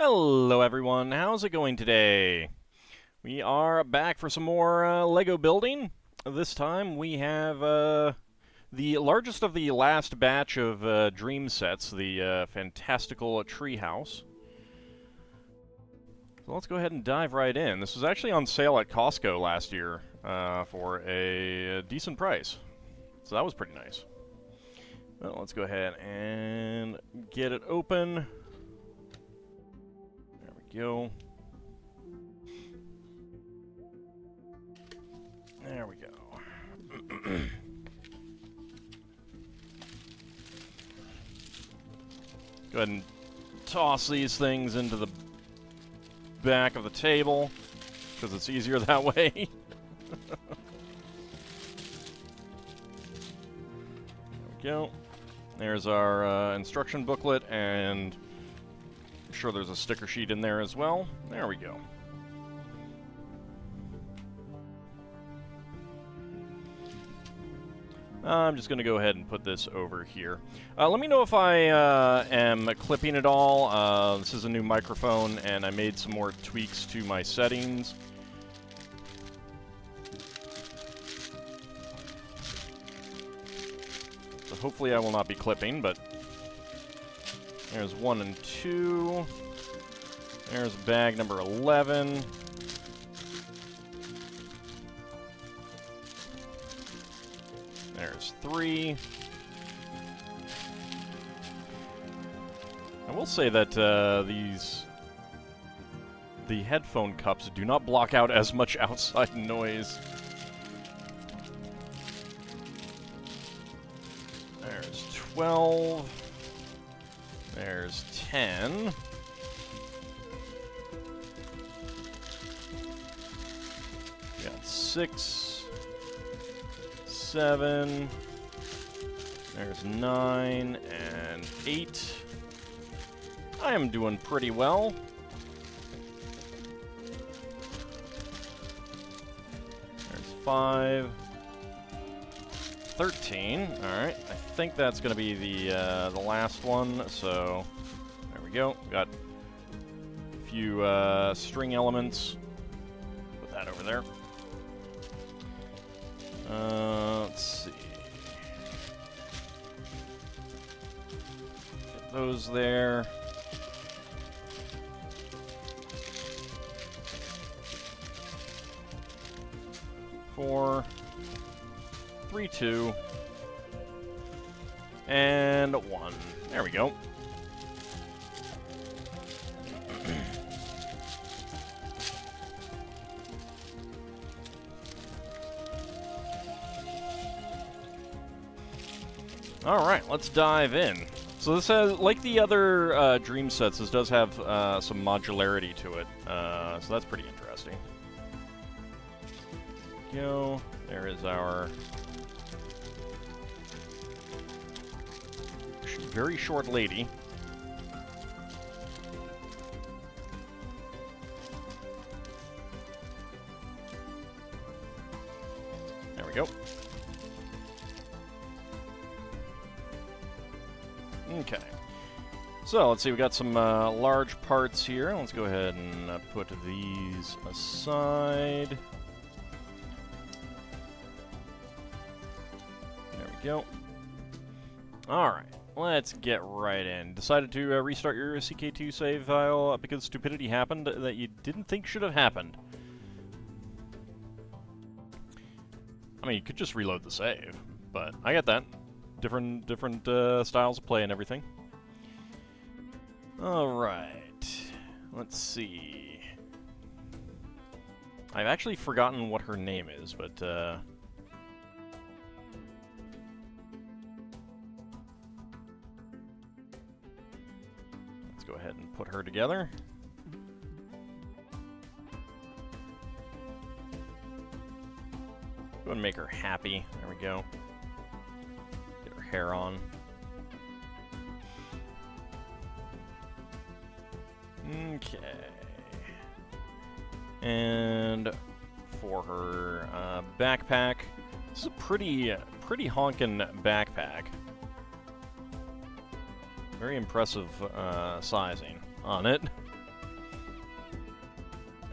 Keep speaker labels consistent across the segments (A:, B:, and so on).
A: Hello everyone, how's it going today? We are back for some more Lego building. This time we have the largest of the last batch of Dream sets, the Fantastical Tree House. So let's go ahead and dive right in. This was actually on sale at Costco last year for a decent price. So that was pretty nice. Well, let's go ahead and get it open. There we go. There we go. Go ahead and toss these things into the back of the table, because it's easier that way. There we go. There's our instruction booklet, and I'm sure there's a sticker sheet in there as well. There we go. I'm just going to go ahead and put this over here. Let me know if I am clipping it all. This is a new microphone, and I made some more tweaks to my settings. So hopefully I will not be clipping, but there's 1 and 2. There's bag number 11. There's 3. I will say that the headphone cups do not block out as much outside noise. There's 12. There's 10. We got 6. 7, there's 9, and 8. I am doing pretty well. There's 5, 13. All right, I think that's going to be the last one. So there we go. Got a few string elements. Put that over there. Let's see. Get those there. Four, 3, 2, and 1. There we go. Alright, let's dive in. So this has, like the other Dream sets, this does have some modularity to it, so that's pretty interesting. Go. There is our very short lady. There we go. Okay, so let's see, we got some large parts here. Let's go ahead and put these aside. There we go. Alright, let's get right in. Decided to restart your CK2 save file because stupidity happened that you didn't think should have happened. I mean, you could just reload the save, but I get that. Different styles of play and everything. Alright. Let's see. I've actually forgotten what her name is, but let's go ahead and put her together. Go and make her happy. There we go. Hair on. Okay. And for her backpack, this is a pretty honkin' backpack. Very impressive sizing on it.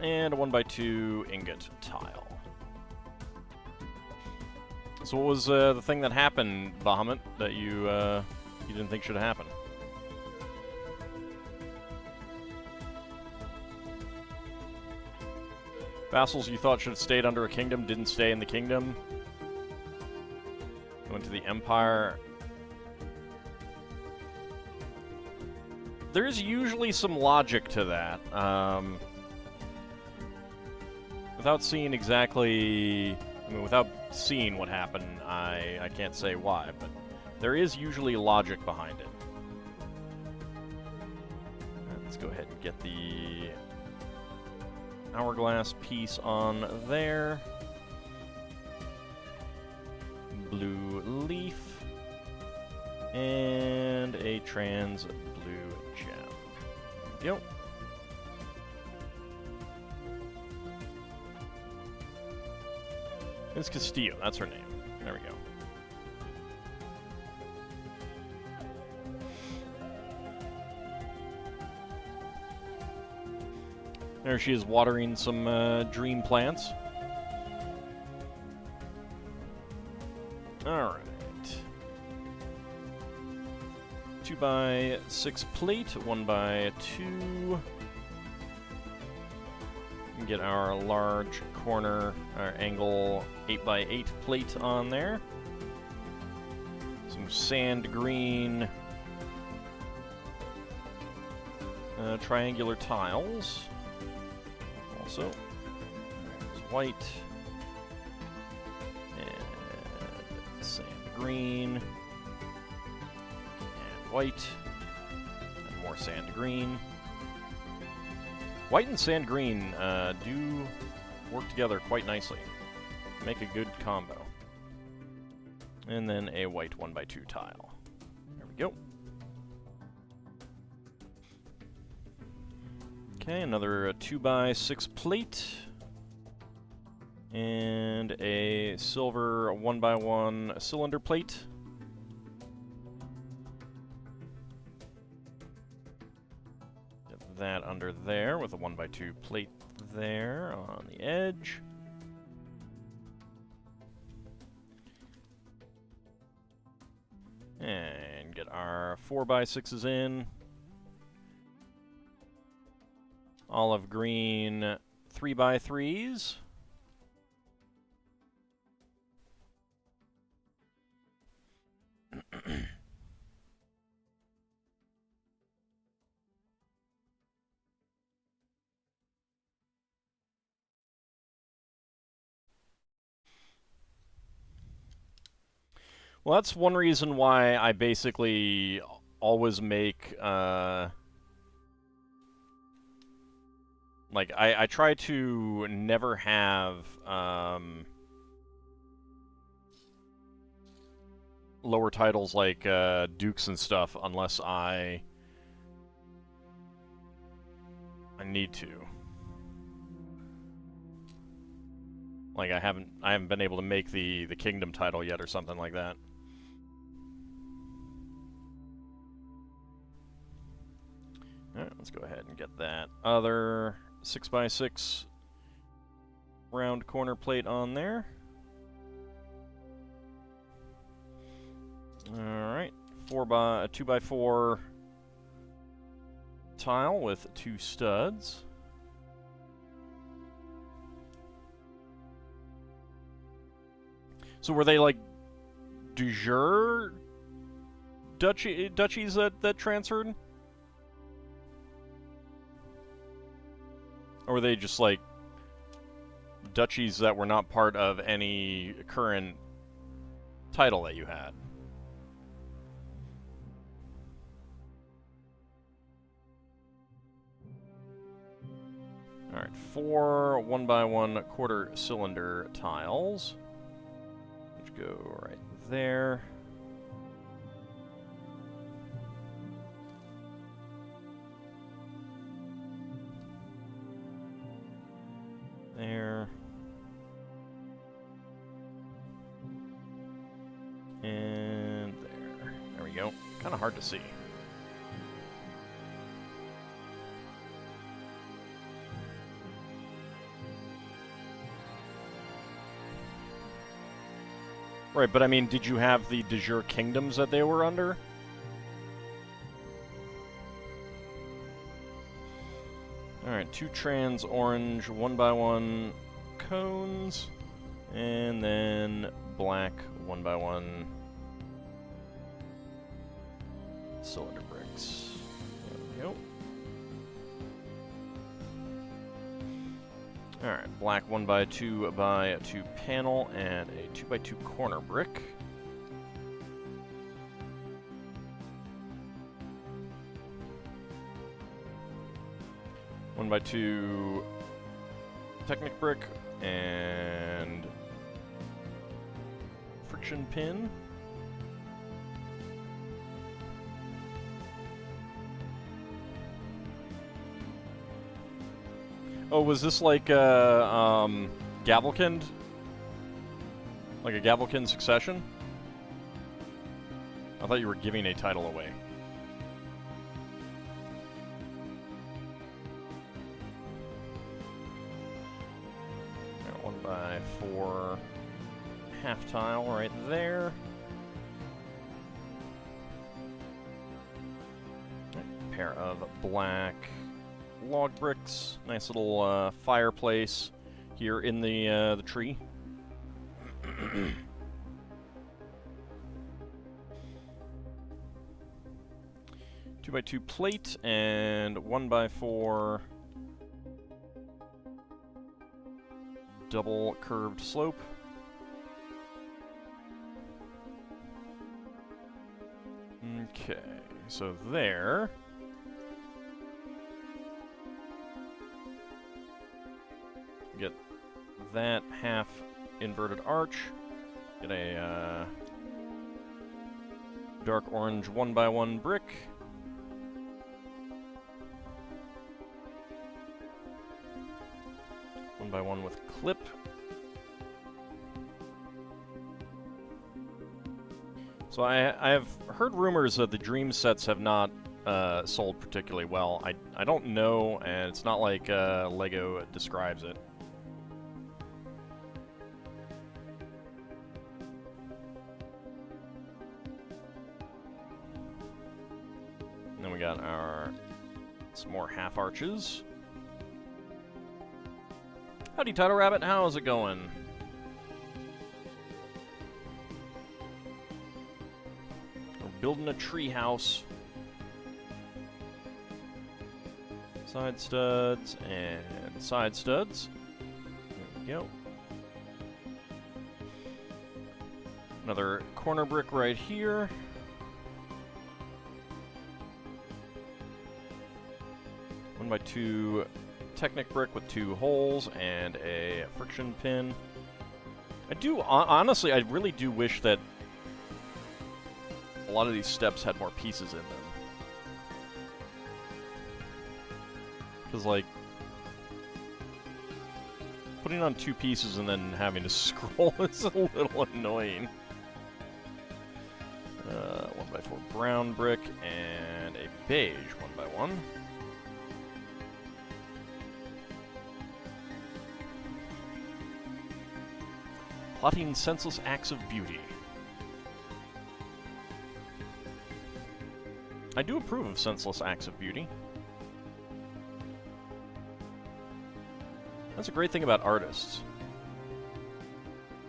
A: and a 1x2 ingot tile. So what was the thing that happened, Bahamut, that you didn't think should happen? Vassals you thought should have stayed under a kingdom didn't stay in the kingdom. Went to the Empire. There's usually some logic to that. Without seeing exactly... I mean, without seeing what happened, I can't say why, but there is usually logic behind it. Right, let's go ahead and get the hourglass piece on there. Blue leaf. And a trans blue gem. There we go. It's Castillo, that's her name. There we go. There she is watering some dream plants. Alright. 2x6 plate, 1x2. Get our large corner, our angle 8x8 plate on there. Some sand green triangular tiles. Also, there's white and sand green and white and more sand green. White and sand green do work together quite nicely. Make a good combo. And then a white 1x2 tile. There we go. Okay, another 2x6 plate. And a silver 1x1 cylinder plate. That under there with a 1x2 plate there on the edge. And get our 4x6s in. Olive green 3x3s. Well, that's one reason why I basically always make, like, I try to never have, lower titles like, Dukes and stuff unless I need to. Like, I haven't been able to make the Kingdom title yet or something like that. Alright, let's go ahead and get that other 6x6 round corner plate on there. Alright, 2x4 tile with 2 studs. So were they like du jour duchies that transferred? Or were they just like duchies that were not part of any current title that you had? Alright, 4 1x1 quarter cylinder tiles. Which go right there. There. And there. There we go. Kind of hard to see. Right, but I mean, did you have the de jure kingdoms that they were under? Alright, 2 trans orange 1x1 cones, and then black 1x1 cylinder bricks. There we go. Alright, black 1x2x2 panel and a 2x2 corner brick. One by 2 Technic brick and friction pin. Oh, was this like Gavelkind? Like a Gavelkind succession? I thought you were giving a title away. Got 1x4 half tile right there. A pair of black log bricks. Nice little fireplace here in the tree. 2x2 plate and 1x4 double curved slope. Okay, so there. Get that half inverted arch. Get a dark orange 1x1 brick. One by one with clip. So I have heard rumors that the Dreamzzz sets have not sold particularly well. I don't know, and it's not like Lego describes it. And then we got some more half arches. Howdy, Title Rabbit. How's it going? We're building a tree house. Side studs and side studs. There we go. Another corner brick right here. One by 2 Technic brick with 2 holes and a friction pin. Honestly, I really do wish that a lot of these steps had more pieces in them. Because, like, putting on 2 pieces and then having to scroll is a little annoying. 1x4 brown brick and a beige 1x1. Plotting senseless acts of beauty. I do approve of senseless acts of beauty. That's a great thing about artists.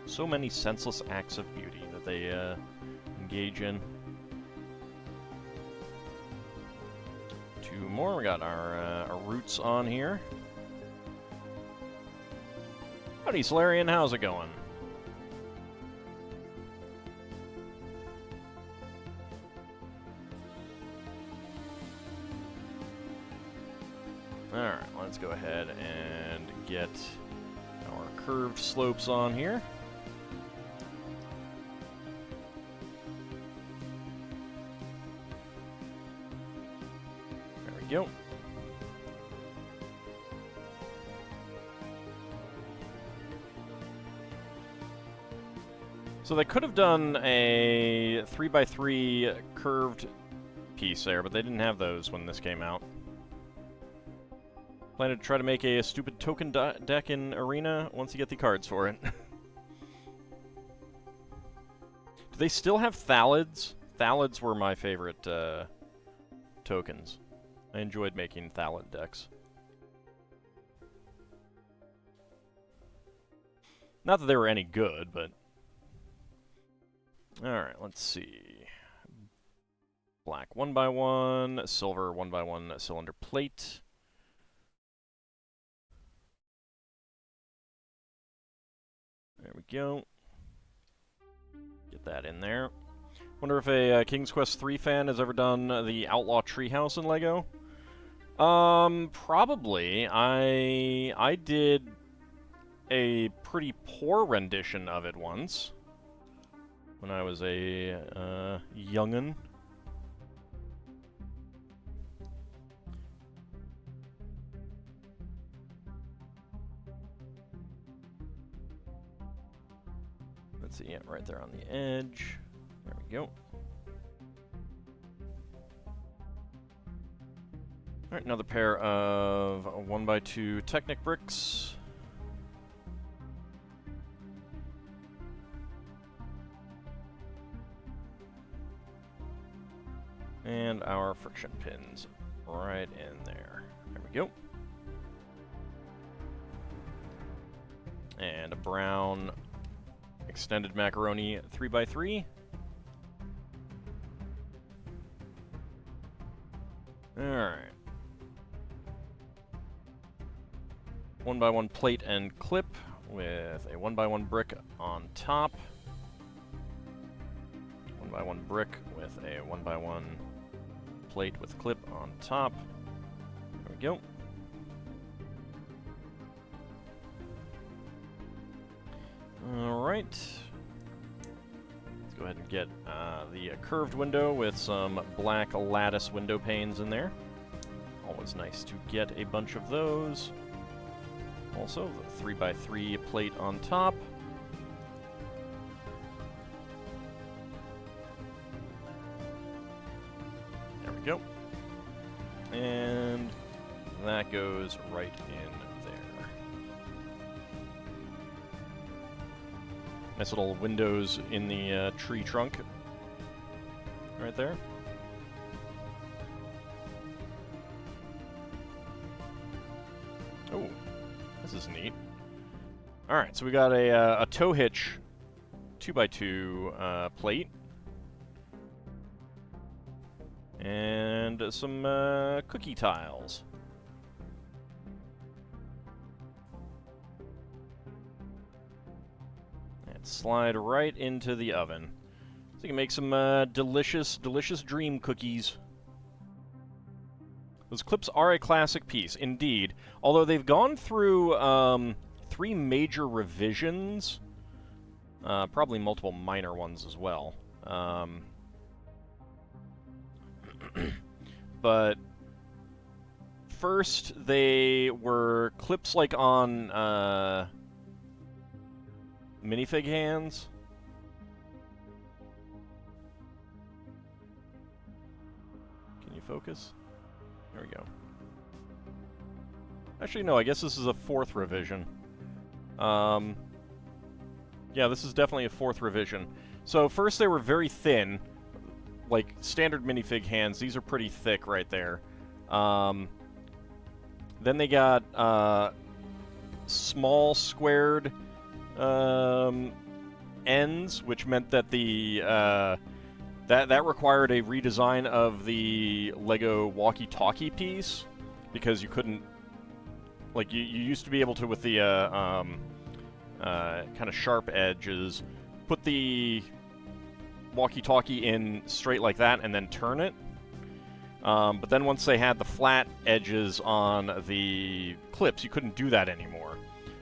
A: So many senseless acts of beauty that they engage in. 2 more. We got our roots on here. Howdy, Solarian. How's it going? Alright, let's go ahead and get our curved slopes on here. There we go. So they could have done a 3x3 curved piece there, but they didn't have those when this came out. Plan to try to make a stupid token deck in Arena once you get the cards for it. they still have Thalids? Thalids were my favorite tokens. I enjoyed making Thalid decks. Not that they were any good, but... Alright, let's see. Black 1x1, silver 1x1 cylinder plate. There we go. Get that in there. Wonder if a King's Quest III fan has ever done the Outlaw Tree House in LEGO? Probably. I did a pretty poor rendition of it once when I was a young'un. Let's see, yeah, right there on the edge. There we go. Alright, another pair of 1x2 Technic bricks. And our friction pins right in there. There we go. And a brown extended macaroni 3x3. Alright. 1x1 plate and clip with a 1x1 brick on top. 1x1 brick with a 1x1 plate with clip on top. There we go. Alright. Let's go ahead and get the curved window with some black lattice window panes in there. Always nice to get a bunch of those. Also, the 3x3 plate on top. There we go. And that goes right in there. Nice little windows in the tree trunk. Right there. Oh, this is neat. Alright, so we got a tow hitch 2x2 plate. And some cookie tiles. And slide right into the oven. So you can make some delicious, delicious dream cookies. Those clips are a classic piece, indeed. Although they've gone through 3 major revisions. Probably multiple minor ones as well. But first they were clips like on minifig hands. Can you focus? There we go. Actually, no, I guess this is a 4th revision. Yeah, this is definitely a 4th revision. So first they were very thin, like standard minifig hands. These are pretty thick right there. Then they got small squared ends, which meant that the that required a redesign of the Lego walkie-talkie piece, because you couldn't, like, you used to be able to, with the kind of sharp edges, put the walkie-talkie in straight like that and then turn it. But then once they had the flat edges on the clips, you couldn't do that anymore.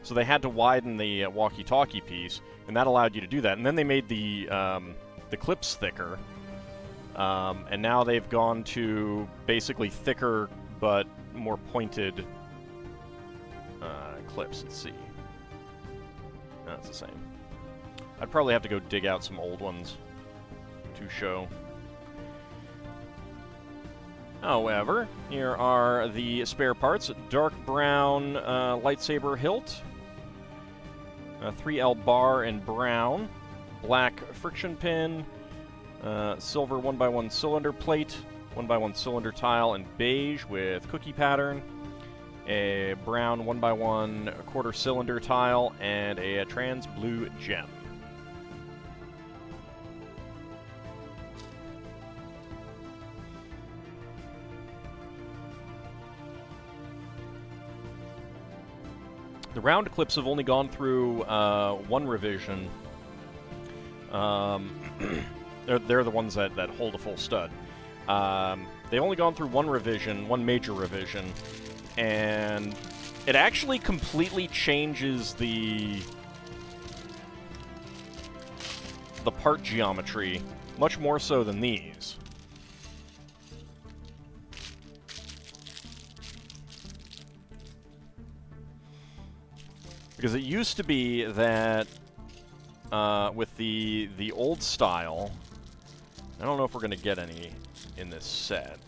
A: So they had to widen the walkie-talkie piece, and that allowed you to do that. And then they made the clips thicker, and now they've gone to basically thicker but more pointed clips. Let's see. No, it's the same. I'd probably have to go dig out some old ones to show. However, here are the spare parts. Dark brown lightsaber hilt, 3L bar in brown, black friction pin, silver 1x1 cylinder plate, 1x1 cylinder tile, and beige with cookie pattern, a brown 1x1 quarter cylinder tile, and a trans blue gem. The round clips have only gone through one revision. They're the ones that hold a full stud. They've only gone through one revision, one major revision, and it actually completely changes the part geometry, much more so than these. Because it used to be that with the old style, I don't know if we're going to get any in this set.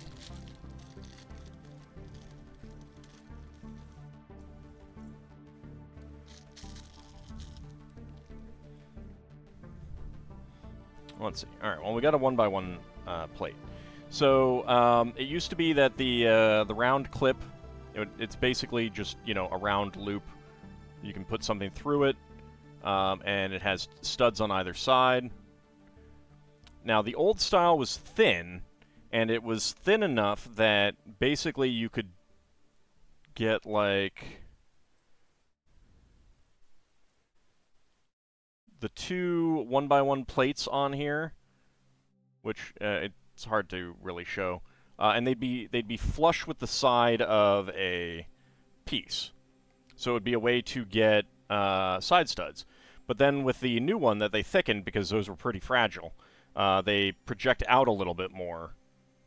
A: Let's see. All right. Well, we got a 1x1 plate. So it used to be that the round clip, it's basically just, you know, a round loop. You can put something through it, and it has studs on either side. Now, the old style was thin, and it was thin enough that basically you could get, like, the two 1x1 plates on here, which it's hard to really show, and they'd be flush with the side of a piece. So it would be a way to get side studs. But then with the new one that they thickened, because those were pretty fragile, they project out a little bit more.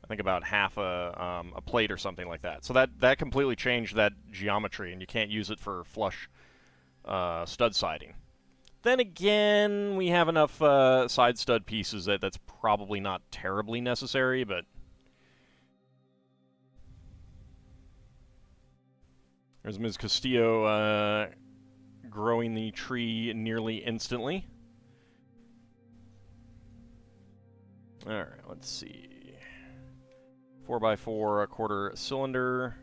A: I think about half a plate or something like that. So that completely changed that geometry, and you can't use it for flush stud siding. Then again, we have enough side stud pieces that's probably not terribly necessary, but... There's Ms. Castillo growing the tree nearly instantly. Alright, let's see. 4x4 quarter cylinder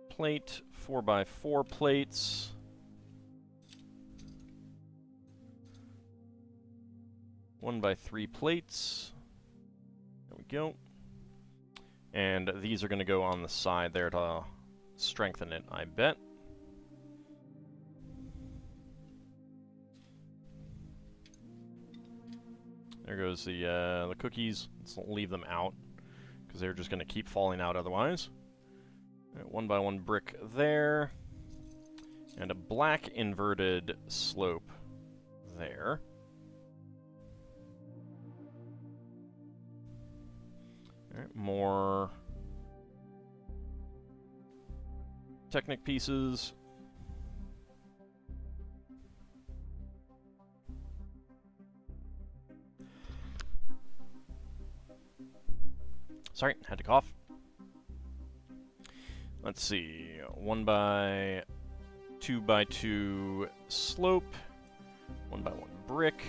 A: plate, 4x4 plates. One by 3 plates. There we go. And these are going to go on the side there to strengthen it, I bet. There goes the cookies. Let's leave them out, because they're just going to keep falling out otherwise. All right, 1x1 brick there. And a black inverted slope there. All right, more Technic pieces. Sorry, had to cough. Let's see, 1x2 by 2 slope, 1x1 brick.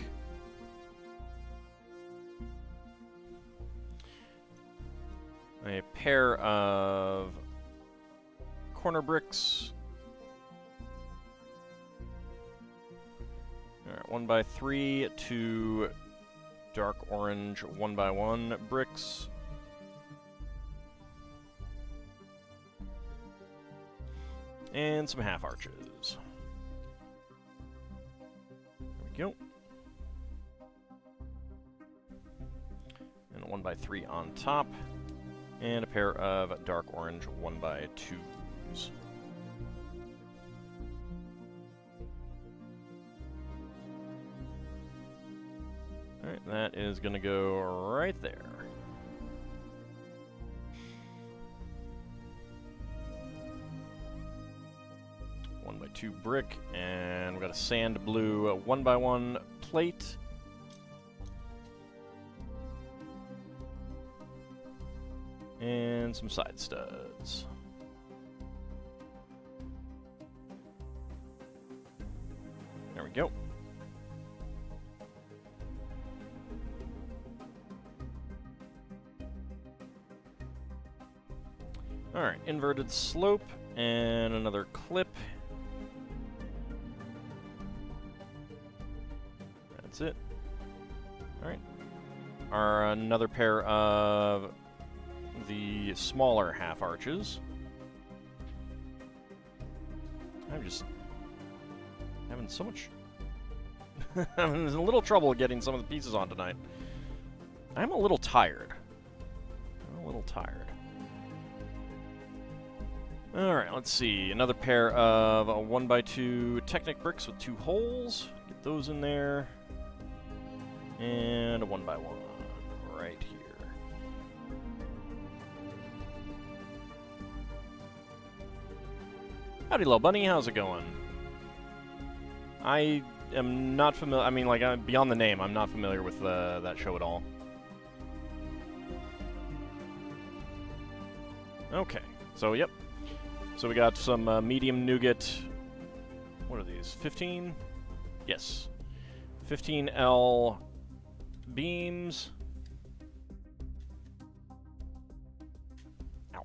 A: A pair of corner bricks. Alright, 1x3 to dark orange 1x1 bricks. And some half arches. There we go. And a 1x3 on top. And a pair of dark orange 1x2s. Alright, that is going to go right there. One by 2 brick, and we've got a sand blue 1x1 plate. And some side studs. There we go. Alright, inverted slope and another clip. That's it. Alright. Another pair of the smaller half arches. I'm just having so much... I'm in a little trouble getting some of the pieces on tonight. I'm a little tired. Alright, let's see. Another pair of 1x2 Technic bricks with 2 holes. Get those in there. And a 1x1 right here. Howdy, little bunny. How's it going? I am not familiar. I mean, like, beyond the name, I'm not familiar with that show at all. Okay, so yep. So we got some medium nougat. What are these? 15? Yes. 15L beams. Ow.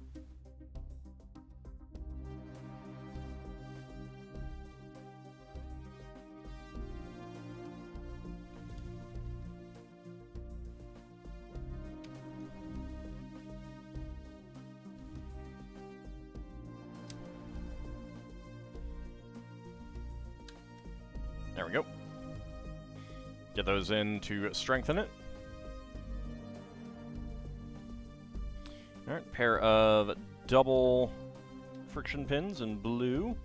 A: There we go. Get those in to strengthen it. Alright, pair of double friction pins in blue.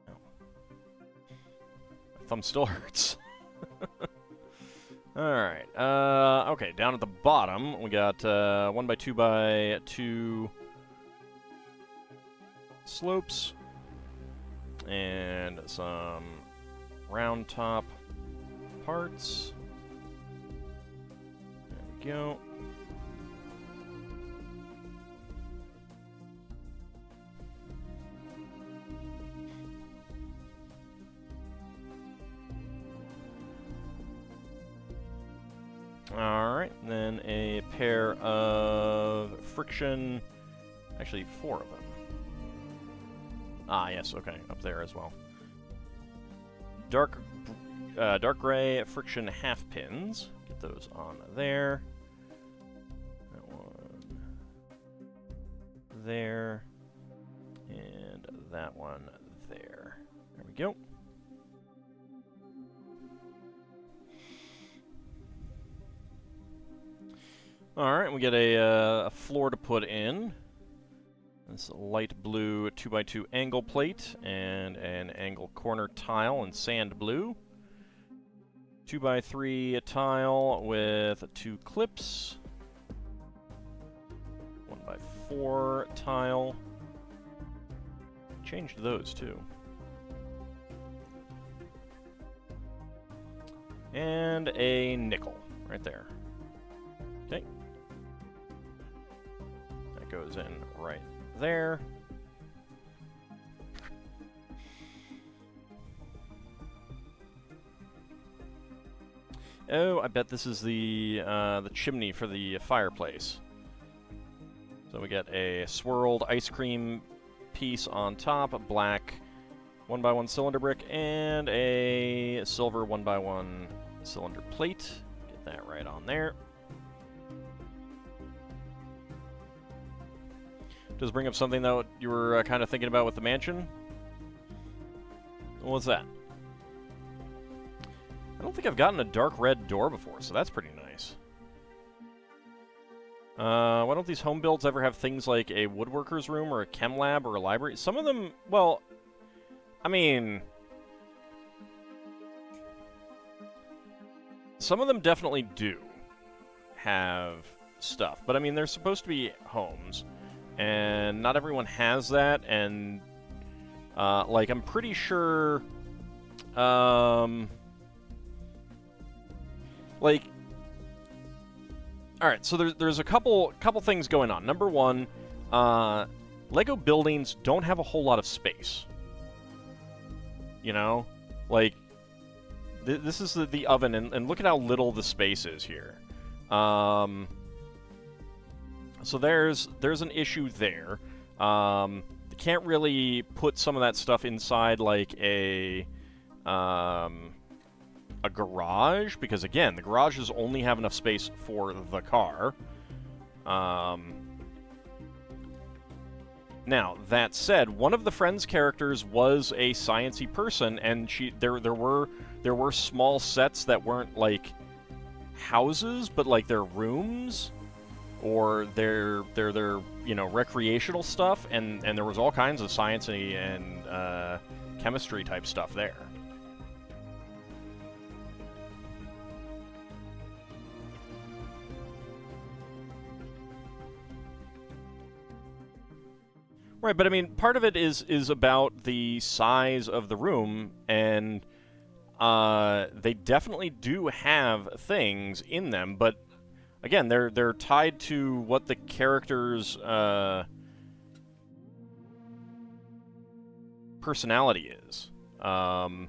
A: Oh. My thumb still hurts. Alright, okay, down at the bottom, we got 1x2x2 slopes, and some round top parts. There we go. Alright, then a pair of friction, actually 4 of them. Ah, yes, okay, up there as well. Dark gray friction half pins. Get those on there. That one there. And that one there. There we go. Alright, we get a floor to put in. This light blue 2x2 angle plate and an angle corner tile in sand blue. 2x3 tile with 2 clips. 1x4 tile. Changed those too. And a nickel right there. Okay. That goes in right there. Oh, I bet this is the chimney for the fireplace. So we get a swirled ice cream piece on top, a black 1x1 cylinder brick, and a silver 1x1 cylinder plate. Get that right on there. Does bring up something that you were kind of thinking about with the mansion? What's that? I don't think I've gotten a dark red door before, so that's pretty nice. Why don't these home builds ever have things like a woodworker's room or a chem lab or a library? Some of them, well, I mean, some of them definitely do have stuff, but I mean, they're supposed to be homes. And not everyone has that, and, like, I'm pretty sure, like, alright, so there's a couple things going on. Number one, Lego buildings don't have a whole lot of space. You know? Like, This is the oven, and look at how little the space is here. So there's an issue there. You can't really put some of that stuff inside like a garage, because again, the garages only have enough space for the car. Now, that said, one of the Friends characters was a sciencey person, and there were small sets that weren't like houses, but like their rooms or their recreational stuff, and there was all kinds of sciencey and chemistry type stuff there. Right, but I mean, part of it is about the size of the room, and they definitely do have things in them, but again, they're tied to what the character's personality is. The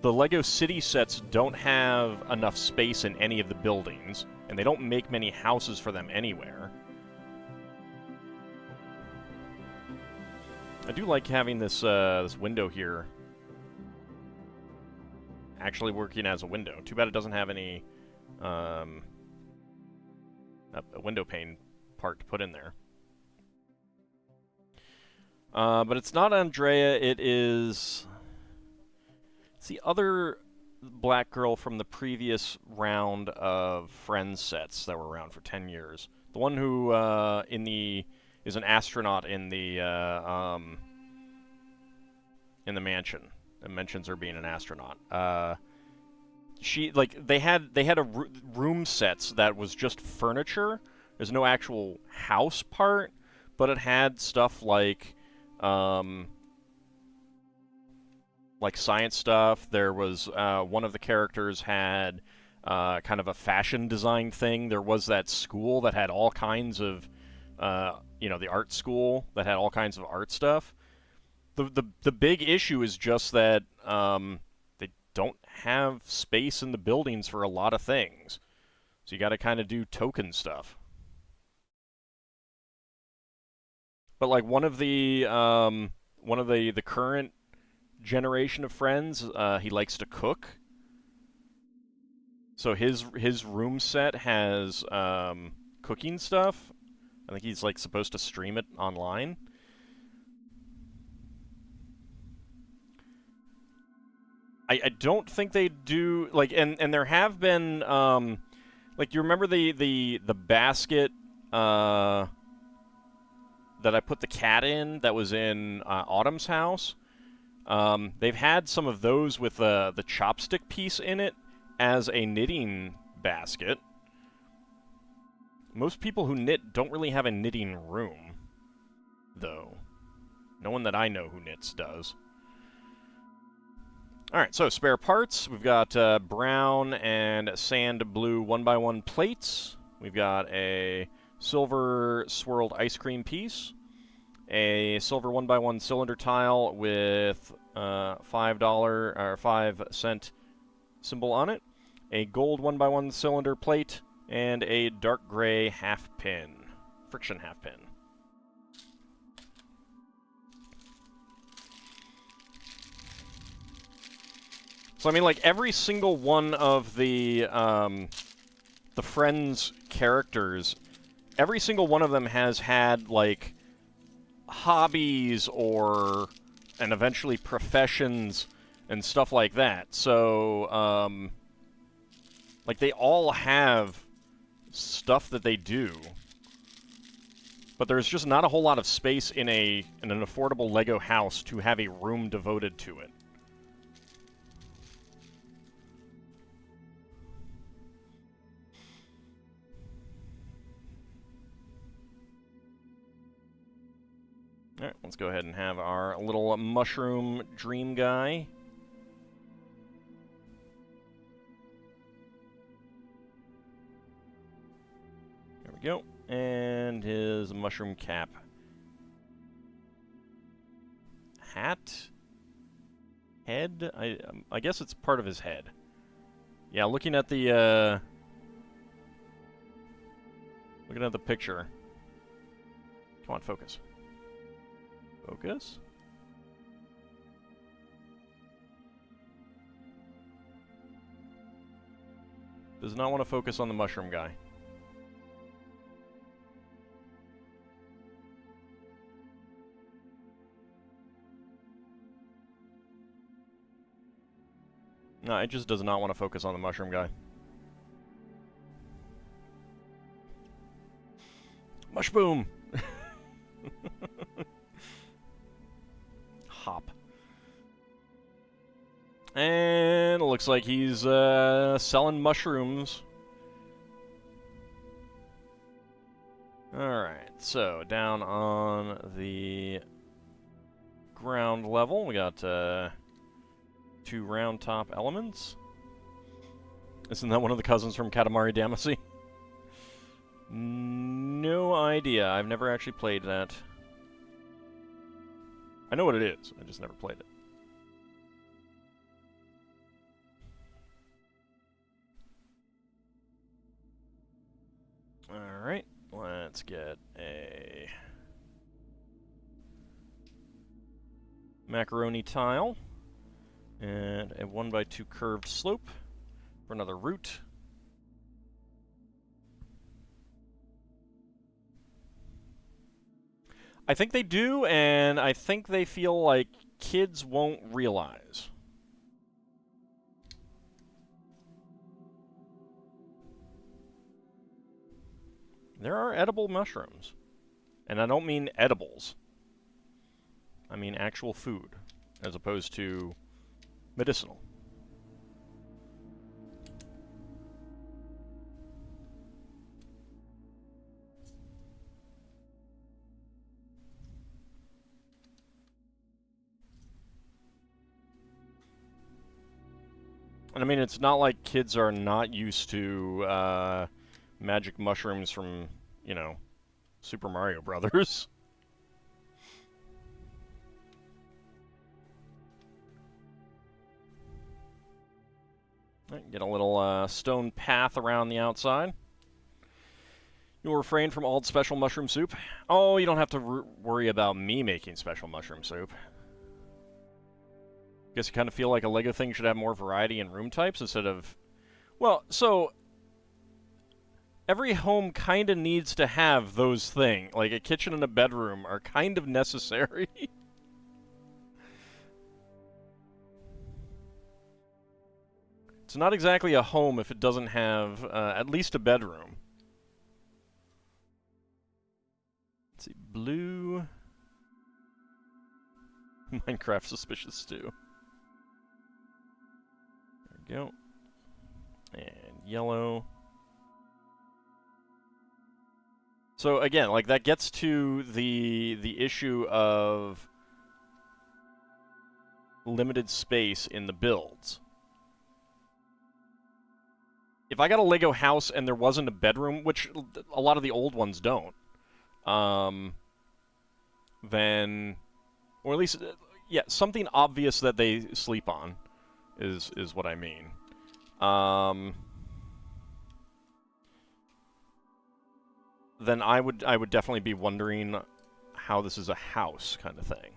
A: Lego City sets don't have enough space in any of the buildings, and they don't make many houses for them anywhere. I do like having this this window here actually working as a window. Too bad it doesn't have any a window pane part to put in there. But it's not Andrea, it's the other black girl from the previous round of Friends sets that were around for 10 years. The one who is an astronaut in the mansion. It mentions her being an astronaut. They had room sets that was just furniture. There's no actual house part, but it had stuff like science stuff. There was one of the characters had kind of a fashion design thing. There was that school that had all kinds of the art school that had all kinds of art stuff. The big issue is just that they don't have space in the buildings for a lot of things, so you got to kind of do token stuff. But like one of the current generation of Friends, he likes to cook, so his room set has cooking stuff. I think he's like supposed to stream it online. I don't think they do, like, and there have been like, you remember the basket that I put the cat in that was in Autumn's house? They've had some of those with the chopstick piece in it as a knitting basket. Most people who knit don't really have a knitting room, though. No one that I know who knits does. Alright, so spare parts. We've got brown and sand blue 1x1 plates. We've got a silver swirled ice cream piece. A silver 1x1 cylinder tile with $5 or 5-cent symbol on it. A gold 1x1 cylinder plate. And a dark gray half pin. Friction half pin. So I mean, like, every single one of the Friends characters, every single one of them has had, like, hobbies and eventually professions and stuff like that. So, like, they all have stuff that they do. But there's just not a whole lot of space in an affordable Lego house to have a room devoted to it. Alright, let's go ahead and have our little mushroom dream guy. There we go. And his mushroom cap. Hat? head? I guess it's part of his head. Yeah, looking at the picture. Come on, focus. Focus? Does not want to focus on the mushroom guy. No, it just does not want to focus on the mushroom guy. Mushboom! Hop. And it looks like he's selling mushrooms. Alright, so down on the ground level, we got 2 round top elements. Isn't that one of the cousins from Katamari Damacy? No idea. I've never actually played that. I know what it is. I just never played it. Alright, let's get a macaroni tile and a 1x2 curved slope for another root. I think they do, and I think they feel like kids won't realize. There are edible mushrooms. And I don't mean edibles. I mean actual food, as opposed to medicinal. And I mean, it's not like kids are not used to magic mushrooms from, you know, Super Mario Brothers. Get a little stone path around the outside. You'll refrain from all special mushroom soup. Oh, you don't have to worry about me making special mushroom soup. Guess you kind of feel like a Lego thing should have more variety in room types instead of... Well, so... every home kind of needs to have those things. Like, a kitchen and a bedroom are kind of necessary. It's not exactly a home if it doesn't have at least a bedroom. Let's see, blue... Minecraft suspicious stew. There we go. And yellow. So again, like that gets to the issue of limited space in the builds. If I got a Lego house and there wasn't a bedroom, which a lot of the old ones don't, then, or at least, yeah, something obvious that they sleep on is what I mean. Then I would definitely be wondering how this is a house kind of thing.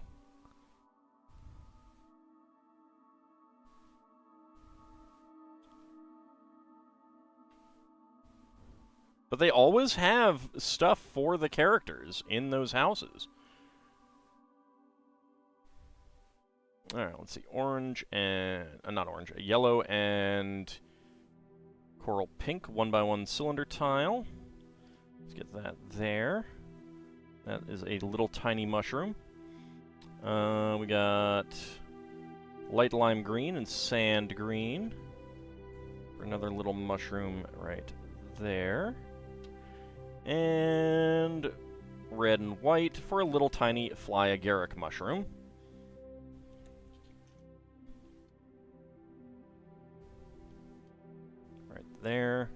A: But they always have stuff for the characters in those houses. Alright, let's see. Orange and... not orange. Yellow and coral pink 1x1 cylinder tile. Let's get that there. That is a little tiny mushroom. We got light lime green and sand green. For another little mushroom right there. And red and white for a little tiny fly agaric mushroom. Right there.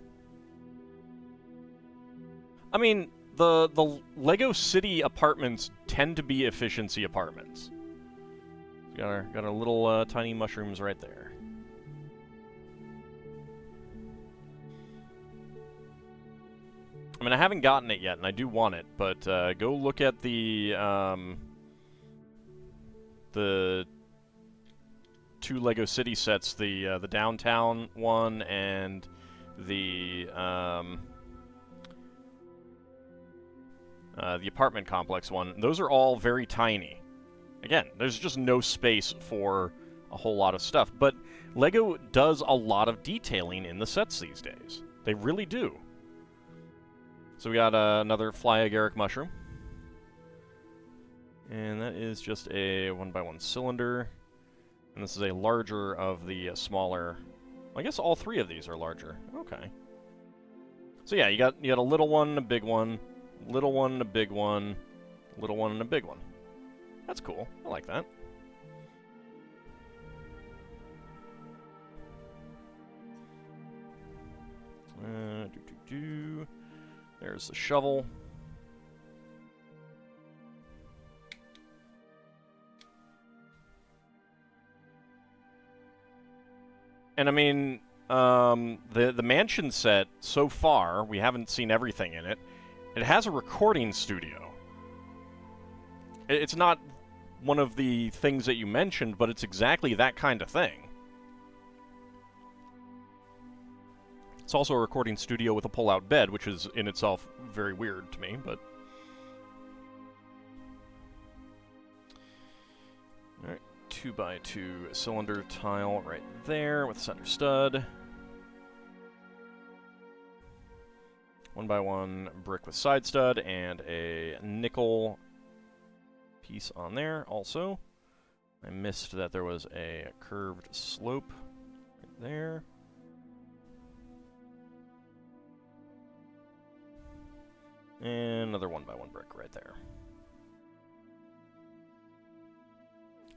A: I mean, the Lego City apartments tend to be efficiency apartments. Got our little tiny mushrooms right there. I mean, I haven't gotten it yet, and I do want it, but go look at the 2 Lego City sets, the downtown one and the apartment complex one. Those are all very tiny. Again, there's just no space for a whole lot of stuff, but Lego does a lot of detailing in the sets these days. They really do. So we got another fly agaric mushroom. And that is just a 1x1 cylinder. And this is a larger of the smaller... I guess all 3 of these are larger. Okay. So yeah, you got a little one, a big one, little one, a big one, little one, and a big one. That's cool. I like that. There's the shovel. And I mean, the mansion set, so far, we haven't seen everything in it. It has a recording studio. It's not one of the things that you mentioned, but it's exactly that kind of thing. It's also a recording studio with a pull-out bed, which is in itself very weird to me, but... Alright, 2x2 cylinder tile right there with center stud. 1x1 brick with side stud and a nickel piece on there also. I missed that there was a curved slope right there. And another 1x1 brick right there.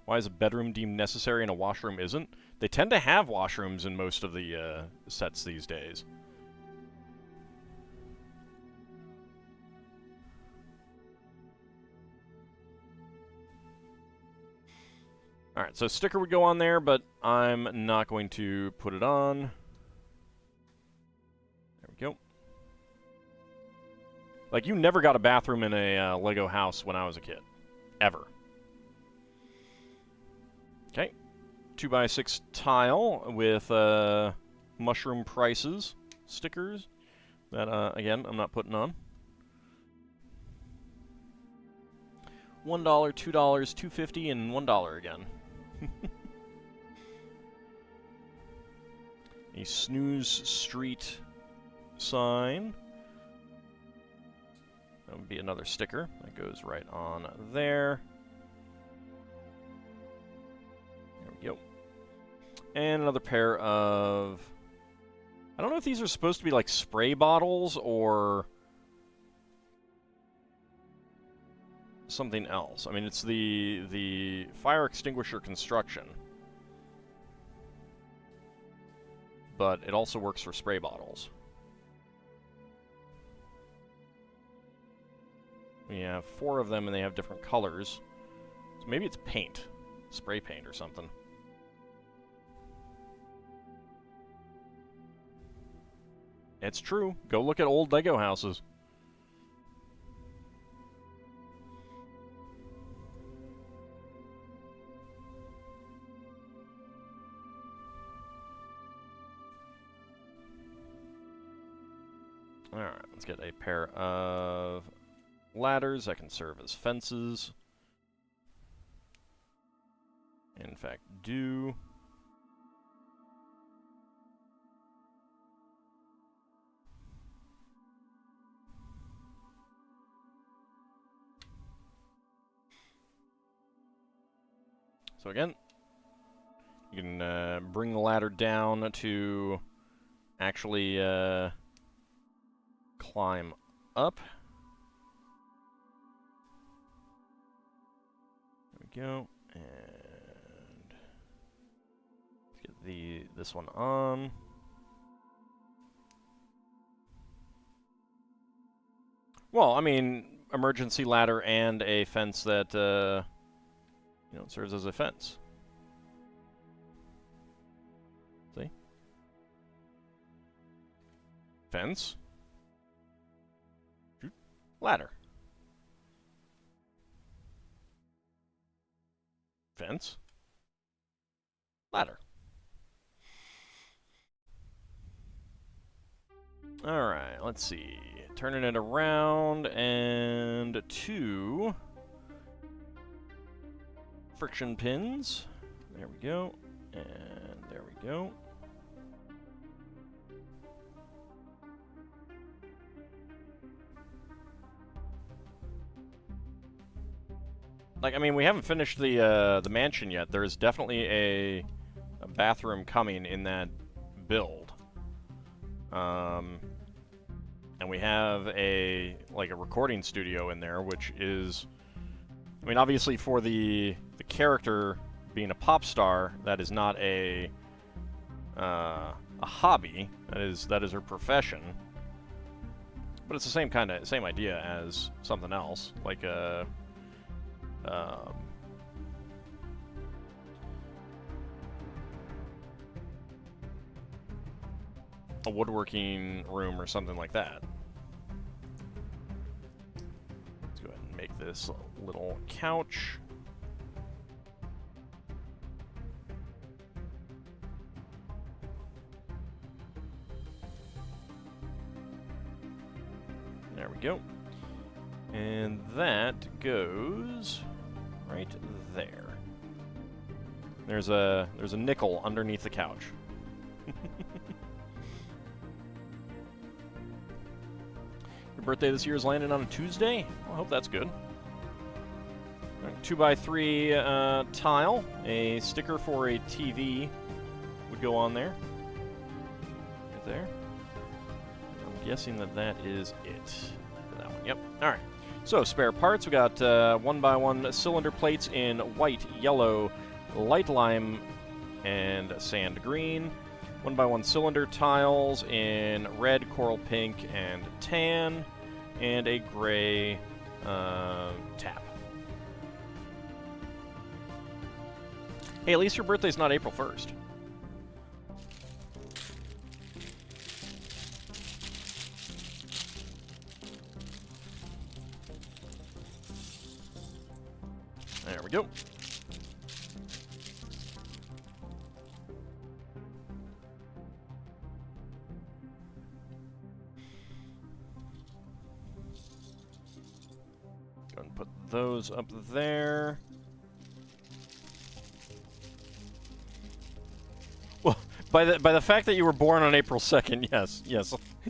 A: Why is a bedroom deemed necessary and a washroom isn't? They tend to have washrooms in most of the sets these days. Alright, so sticker would go on there, but I'm not going to put it on. There we go. Like, you never got a bathroom in a Lego house when I was a kid. Ever. Okay. 2x6 tile with mushroom prices stickers that, again, I'm not putting on. $1, $2, $2.50, and $1 again. A Snooze Street sign. That would be another sticker that goes right on there. There we go. And another pair of... I don't know if these are supposed to be like spray bottles or something else. I mean, it's the fire extinguisher construction. But it also works for spray bottles. We have 4 of them, and they have different colors. So maybe it's paint. Spray paint or something. It's true. Go look at old Lego houses. Alright, let's get a pair of ladders that can serve as fences. In fact, do. So again, you can bring the ladder down to actually climb up. There we go, and let's get this one on. Well, I mean, emergency ladder and a fence that you know, serves as a fence. See? Fence. Shoot. Ladder. Fence. Ladder. Alright, let's see. Turning it around, and 2 friction pins. There we go. And there we go. Like, I mean, we haven't finished the mansion yet. There is definitely a bathroom coming in that build. And we have a recording studio in there, which is, I mean, obviously for the character being a pop star, that is not a hobby. That is her profession. But it's the same idea as something else, like a woodworking room or something like that. Let's go ahead and make this little couch. There we go. And that goes right there. There's a nickel underneath the couch. Your birthday this year is landing on a Tuesday? Well, I hope that's good. 2x3 tile. A sticker for a TV would go on there. Right there. I'm guessing that is it for that one. Yep. All right. So, spare parts. We got 1x1 cylinder plates in white, yellow, light lime, and sand green. 1x1 cylinder tiles in red, coral pink, and tan, and a gray tap. Hey, at least your birthday's not April 1st. There we go. Go and put those up there. Well, by the fact that you were born on April 2nd, yes,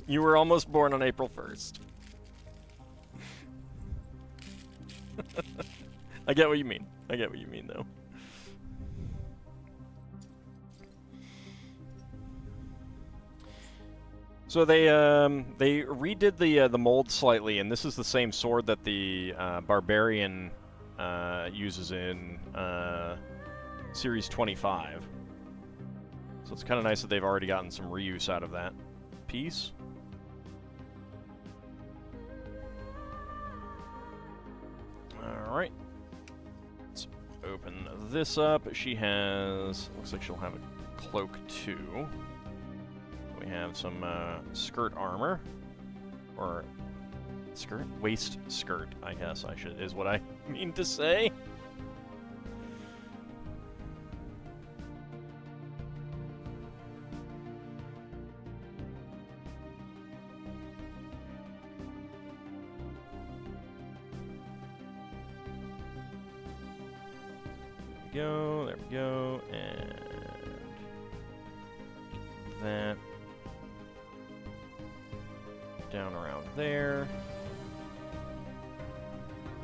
A: you were almost born on April 1st. I get what you mean. I get what you mean, though. So they redid the mold slightly, and this is the same sword that the Barbarian uses in Series 25. So it's kind of nice that they've already gotten some reuse out of that piece. All right. Let's open this up. She has, looks like she'll have a cloak too. We have some skirt armor, or skirt? Waist skirt, I guess is what I mean to say. There we go, and that down around there.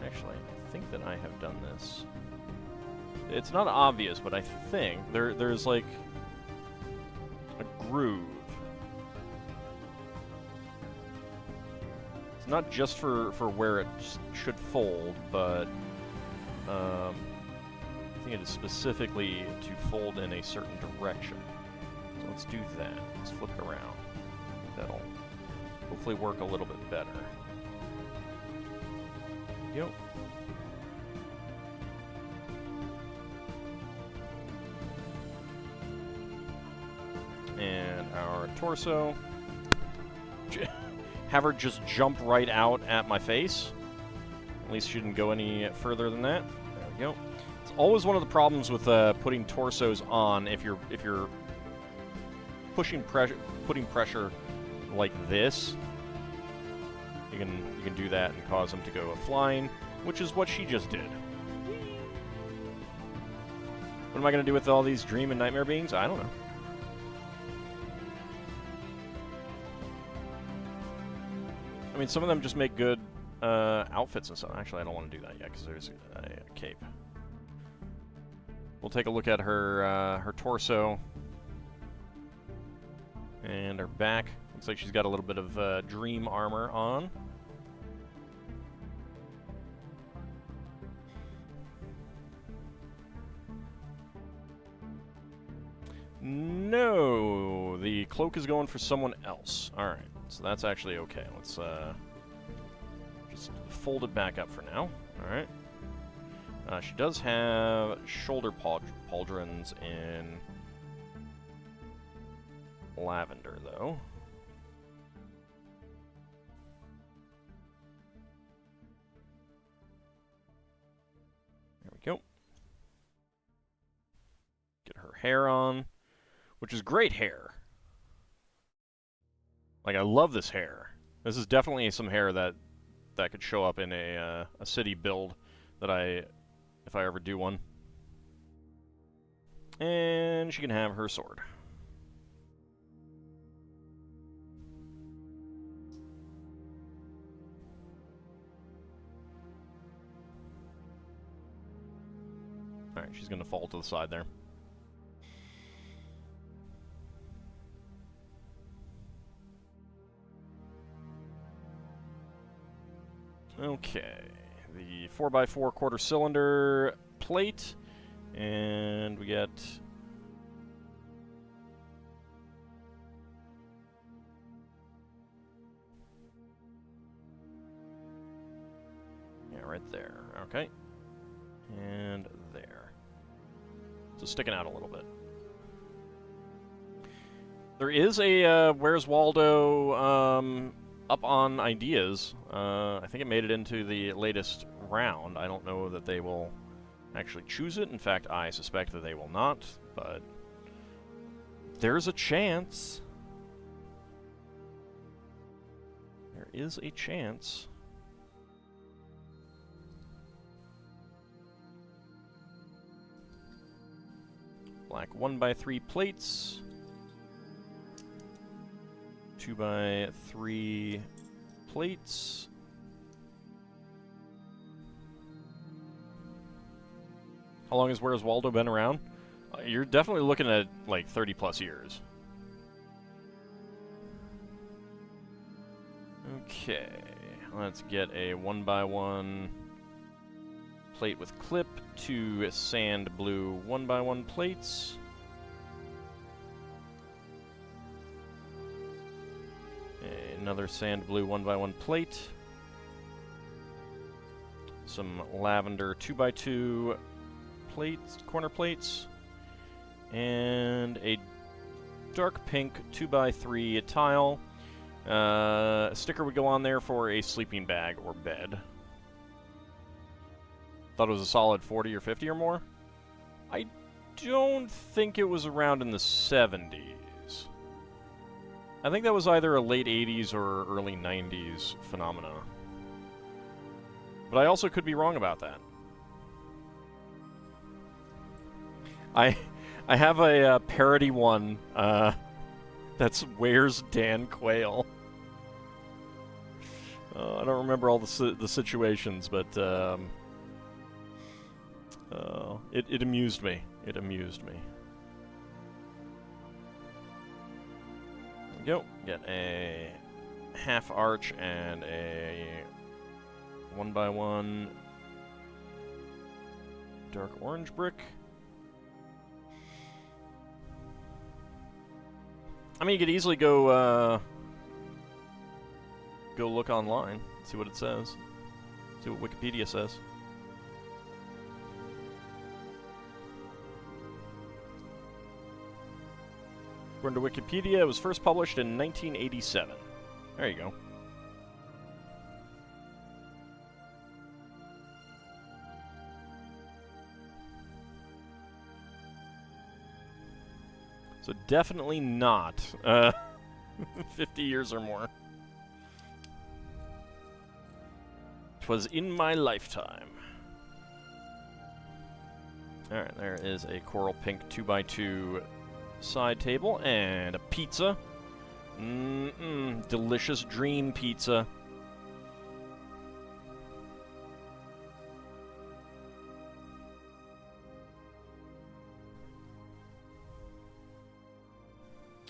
A: Actually, I think that I have done this. It's not obvious, but I think there's like a groove. It's not just for where it should fold, but I think it is specifically to fold in a certain direction. So let's do that. Let's flip it around. That'll hopefully work a little bit better. There we go. torso. Have her just jump right out at my face. At least she didn't go any further than that. There we go. It's always one of the problems with putting torsos on if you're putting pressure like this. You can do that and cause them to go flying, which is what she just did. What am I going to do with all these dream and nightmare beings? I don't know. I mean, some of them just make good outfits and stuff. Actually, I don't want to do that yet because there's a cape. We'll take a look at her torso and her back. Looks like she's got a little bit of dream armor on. No, the cloak is going for someone else. All right, so that's actually okay. Let's just fold it back up for now. All right. She does have shoulder pauldrons in lavender, though. There we go. Get her hair on, which is great hair. Like, I love this hair. This is definitely some hair that could show up in a city build that if I ever do one. And she can have her sword. Alright, she's going to fall to the side there. Okay, the 4x4 quarter cylinder plate, and we get right there. Okay, and there. So sticking out a little bit. There is a Where's Waldo up on ideas. I think it made it into the latest round. I don't know that they will actually choose it. In fact, I suspect that they will not, but there's a chance. There is a chance. Black 1x3 plates. 2x3 plates. How long has Where's Waldo been around? You're definitely looking at like 30 plus years. Okay, let's get a 1x1 plate with clip, 2 sand blue 1x1 plates. Another sand blue 1x1 plate. Some lavender 2x2 plates, corner plates. And a dark pink 2x3 tile. A sticker would go on there for a sleeping bag or bed. Thought it was a solid 40 or 50 or more. I don't think it was around in the 70s. I think that was either a late 80s or early 90s phenomena. But I also could be wrong about that. I have a parody one that's Where's Dan Quayle. I don't remember all the situations, but it amused me. It amused me. Go. Get a half arch and a 1x1 dark orange brick. I mean, you could easily go look online, see what it says, see what Wikipedia says. According to Wikipedia, it was first published in 1987. There you go. So definitely not 50 years or more. Twas in my lifetime. Alright, there is a coral pink 2x2 side table and a pizza. Delicious dream pizza.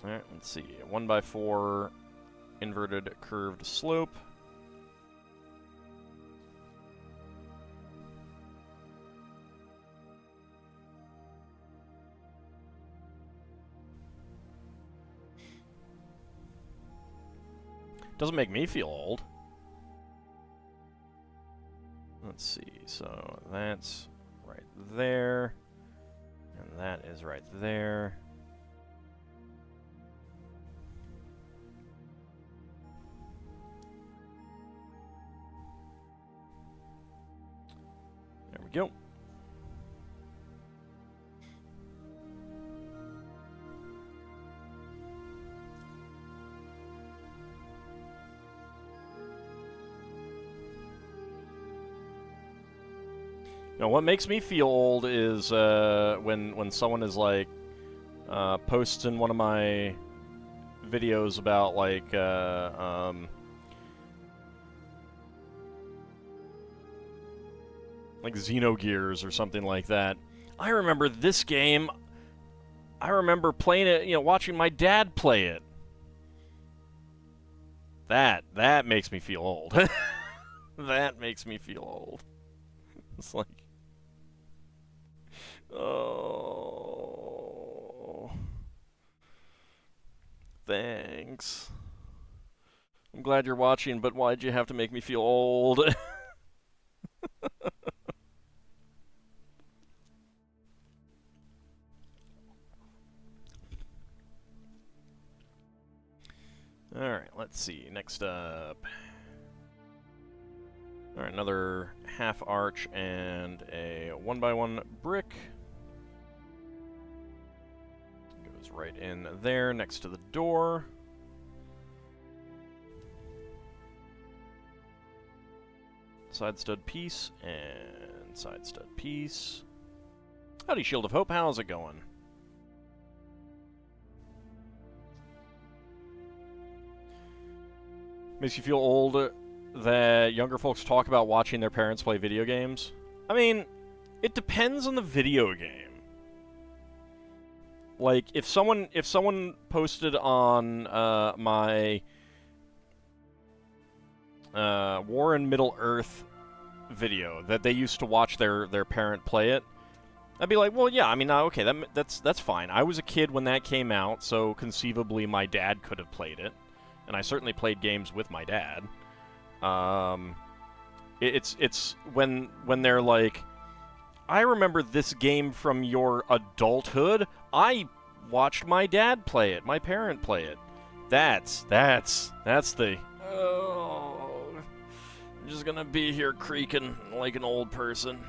A: Alright, let's see. 1x4 inverted curved slope. Doesn't make me feel old. Let's see, so that's right there, and that is right there. There we go. Now, what makes me feel old is when someone is like posts in one of my videos about like Xenogears or something like that. I remember this game. I remember playing it, you know, watching my dad play it. That makes me feel old. That makes me feel old. It's like, oh, thanks. I'm glad you're watching, but why'd you have to make me feel old? Alright, let's see. Next up. Alright, another half arch and a 1x1 brick. Goes right in there next to the door. Side stud piece and side stud piece. Howdy, Shield of Hope. How's it going? Makes you feel old that younger folks talk about watching their parents play video games. I mean, it depends on the video game. Like, if someone posted on my War in Middle-earth video that they used to watch their parent play it, I'd be like, well, yeah, I mean, okay, that's fine. I was a kid when that came out, so conceivably my dad could have played it. And I certainly played games with my dad. It's when they're like, I remember this game from your adulthood. I watched my dad play it, my parent play it. That's the, oh, I'm just gonna be here creaking like an old person.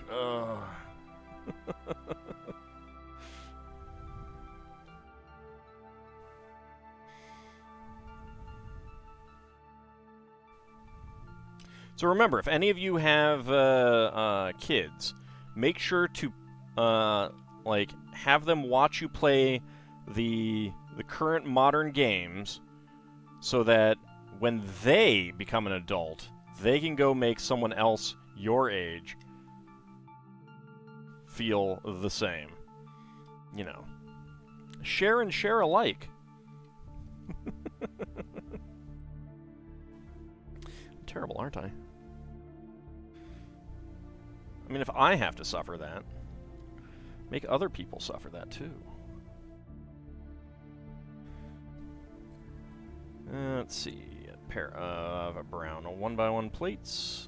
A: So remember, if any of you have kids, make sure to like have them watch you play the current modern games, so that when they become an adult, they can go make someone else your age feel the same. You know, share and share alike. I'm terrible, aren't I? I mean, if I have to suffer that, make other people suffer that too. Let's see, a pair of brown 1x1 plates.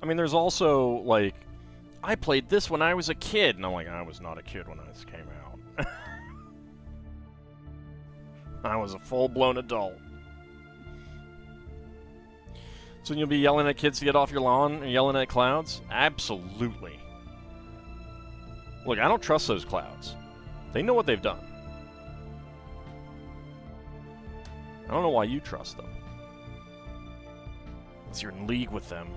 A: I mean, there's also, like, I played this when I was a kid, and I'm like, I was not a kid when this came out. I was a full-blown adult. So you'll be yelling at kids to get off your lawn and yelling at clouds? Absolutely. Look, I don't trust those clouds. They know what they've done. I don't know why you trust them. Unless you're in league with them.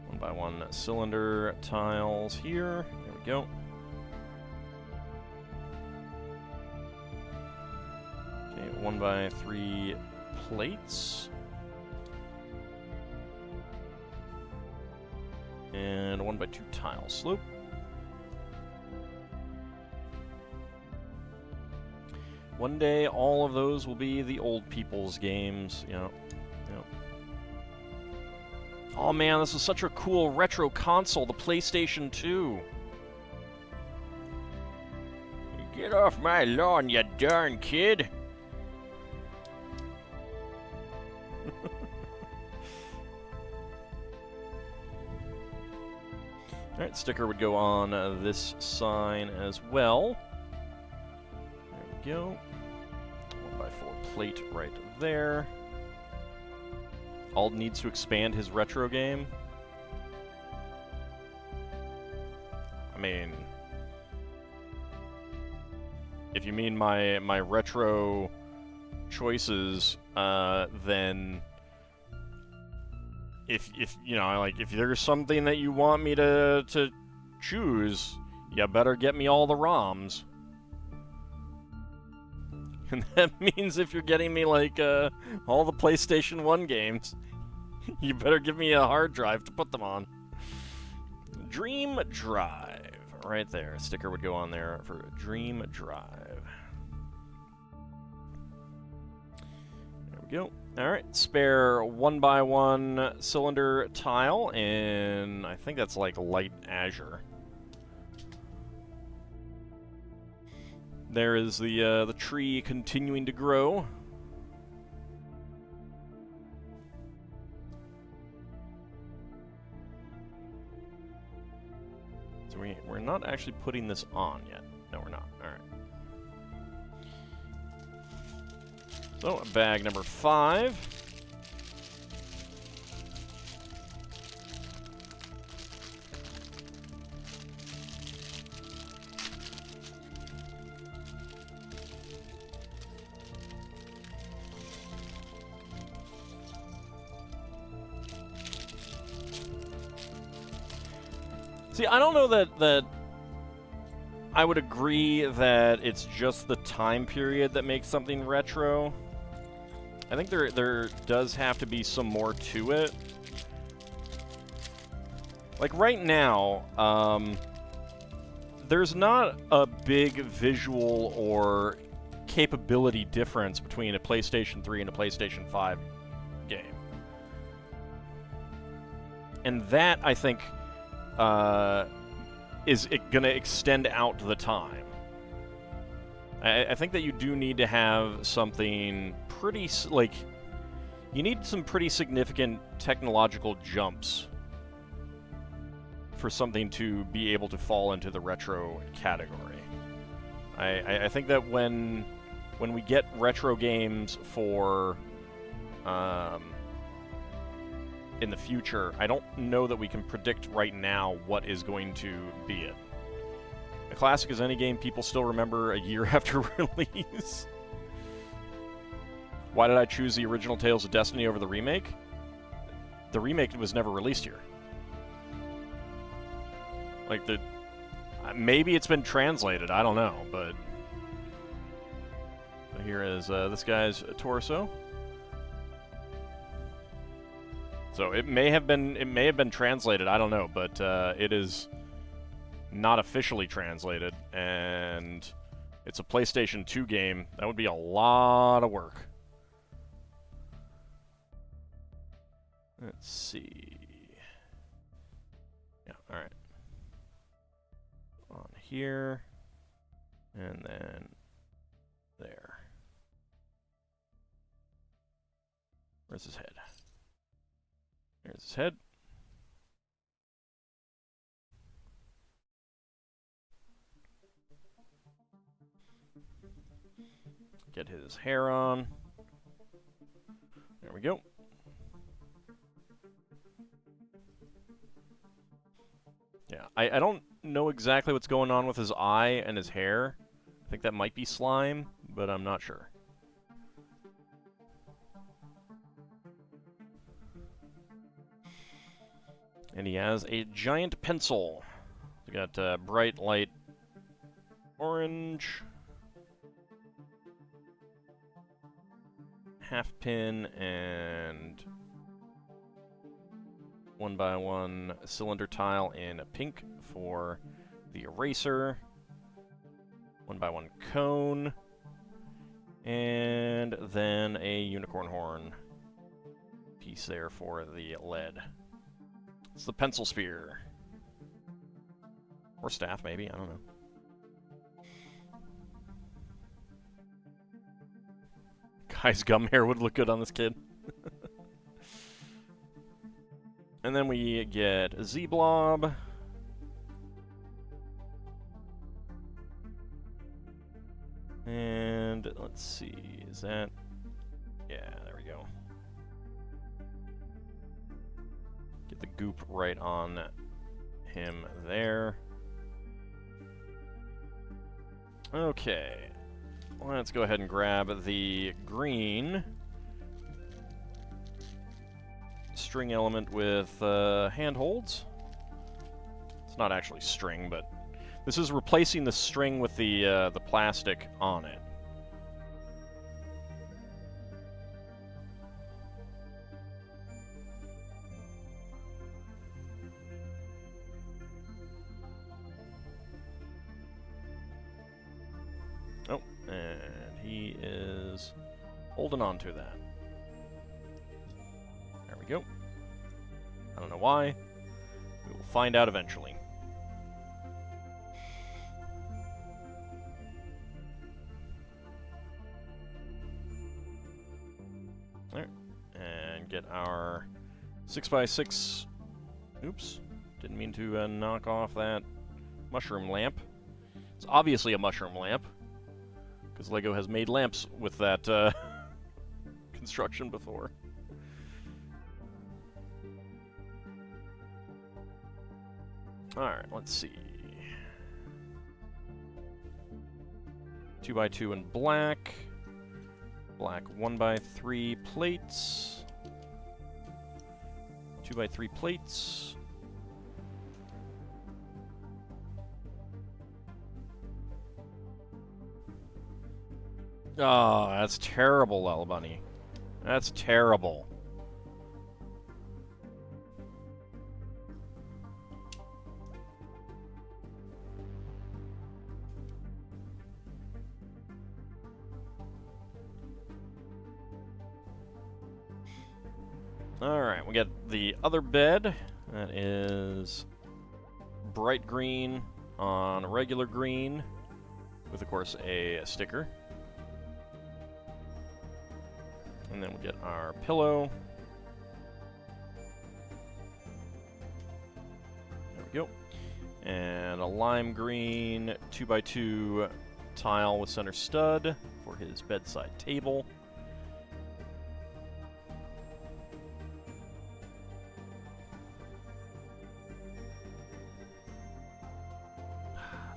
A: One by one cylinder tiles here. There we go. Okay, 1x3 plates. And a 1x2 tile slope. One day, all of those will be the old people's games. Yep. Oh man, this is such a cool retro console, the PlayStation 2. Get off my lawn, you darn kid. Alright, sticker would go on this sign as well. There we go. 1x4 plate right there. Ald needs to expand his retro game. I mean, if you mean my retro choices, then if you know, like, if there's something that you want me to choose, you better get me all the ROMs. And that means if you're getting me, like, all the PlayStation 1 games, you better give me a hard drive to put them on. Dream Drive. Right there. A sticker would go on there for Dream Drive. There we go. Alright, spare 1x1 cylinder tile, and I think that's like light azure. There is the tree continuing to grow. So we're not actually putting this on yet. No, we're not. Alright. So, bag number 5. See, I don't know that I would agree that it's just the time period that makes something retro. I think there does have to be some more to it. Like right now, there's not a big visual or capability difference between a PlayStation 3 and a PlayStation 5 game. And that, I think, is it going to extend out the time. I think that you do need to have something pretty, like, you need some pretty significant technological jumps for something to be able to fall into the retro category. I think that when we get retro games for in the future, I don't know that we can predict right now what is going to be it. A classic is any game people still remember a year after release. Why did I choose the original Tales of Destiny over the remake? The remake was never released here. Like, maybe it's been translated, I don't know, but here is this guy's torso. So it may have been translated, I don't know, but it is not officially translated, and it's a PlayStation 2 game. That would be a lot of work. Let's see. Yeah, alright. here, and then there. Where's his head? There's his head. Get his hair on. There we go. Yeah, I don't know exactly what's going on with his eye and his hair. I think that might be slime, but I'm not sure. And he has a giant pencil. We got bright light orange, half pin, and 1x1 cylinder tile in pink for the eraser, 1x1 cone, and then a unicorn horn piece there for the lead. It's the pencil spear. Or staff, maybe, I don't know. Guy's gum hair would look good on this kid. And then we get Z-Blob. And let's see, is that... Yeah, there we go. Get the goop right on him there. Okay. Let's go ahead and grab the green string element with handholds. It's not actually string, but this is replacing the string with the plastic on it. Oh, and he is holding on to that. There we go. I don't know why. We will find out eventually. There. And get our 6x6. Oops. Didn't mean to knock off that mushroom lamp. It's obviously a mushroom lamp, because LEGO has made lamps with that construction before. Alright, let's see. 2x2 in black. Black 1x3 plates. 2x3 plates. Oh, that's terrible, Lella Bunny. That's terrible. Alright, we got the other bed. That is bright green on regular green, with, of course, a sticker. And then we get our pillow. There we go. And a lime green 2x2 tile with center stud for his bedside table.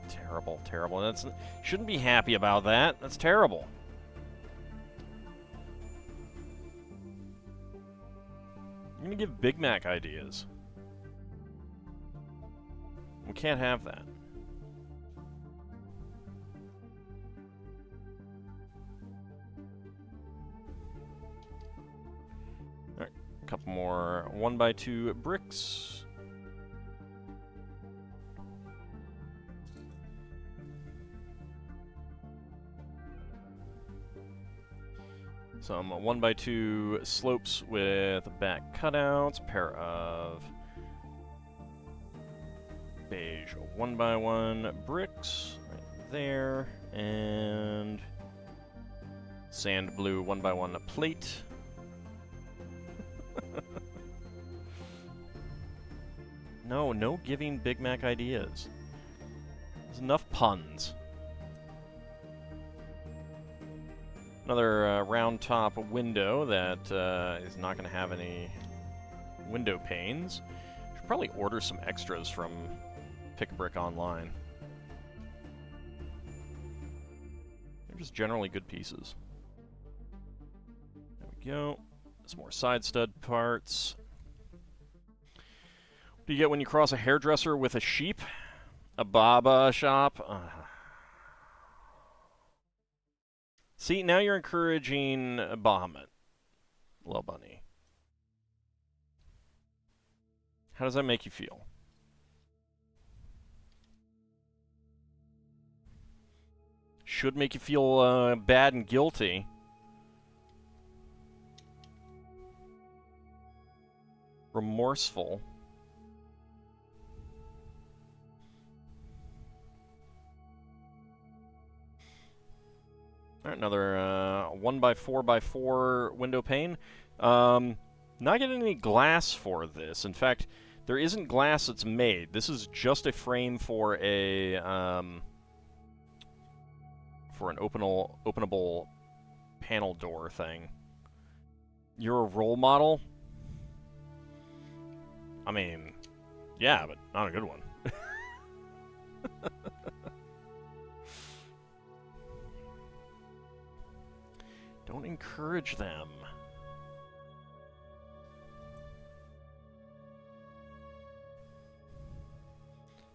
A: Terrible, terrible. That's shouldn't be happy about that. That's terrible. I'm gonna give Big Mac ideas. We can't have that. Alright, a couple more 1x2 bricks. Some 1x2 slopes with back cutouts, pair of beige 1x1 bricks right there, and sand blue 1x1 plate. No giving Big Mac ideas. There's enough puns. Another round top window that is not going to have any window panes. Should probably order some extras from Pick a Brick online. They're just generally good pieces. There we go. Some more side stud parts. What do you get when you cross a hairdresser with a sheep? A Baba shop? See, now you're encouraging Bahamut, Little Bunny. How does that make you feel? Should make you feel bad and guilty. Remorseful. All right, another 1x4x4 window pane. Not getting any glass for this. In fact, there isn't glass that's made. This is just a frame for a for an openable panel door thing. You're a role model? I mean, yeah, but not a good one. Don't encourage them.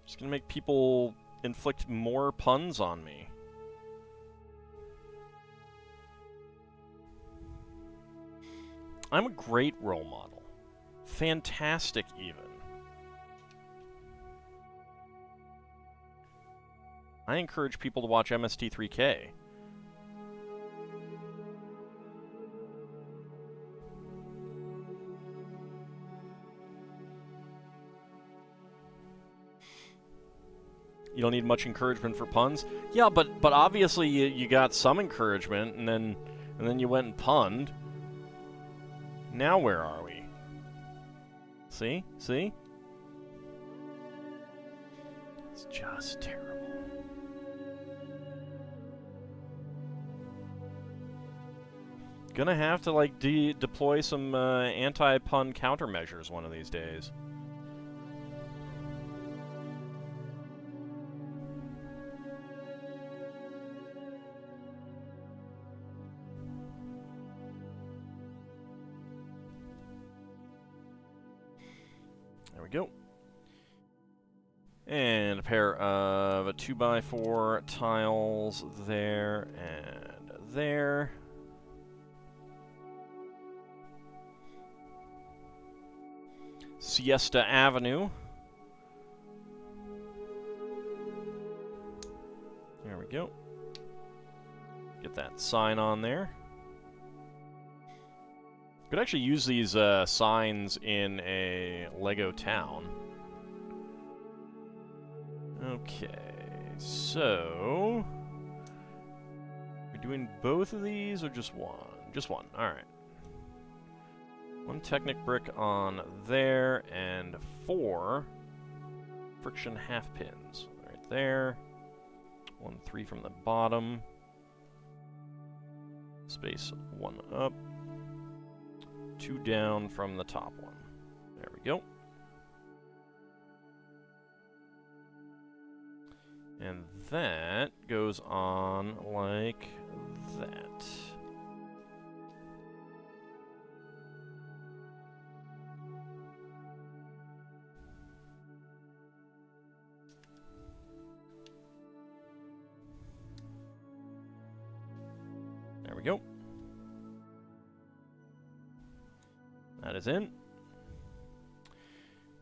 A: Just gonna make people inflict more puns on me. I'm a great role model. Fantastic, even. I encourage people to watch MST3K. You don't need much encouragement for puns? Yeah, but obviously you got some encouragement, and then you went and punned. Now where are we? See? See? It's just terrible. Gonna have to, like, deploy some anti-pun countermeasures one of these days. There we go. And a pair of 2x4 tiles there and there. Siesta Avenue. There we go. Get that sign on there. Could actually use these signs in a Lego town. Okay, so we're doing both of these or just one? Just one. All right. One Technic brick on there and 4 friction half pins right there. 1, 3 from the bottom. Space 1 up. 2 down from the top one. There we go. And that goes on like that. There we go. That is in.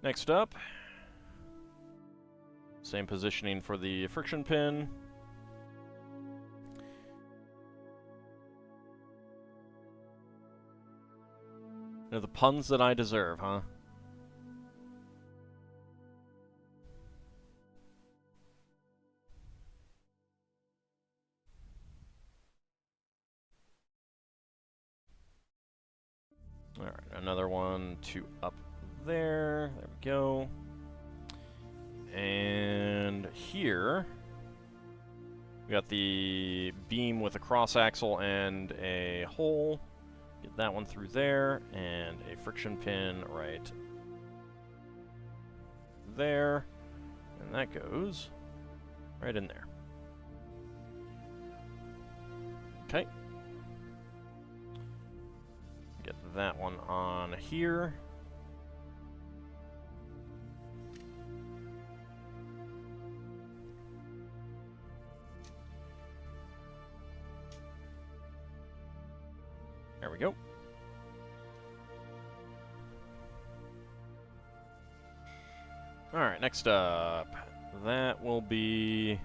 A: Next up, same positioning for the friction pin. They're the puns that I deserve, huh? Alright, another one to up there. There we go. And here, we got the beam with a cross axle and a hole. Get that one through there, and a friction pin right there. And that goes right in there. Okay. Get that one on here. There we go. Alright, next up. That will be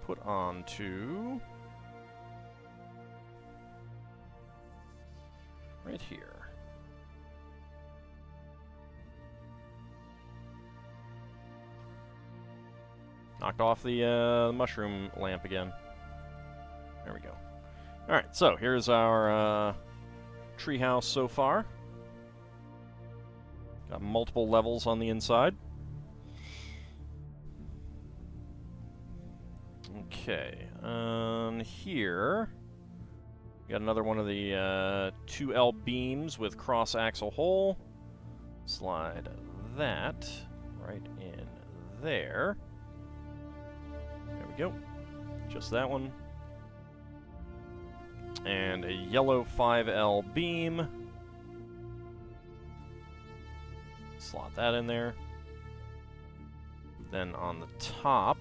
A: put onto right here. Knocked off the mushroom lamp again. There we go. Alright, so here's our treehouse so far. Got multiple levels on the inside. Okay, here we got another one of the 2L beams with cross-axle hole. Slide that right in there. There we go. Just that one. And a yellow 5L beam. Slot that in there. Then on the top,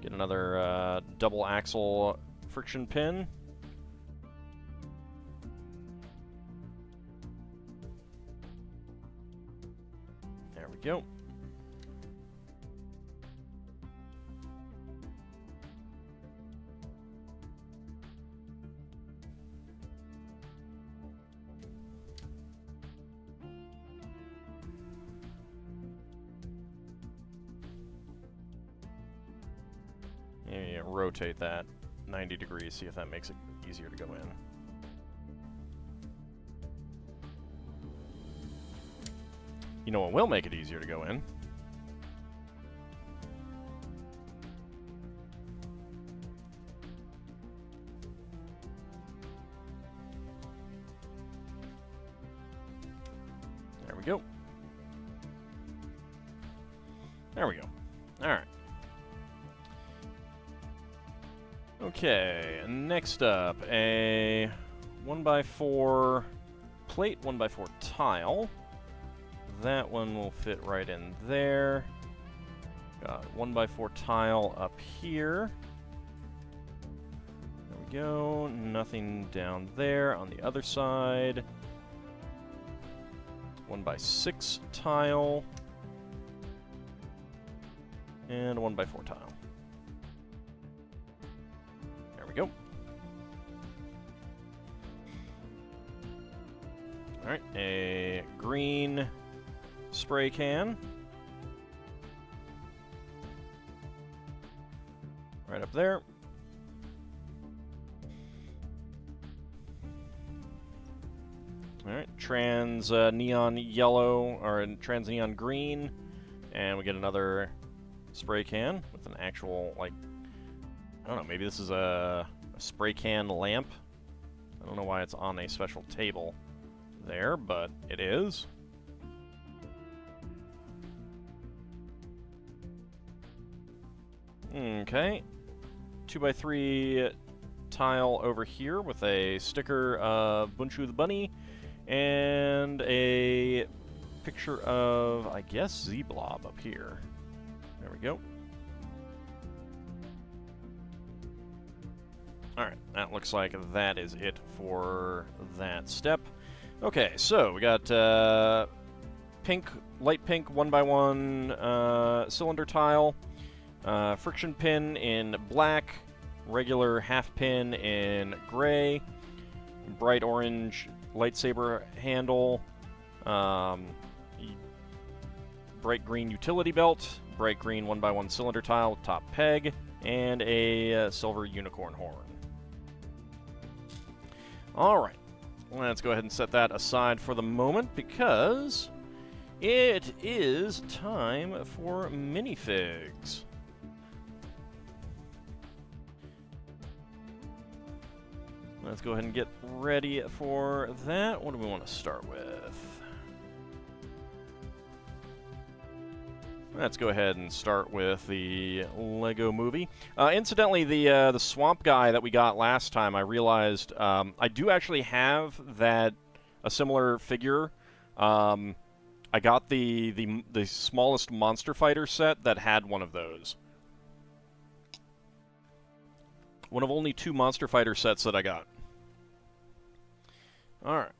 A: get another double axle friction pin. There we go. Yeah, rotate that 90 degrees, see if that makes it easier to go in. You know what will make it easier to go in? There we go. There we go. Alright. Okay, next up, a 1x4 plate, 1x4 tile. That one will fit right in there. Got 1x4 tile up here. There we go. Nothing down there. On the other side, 1x6 tile. And a 1x4 tile. Go. Alright, a green spray can. Right up there. Alright, trans neon yellow, or trans neon green. And we get another spray can with an actual, like, I don't know, maybe this is a spray can lamp. I don't know why it's on a special table there, but it is. Okay. 2x3 tile over here with a sticker of Bunchu the Bunny and a picture of, I guess, Z-Blob up here. There we go. Alright, that looks like that is it for that step. Okay, so we got pink, light pink 1x1 cylinder tile, friction pin in black, regular half pin in gray, bright orange lightsaber handle, bright green utility belt, bright green 1x1 cylinder tile with top peg, and a silver unicorn horn. Alright, let's go ahead and set that aside for the moment because it is time for minifigs. Let's go ahead and get ready for that. What do we want to start with? Let's go ahead and start with the Lego Movie. Incidentally, the swamp guy that we got last time, I realized I do actually have a similar figure. I got the smallest Monster Fighter set that had one of those. One of only 2 Monster Fighter sets that I got. All right.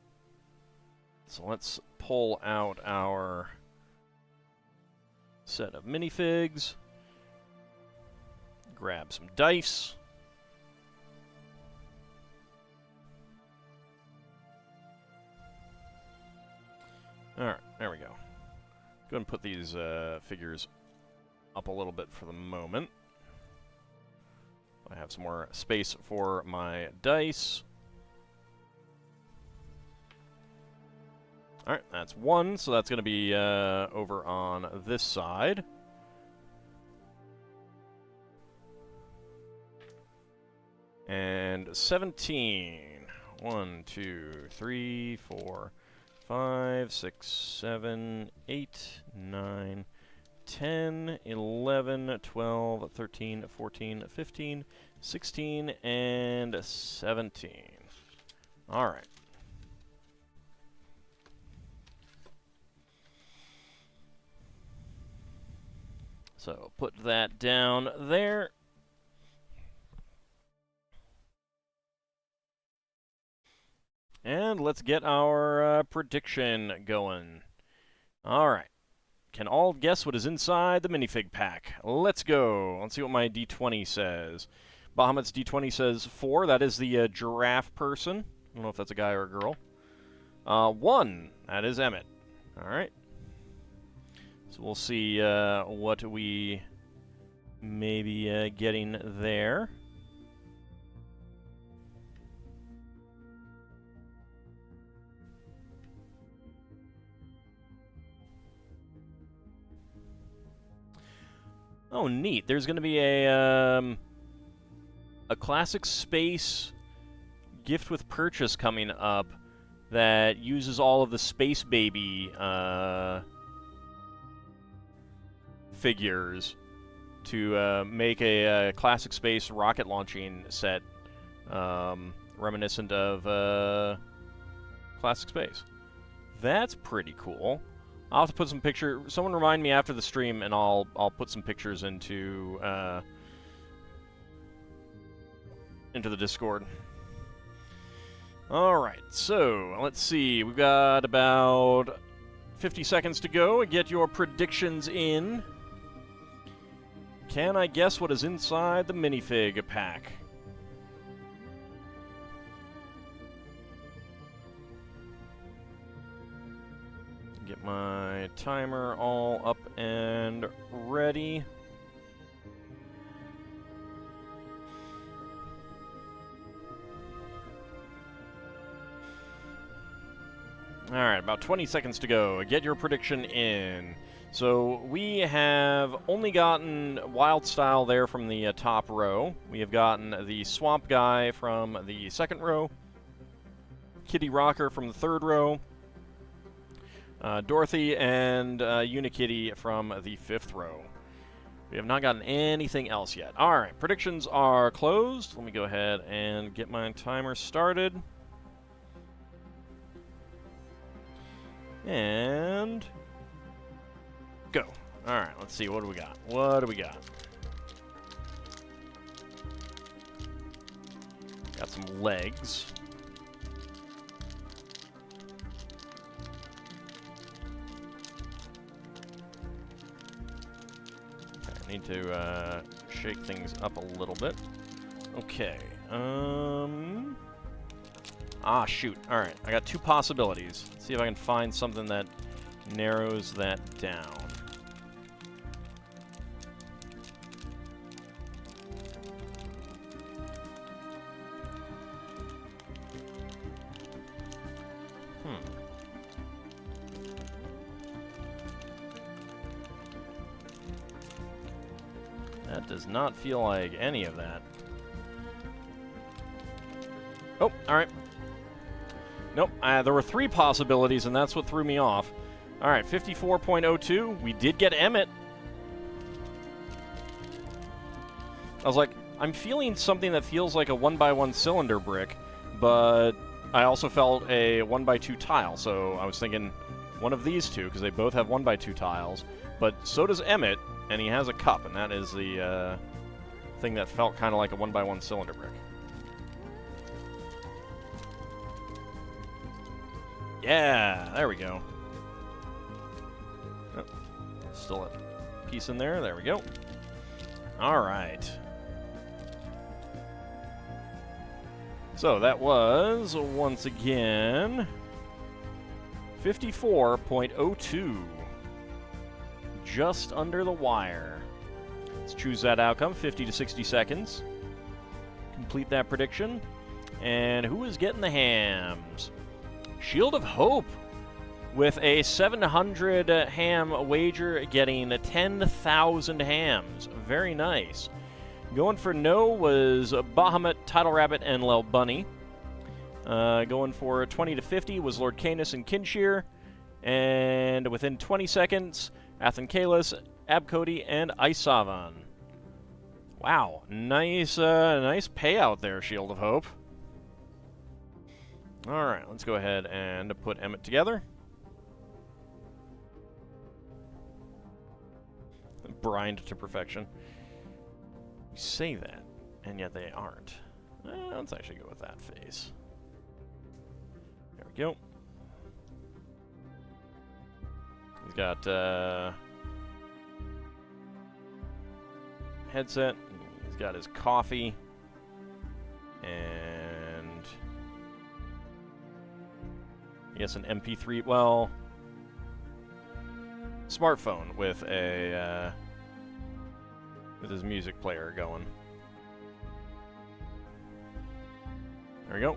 A: So let's pull out our set of minifigs. Grab some dice. Alright, there we go. Go ahead and put these figures up a little bit for the moment. I have some more space for my dice. Alright, that's 1, so that's going to be over on this side. And 17. 1, 2, 3, 4, 5, 6, 7, 8, 9, 10, 11, 12, 13, 14, 15, 16, and 17. Alright. So put that down there. And let's get our prediction going. All right. Can all guess what is inside the minifig pack? Let's go. Let's see what my D20 says. Bahamut's D20 says 4. That is the giraffe person. I don't know if that's a guy or a girl. 1. That is Emmett. All right. So we'll see what we may be getting there. Oh, neat. There's going to be a classic space gift with purchase coming up that uses all of the Space Baby figures to make a classic space rocket launching set reminiscent of classic space. That's pretty cool. I'll have to put some picture. Someone remind me after the stream, and I'll put some pictures into the Discord. All right, so let's see. We've got about 50 seconds to go and get your predictions in. Can I guess what is inside the minifig pack? Get my timer all up and ready. Alright, about 20 seconds to go. Get your prediction in. So we have only gotten Wild Style there from the top row. We have gotten the Swamp Guy from the second row. Kitty Rocker from the third row. Dorothy and Unikitty from the fifth row. We have not gotten anything else yet. Alright, predictions are closed. Let me go ahead and get my timer started. And go. Alright, let's see. What do we got? What do we got? Got some legs. I need to shake things up a little bit. Okay. Ah, shoot. Alright, I got 2 possibilities. Let's see if I can find something that narrows that down. That does not feel like any of that. Oh, alright. Nope, there were 3 possibilities, and that's what threw me off. Alright, 54.02. We did get Emmett. I was like, I'm feeling something that feels like a 1x1 cylinder brick, but I also felt a 1x2 tile, so I was thinking one of these two, because they both have 1x2 tiles, but so does Emmett, and he has a cup, and that is the thing that felt kind of like a 1x1 cylinder brick. Yeah, there we go. Oh, still a piece in there. There we go. All right. So that was, once again, 54.02. Just under the wire. Let's choose that outcome, 50 to 60 seconds. Complete that prediction. And who is getting the hams? Shield of Hope, with a 700 ham wager, getting 10,000 hams. Very nice. Going for no was Bahamut, Title Rabbit, and Lel Bunny. Going for 20 to 50 was Lord Canis and Kinshir. And within 20 seconds, Athen Kalis, Abcody, and Isavan. Wow, nice payout there, Shield of Hope. Alright, let's go ahead and put Emmett together. Brined to perfection. You say that, and yet they aren't. Let's actually go with that face. There we go. He's got headset. He's got his coffee. And I guess an MP3, well, smartphone with a with his music player going. There we go.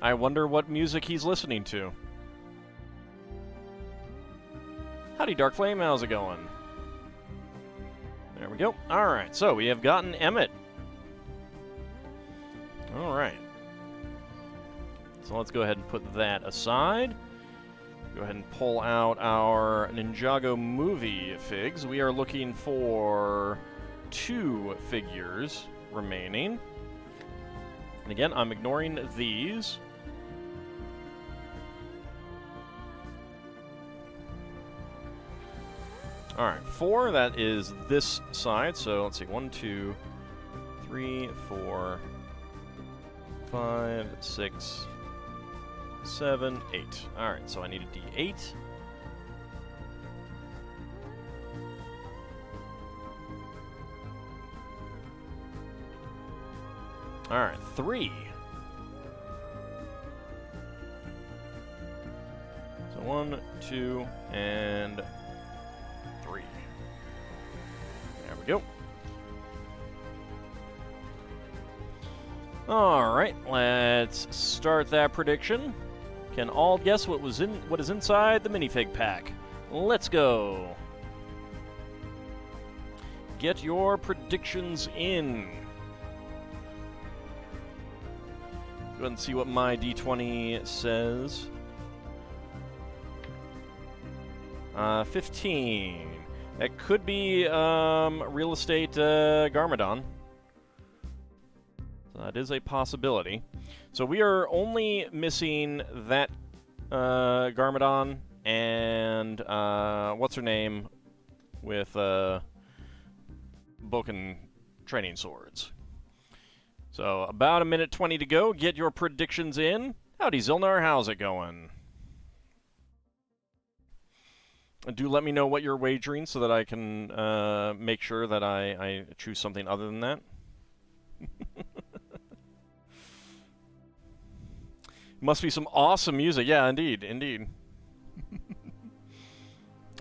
A: I wonder what music he's listening to. Howdy, Dark Flame, how's it going? There we go. Alright, so we have gotten Emmett. Alright. So let's go ahead and put that aside. Go ahead and pull out our Ninjago Movie figs. We are looking for 2 figures remaining. And again, I'm ignoring these. Alright, 4, that is this side. So let's see, 1, 2, 3, 4, 5, 6, 7, 8. Alright, so I need a D8. Alright, 3. So 1, 2, and 3. There we go. Alright, let's start that prediction. Can all guess what is inside the minifig pack? Let's go. Get your predictions in. Go ahead and see what my D20 says. 15. That could be real estate Garmadon. So that is a possibility. So we are only missing that Garmadon and what's her name with Boken training swords. So about a minute 20 to go. Get your predictions in. Howdy, Zilnar. How's it going? Do let me know what you're wagering so that I can make sure that I choose something other than that. Must be some awesome music. Yeah, indeed, indeed.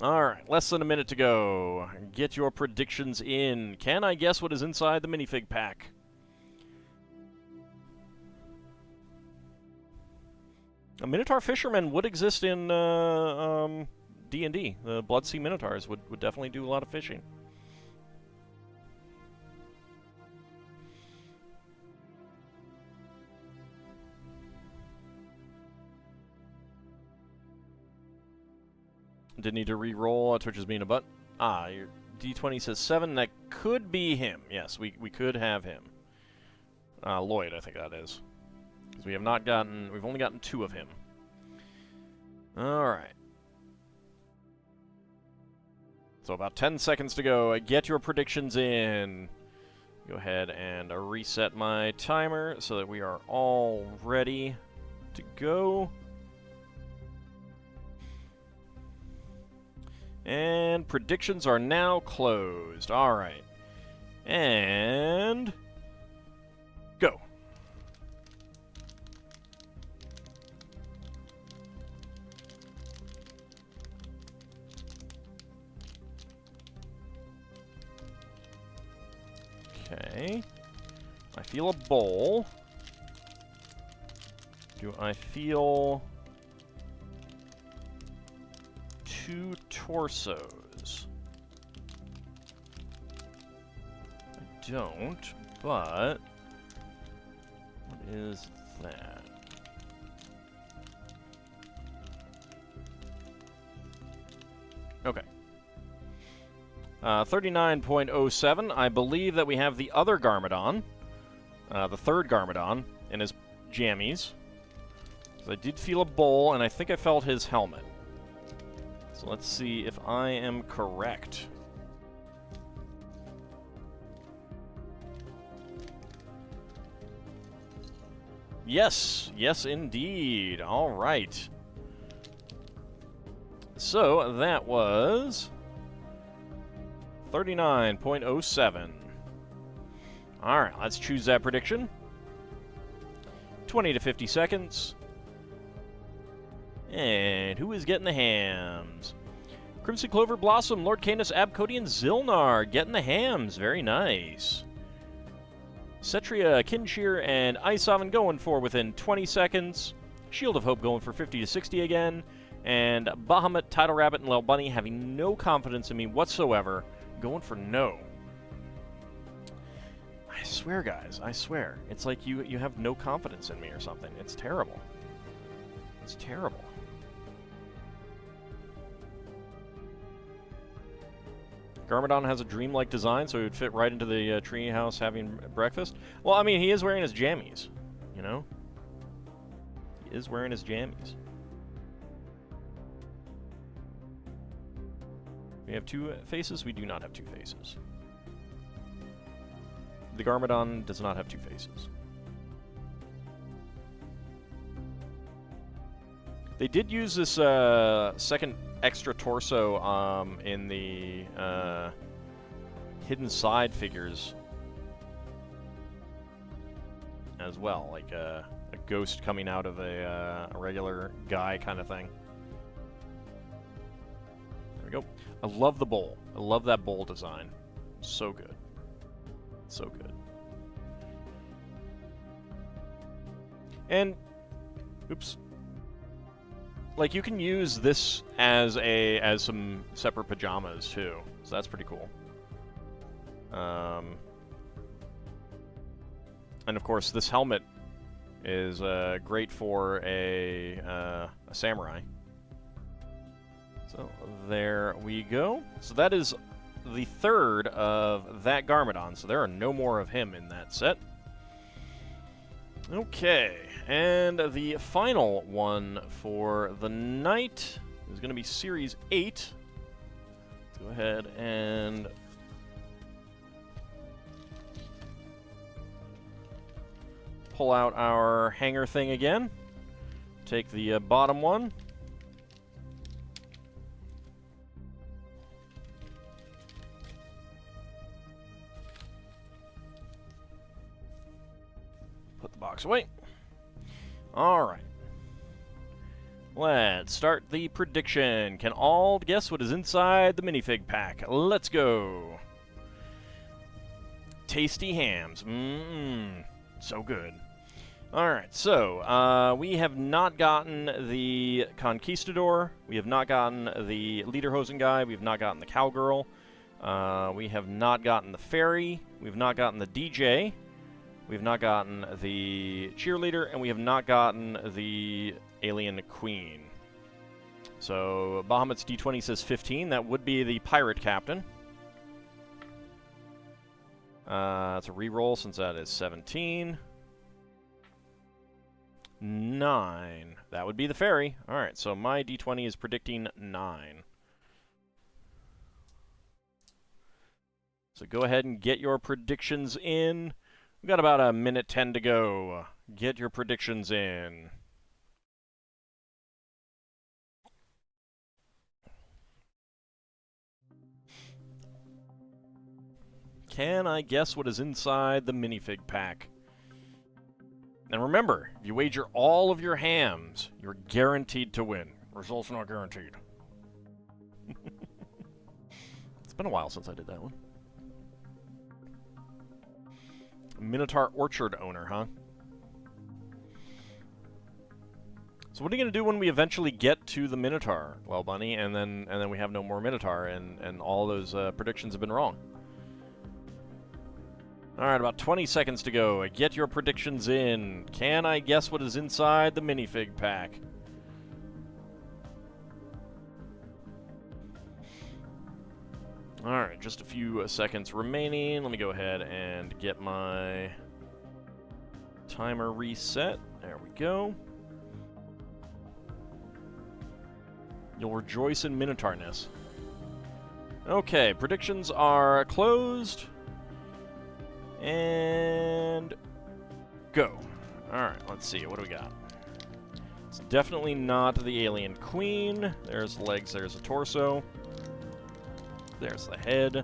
A: Alright, less than a minute to go. Get your predictions in. Can I guess what is inside the minifig pack? A Minotaur Fisherman would exist in D&D. The Blood Sea Minotaurs would definitely do a lot of fishing. Didn't need to re-roll. Twitch is being a butt. Ah, your D20 says 7. That could be him. Yes, we could have him. Lloyd, I think that is. Because we've only gotten 2 of him. Alright. So about 10 seconds to go. Get your predictions in. Go ahead and reset my timer so that we are all ready to go. And predictions are now closed. Alright. And go. Okay. I feel a bowl. Do I feel 2 torsos? I don't, but what is that? Okay. 39.07. I believe that we have the other Garmadon, the third Garmadon, in his jammies. So I did feel a bowl, and I think I felt his helmet. So let's see if I am correct. Yes, yes indeed. All right. So that was 39.07. All right, let's choose that prediction. 20 to 50 seconds. And who is getting the hams? Crimson Clover Blossom, Lord Canis, Abcodian, Zilnar getting the hams. Very nice. Cetria, Kinshir, and Isovan going for within 20 seconds. Shield of Hope going for 50 to 60 again. And Bahamut, Tidal Rabbit, and Lil Bunny having no confidence in me whatsoever. Going for no. I swear, guys. I swear. It's like you have no confidence in me or something. It's terrible. It's terrible. Garmadon has a dreamlike design, so he would fit right into the tree house having breakfast. Well, I mean, he is wearing his jammies, you know? He is wearing his jammies. We have 2 faces? We do not have 2 faces. The Garmadon does not have 2 faces. They did use this second extra torso in the hidden side figures as well, like a ghost coming out of a regular guy kind of thing. There we go. I love the bowl. I love that bowl design. So good. So good. And, oops. Like, you can use this as some separate pajamas, too. So that's pretty cool. And, of course, this helmet is great for a samurai. So, there we go. So that is the third of that Garmadon. So there are no more of him in that set. Okay, and the final one for the night is going to be Series 8. Let's go ahead and pull out our hanger thing again. Take the bottom one. Put the box away. Alright. Let's start the prediction. Can all guess what is inside the minifig pack? Let's go. Tasty hams. Mmm. So good. Alright, so, we have not gotten the Conquistador, we have not gotten the Lederhosen guy, we have not gotten the Cowgirl, we have not gotten the Fairy, we have not gotten the DJ, we have not gotten the Cheerleader, and we have not gotten the Alien Queen. So, Bahamut's D20 says 15, that would be the Pirate Captain. It's a reroll since that is 17. 9. That would be the Fairy. Alright, so my D20 is predicting 9. So go ahead and get your predictions in. We've got about a minute 10 to go. Get your predictions in. Can I guess what is inside the minifig pack? And remember, if you wager all of your hams, you're guaranteed to win. Results not guaranteed. It's been a while since I did that one. Minotaur Orchard owner, huh? So what are you going to do when we eventually get to the Minotaur, well, Bunny, and then we have no more Minotaur, and all those predictions have been wrong? Alright, about 20 seconds to go. Get your predictions in. Can I guess what is inside the minifig pack? Alright, just a few seconds remaining. Let me go ahead and get my timer reset. There we go. You'll rejoice in Minotaurness. Okay, predictions are closed. And go. Alright, let's see. What do we got? It's definitely not the Alien Queen. There's the legs, there's the torso. There's the head.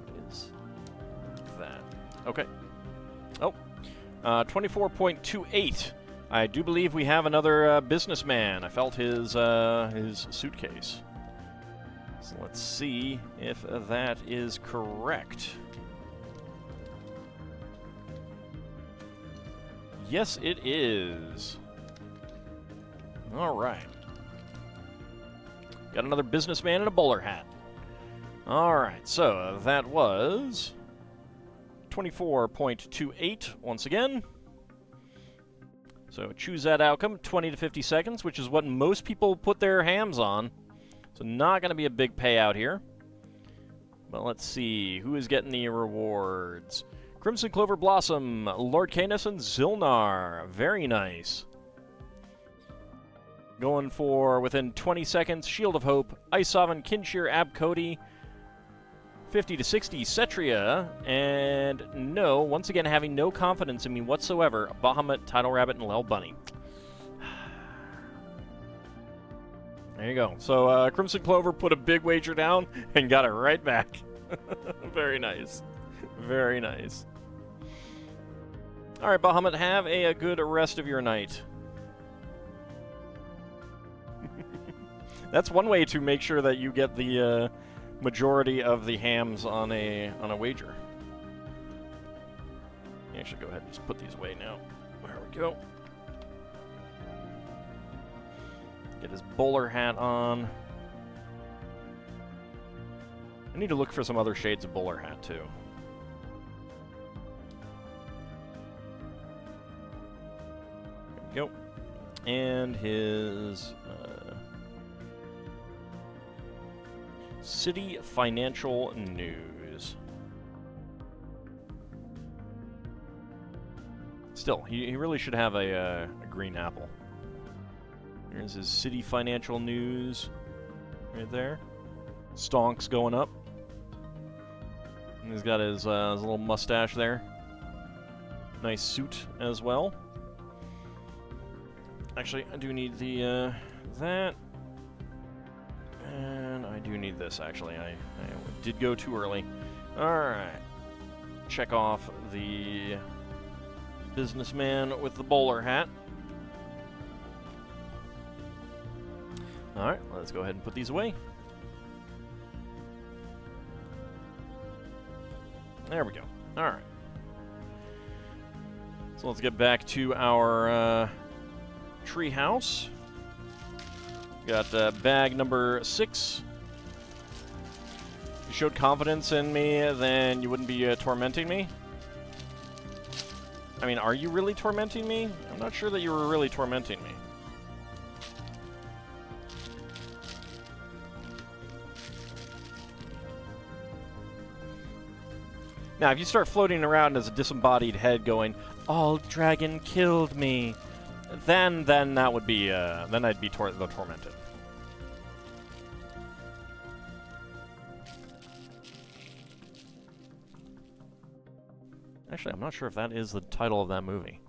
A: What is that? Okay. Oh. 24.28. I do believe we have another businessman. I felt his suitcase. So let's see if that is correct. Yes, it is. All right. Got another businessman in a bowler hat. All right, so that was 24.28 once again. So choose that outcome, 20 to 50 seconds, which is what most people put their hams on. So not going to be a big payout here. But let's see, who is getting the rewards? Crimson Clover Blossom, Lord Canis, and Zilnar. Very nice. Going for, within 20 seconds, Shield of Hope, Ice Sovereign, Kinshir, Abcody, 50 to 60, Cetria, and no, once again, having no confidence in me whatsoever, Bahamut, Tidal Rabbit, and Lel Bunny. There you go. So, Crimson Clover put a big wager down and got it right back. Very nice. Very nice. Alright, Bahamut, have a good rest of your night. That's one way to make sure that you get the, majority of the hams on a wager. Actually, go ahead and just put these away now. There we go. Get his bowler hat on. I need to look for some other shades of bowler hat, too. There we go. And his City Financial News. Still, he really should have a green apple. Here's his City Financial News right there. Stonks going up. And he's got his little mustache there. Nice suit as well. Actually, I do need the that. And I do need this, actually. I did go too early. Alright. Check off the businessman with the bowler hat. Alright, let's go ahead and put these away. There we go. Alright. So let's get back to our tree house. Got bag number 6. If you showed confidence in me, then you wouldn't be tormenting me. I mean, are you really tormenting me? I'm not sure that you were really tormenting me. Now, if you start floating around as a disembodied head going, AuldDragon killed me, then that would be, then I'd be tormented. Actually, I'm not sure if that is the title of that movie.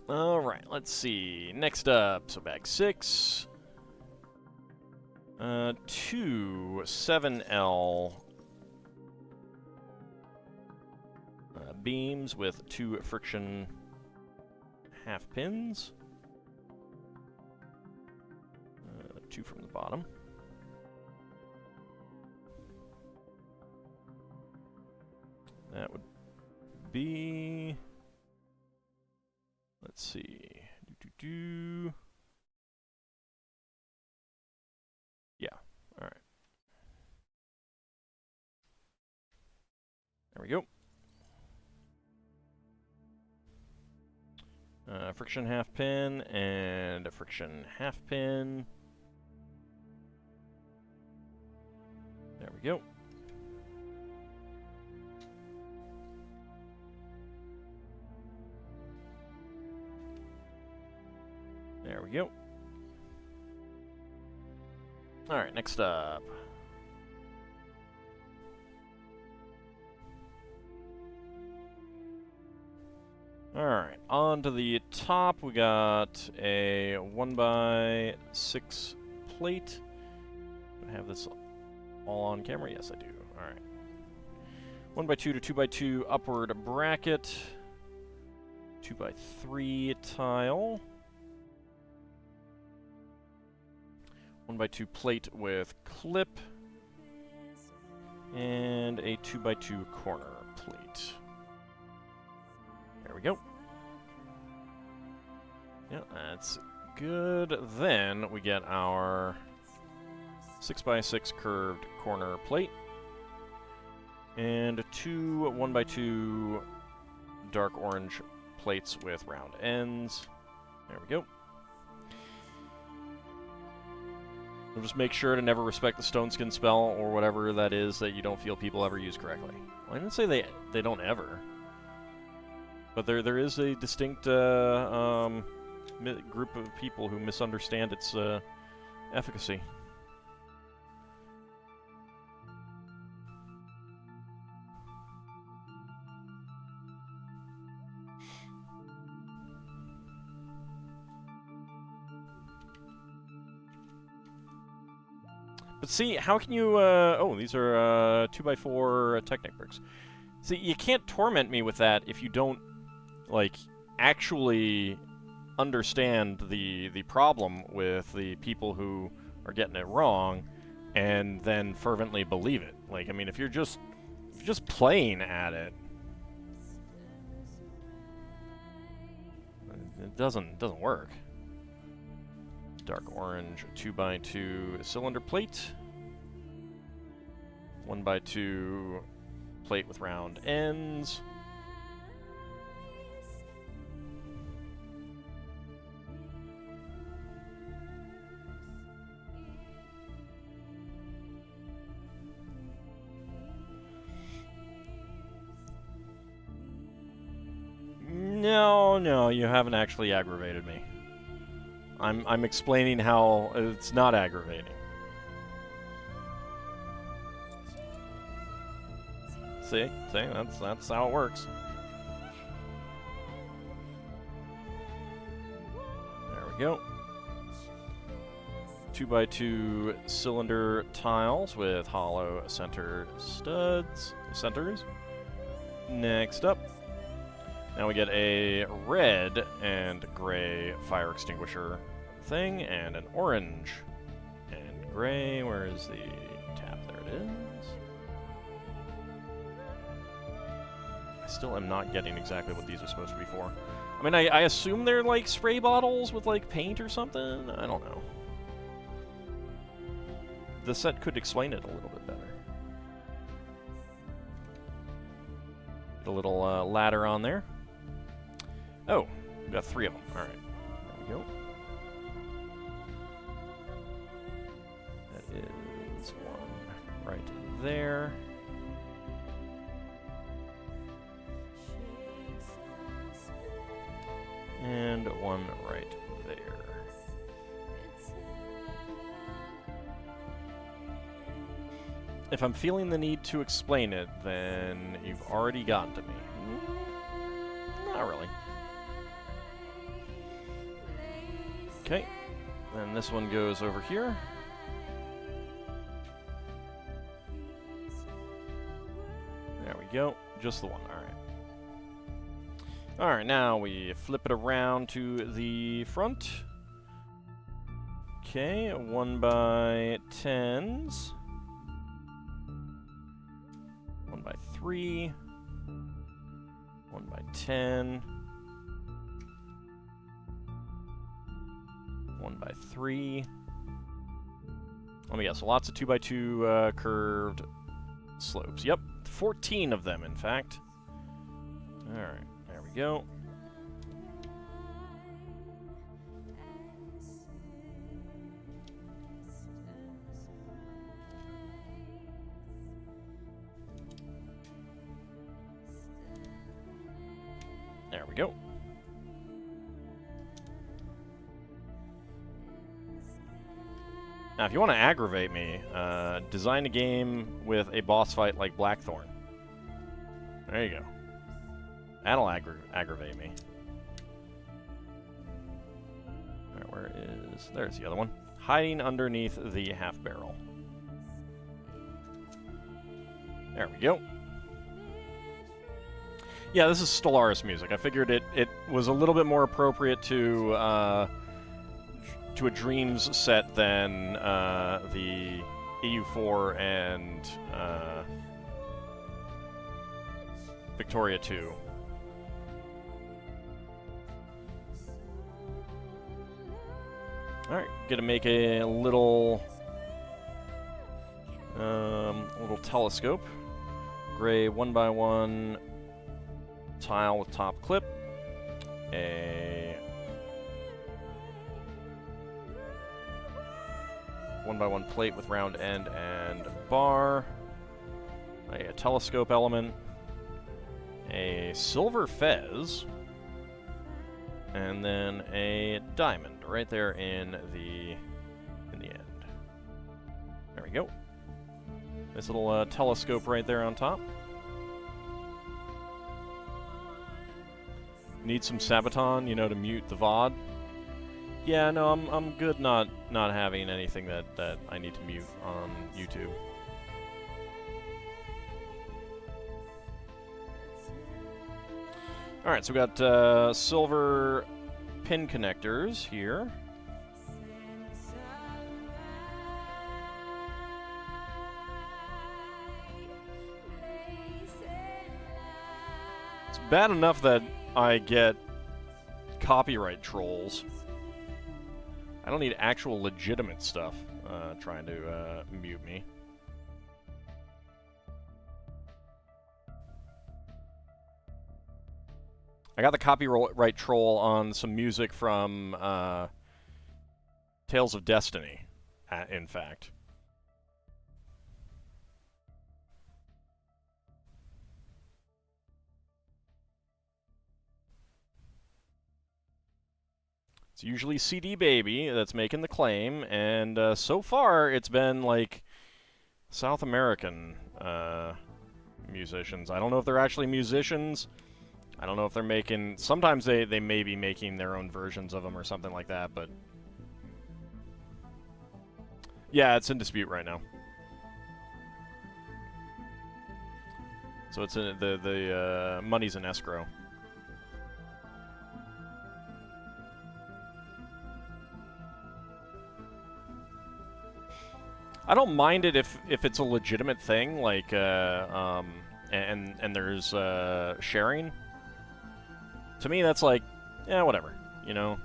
A: Alright, let's see. Next up, so bag 6. 2 7L beams with 2 friction half pins. 2 from the bottom. That would be... Let's see. Yeah, alright. There we go. Friction half pin and a friction half pin. There we go. There we go. Alright, next up. Alright, on to the top, we got a 1x6 plate. Do I have this all on camera? Yes, I do. Alright. 1x2 to 2x2 upward bracket. 2x3 tile. 1x2 plate with clip. And a 2x2 corner plate. There we go. Yeah, that's good. Then we get our 6x6 curved corner plate. And 2 1x2 dark orange plates with round ends. There we go. We'll just make sure to never respect the stone skin spell or whatever that is that you don't feel people ever use correctly. Well, I didn't say they don't ever. But there is a distinct group of people who misunderstand its efficacy. But see, how can you... oh, these are 2x4 Technic bricks. See, you can't torment me with that if you don't, like, actually understand the problem with the people who are getting it wrong and then fervently believe it. Like, I mean, if you're just playing at it, it doesn't work. Dark orange 2x2 cylinder plate. 1x2 plate with round ends. No, you haven't actually aggravated me. I'm explaining how it's not aggravating. See, that's how it works. There we go. 2x2 cylinder tiles with hollow center centers. Next up, now we get a red and gray fire extinguisher thing, and an orange. And gray, where is the tap? There it is. I still am not getting exactly what these are supposed to be for. I mean, I assume they're like spray bottles with like paint or something? I don't know. The set could explain it a little bit better. Get a little ladder on there. Oh, we got 3 of them. Alright, there we go. That is one right there. And one right there. If I'm feeling the need to explain it, then you've already gotten to me. Not really. Okay, then this one goes over here. There we go, just the one, alright. Alright, now we flip it around to the front. Okay, 1x10s. 1x3. 1x10. 1x3. Let me guess, lots of 2x2 curved slopes. Yep, 14 of them, in fact. Alright, there we go. There we go. Now, if you want to aggravate me, design a game with a boss fight like Blackthorn. There you go. That'll aggravate me. Alright, where is... There's the other one. Hiding underneath the half barrel. There we go. Yeah, this is Stellaris music. I figured it was a little bit more appropriate to a Dreamzzz set than the EU4 and Victoria 2. Alright, gonna make a little telescope. Gray 1x1 tile with top clip. A 1x1 plate with round end and bar. A telescope element. A silver fez. And then a diamond right there in the end. There we go. This little telescope right there on top. Need some Sabaton, you know, to mute the VOD. Yeah, no, I'm good not having anything that I need to mute on YouTube. Alright, so we got silver pin connectors here. It's bad enough that I get copyright trolls. I don't need actual legitimate stuff trying to mute me. I got the copyright troll on some music from Tales of Destiny, in fact. It's usually CD Baby that's making the claim, and so far it's been like South American musicians. I don't know if they're actually musicians. I don't know if they're making... Sometimes they may be making their own versions of them or something like that, but... Yeah, it's in dispute right now. So it's in the money's in escrow. I don't mind it if it's a legitimate thing, like and there's sharing. To me, that's like, yeah, whatever, you know.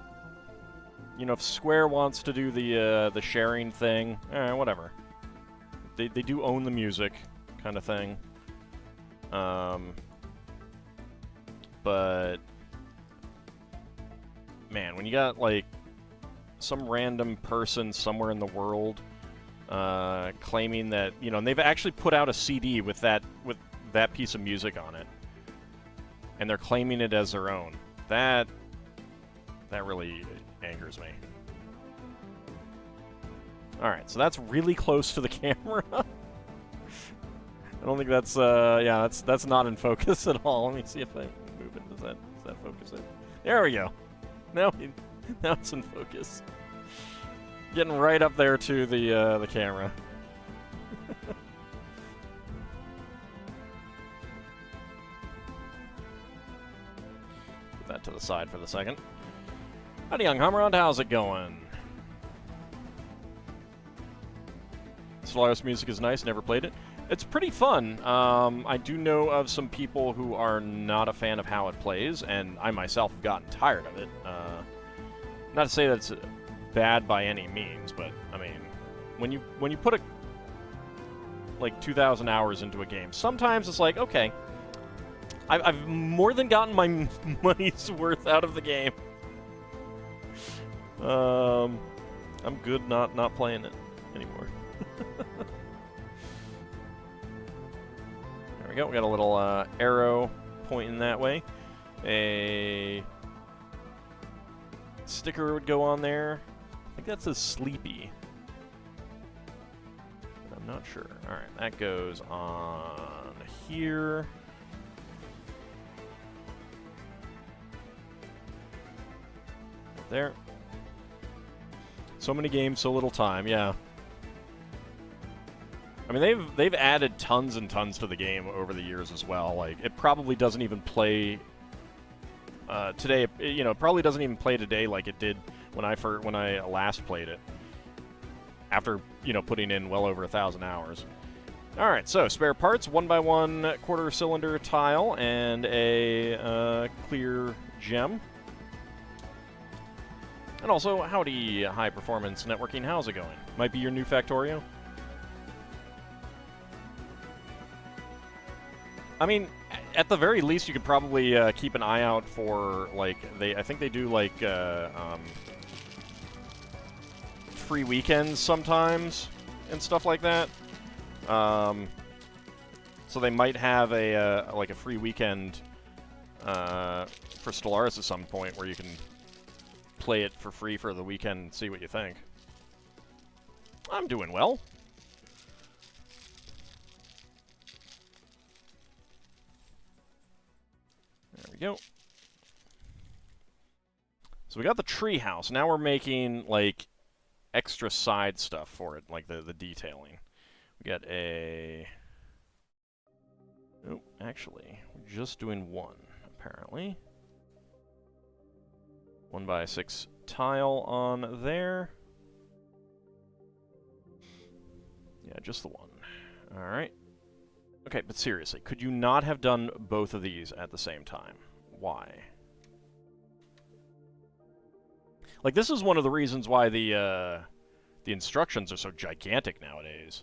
A: You know, if Square wants to do the sharing thing, whatever. They do own the music, kind of thing. But man, when you got like some random person somewhere in the world claiming that, you know, and they've actually put out a CD with that piece of music on it, and they're claiming it as their own. That really angers me. Alright, so that's really close to the camera. I don't think that's, yeah, that's not in focus at all. Let me see if I move it. Does that focus it? There we go. Now it's in focus. Getting right up there to the camera. Put that to the side for the second. Howdy, young Hummerond. How's it going? Stellaris music is nice. Never played it. It's pretty fun. I do know of some people who are not a fan of how it plays, and I myself have gotten tired of it. Not to say that it's bad by any means, but I mean, when you put like 2,000 hours into a game, sometimes it's like, okay, I've more than gotten my money's worth out of the game. I'm good not playing it anymore. There we go. We got a little arrow pointing that way. A sticker would go on there. I think that says Sleepy. But I'm not sure. Alright, that goes on here. Right there. So many games, so little time, yeah. I mean, they've added tons and tons to the game over the years as well. Like, it probably doesn't even play today. You know, it probably doesn't even play today like it did when I last played it. After, you know, putting in well over 1,000 hours. All right, so spare parts: 1x1 quarter-cylinder tile and a clear gem. And also, howdy, high-performance networking. How's it going? Might be your new Factorio. I mean, at the very least, you could probably keep an eye out for, like, I think they do, like, free weekends sometimes and stuff like that. So they might have like a free weekend for Stellaris at some point where you can play it for free for the weekend and see what you think. I'm doing well. There we go. So we got the tree house. Now we're making, like, extra side stuff for it, like the detailing. We got a... Oh, actually, we're just doing one, apparently. 1x6 tile on there. Yeah, just the one. Alright. Okay, but seriously, could you not have done both of these at the same time? Why? Like, this is one of the reasons why the instructions are so gigantic nowadays.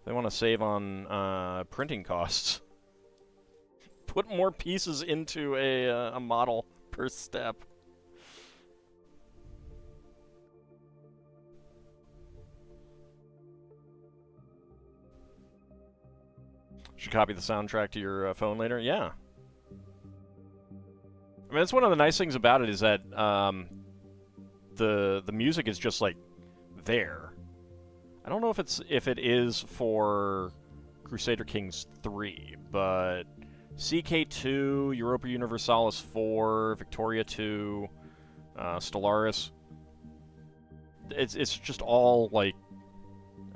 A: They want to save on printing costs. Put more pieces into a model per step. Should copy the soundtrack to your phone later? Yeah. I mean, that's one of the nice things about it is that the music is just, like, there. I don't know if it is for Crusader Kings 3, but CK2, Europa Universalis 4, Victoria 2, Stellaris, it's just all, like,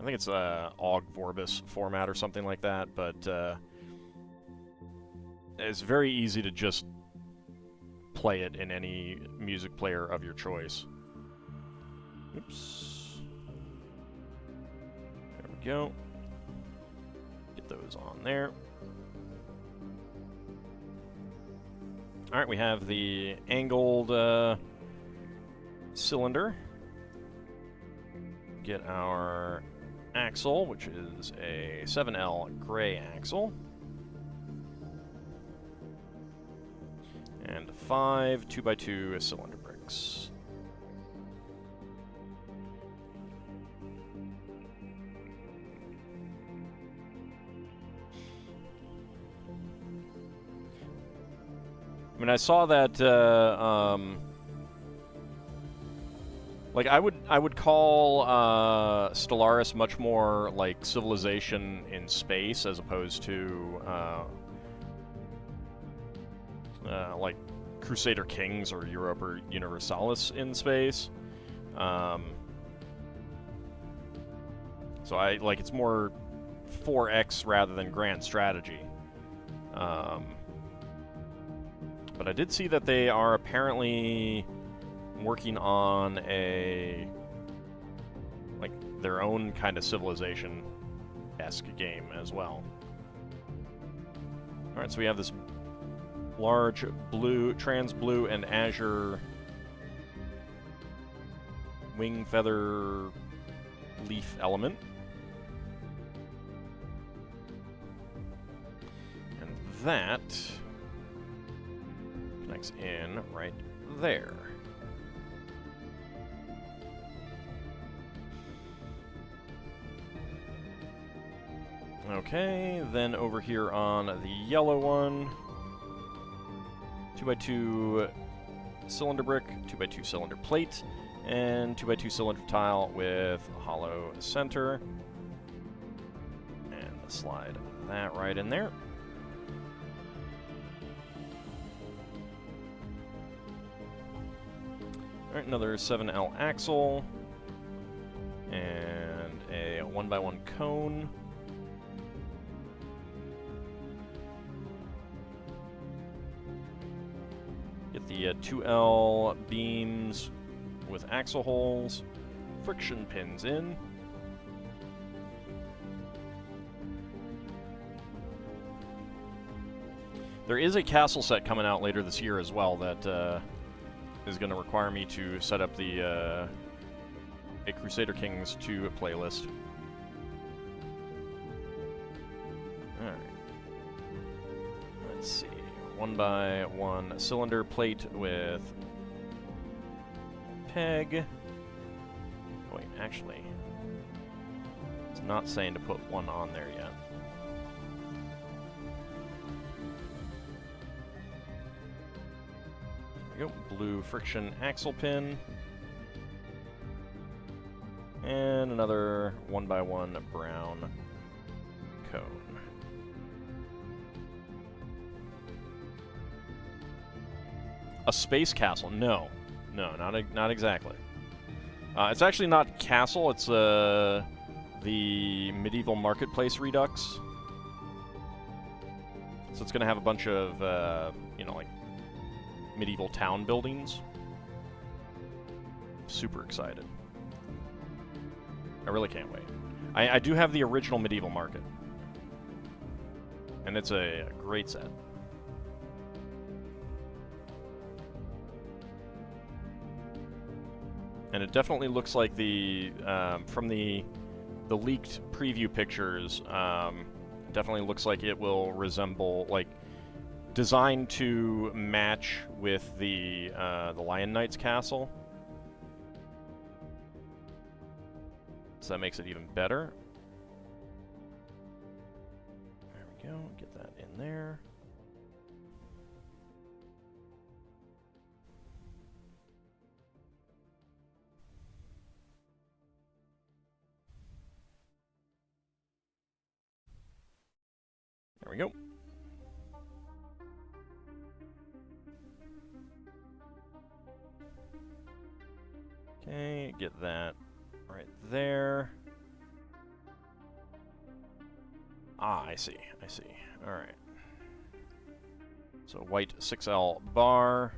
A: I think it's Aug Vorbis format or something like that, but it's very easy to just play it in any music player of your choice. Oops. we go. Get those on there. Alright, we have the angled cylinder. Get our axle, which is a 7L gray axle. And 5 2x2 cylinder bricks. I mean, I saw that, like, I would call, Stellaris much more like civilization in space as opposed to, like Crusader Kings or Europa Universalis in space. So it's more 4X rather than grand strategy. But I did see that they are apparently working on their own kind of civilization-esque game as well. Alright, so we have this large blue, trans blue and azure wing feather leaf element. And that connects in right there. Okay, then over here on the yellow one, 2x2 cylinder brick, 2x2 cylinder plate, and 2x2 cylinder tile with a hollow center. And slide that right in there. Alright, another 7L axle, and a 1x1 cone. Get the 2L beams with axle holes, friction pins in. There is a castle set coming out later this year as well that is going to require me to set up the a Crusader Kings 2 playlist. Alright. Let's see. 1x1 cylinder plate with peg. Wait, actually, it's not saying to put one on there yet. There we go. Blue friction axle pin. And another 1x1 brown cone. A space castle? No. No, not exactly. It's actually not castle, it's the medieval marketplace redux. So it's going to have a bunch of, like medieval town buildings. Super excited. I really can't wait. I do have the original medieval market. And it's a great set. And it definitely looks like from the leaked preview pictures, definitely looks like it will resemble, like, designed to match with the Lion Knight's castle. So that makes it even better. There we go, get that in there. There we go. Okay, get that right there. Ah, I see. All right. So white 6L bar.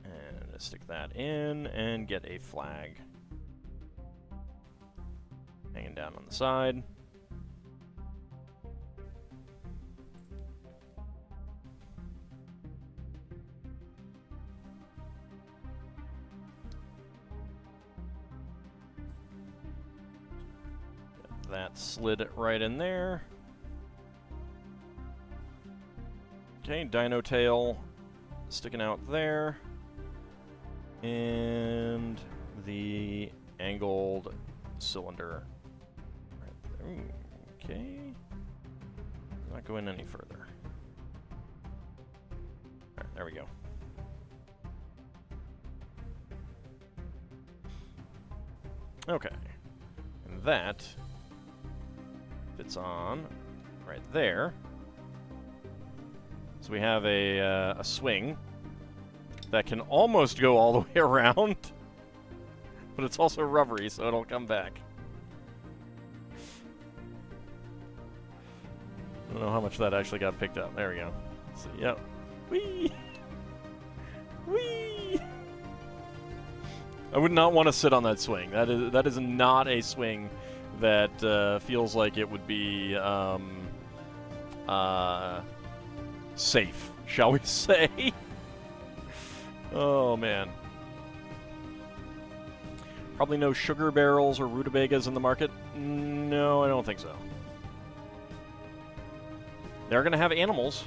A: And stick that in and get a flag Same down on the side. That slid right in there. Okay, dino tail sticking out there. And the angled cylinder right there. Ooh, okay. Not going any further. Alright, there we go. Okay. And that fits on right there. So we have a swing that can almost go all the way around, but it's also rubbery, so it'll come back. I don't know how much that actually got picked up. There we go. Let's see. Yep. Whee! Whee! I would not want to sit on that swing. That is not a swing that feels like it would be safe, shall we say? Oh man. Probably no sugar barrels or rutabagas in the market? No, I don't think so. They're going to have animals,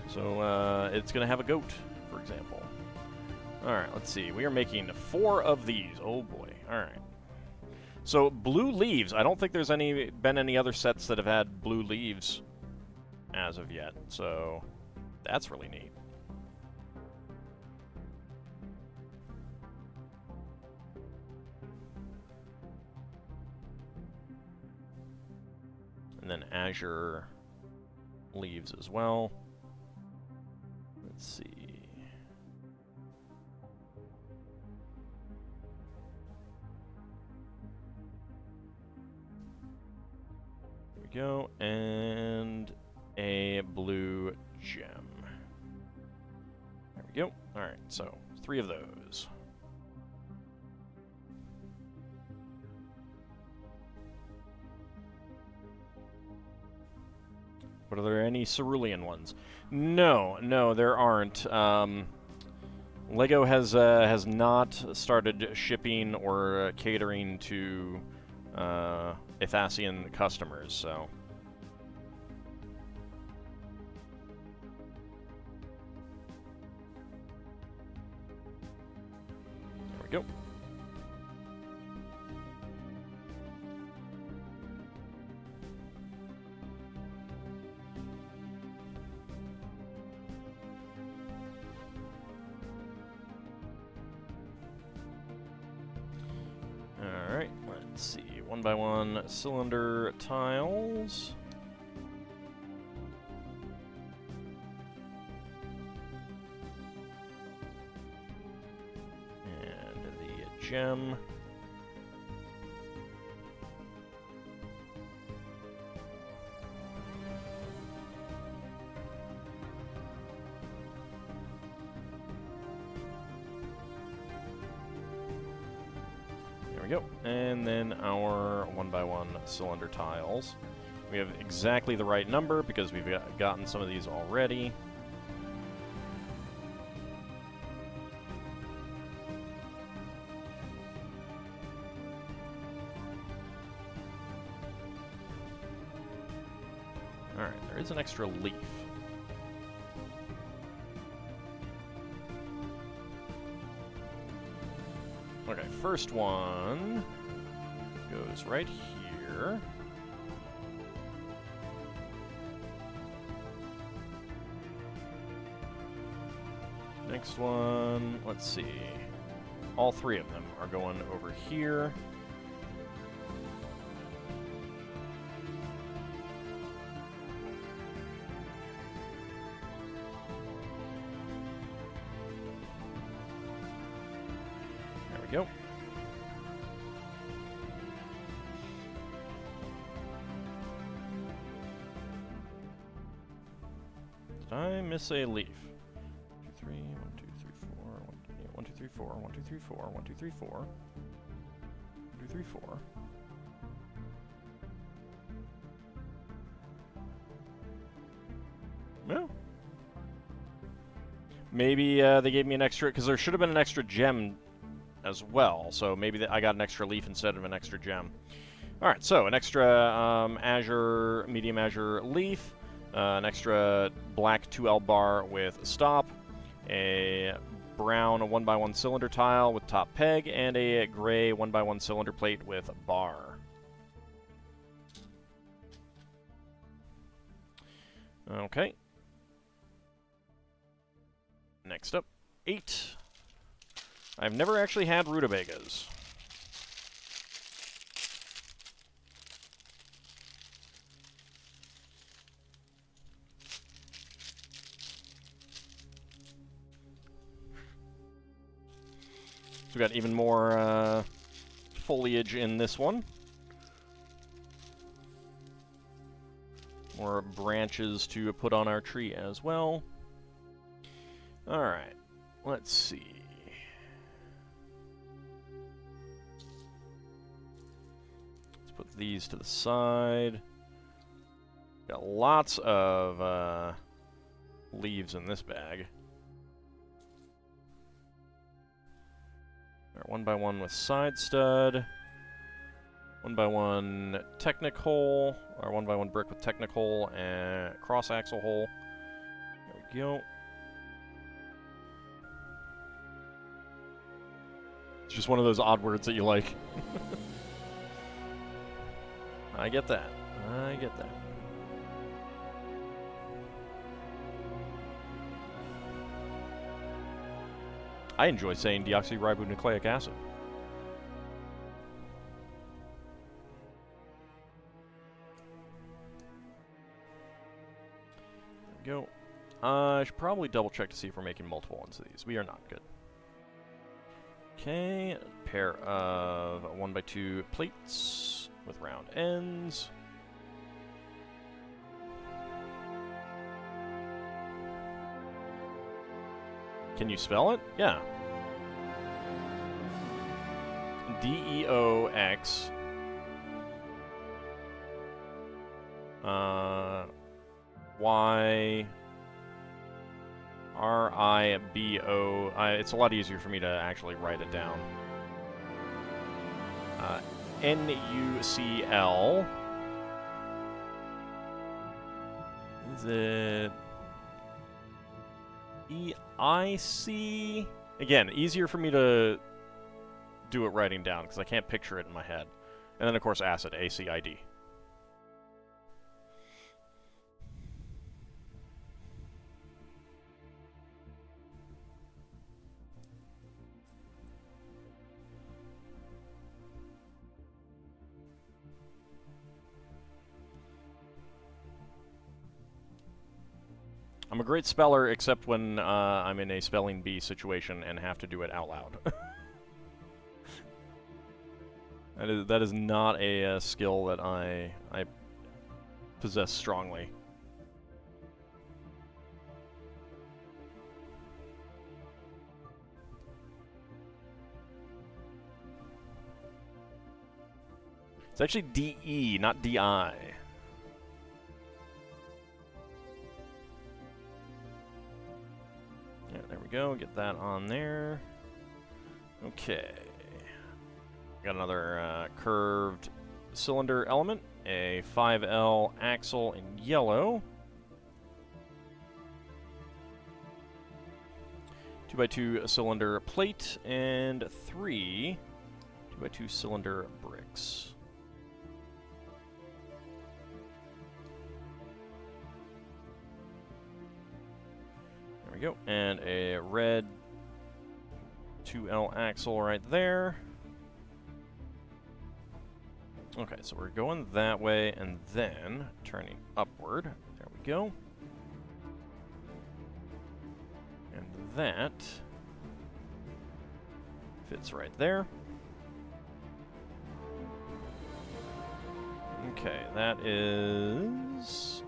A: so it's going to have a goat, for example. Alright, let's see. We are making 4 of these. Oh boy. Alright. So, blue leaves. I don't think there's been any other sets that have had blue leaves as of yet, so that's really neat. And then azure leaves as well. Let's see. There we go, and a blue gem. There we go. Alright, so 3 of those. But are there any cerulean ones? No, there aren't. Lego has not started shipping or catering to Ithasian customers, so. There we go. Alright, let's see. 1 by 1 cylinder tiles. And the gem. There we go. And then our 1 by 1 cylinder tiles. We have exactly the right number because we've gotten some of these already. Alright, there is an extra leaf. Okay, first one goes right here. Next one, let's see. All 3 of them are going over here. There we go. Did I miss a leaf? 2, 3, 1, 2, 3, 4, 1, 2, 3, 4, 1, 2, 3, 4, 1, 2, 3, 4, 1, 2, 3, 4. Maybe they gave me an extra, because there should have been an extra gem as well, so maybe I got an extra leaf instead of an extra gem. Alright, so an extra medium azure leaf, an extra black 2L bar with stop, a brown 1x1 cylinder tile with top peg, and a gray 1x1 cylinder plate with bar. Okay. Next up, 8. I've never actually had rutabagas. So we got even more foliage in this one. More branches to put on our tree as well. Alright, let's see. Let's put these to the side. Got lots of leaves in this bag. Alright, 1x1 with side stud. 1x1 Technic hole, or 1x1 brick with Technic hole and cross axle hole. There we go. It's just one of those odd words that you like. I get that. I get that. I enjoy saying deoxyribonucleic acid. There we go. I should probably double check to see if we're making multiple ones of these. We are not. Good. Okay, a pair of 1x2 plates with round ends. Can you spell it? Yeah. D-E-O-X. Y-R-I-B-O. It's a lot easier for me to actually write it down. N-U-C-L. Is it E-I-C? Again, easier for me to do it writing down because I can't picture it in my head. And then, of course, acid, A-C-I-D. I'm a great speller, except when I'm in a spelling bee situation and have to do it out loud. That is not a skill that I possess strongly. It's actually D-E, not D-I. Yeah, there we go. Get that on there. Okay. Got another curved cylinder element. A 5L axle in yellow. 2x2 cylinder plate. And 3 2x2 cylinder bricks. There we go. And a red 2L axle right there. Okay, so we're going that way and then turning upward. There we go. And that fits right there. Okay, that is...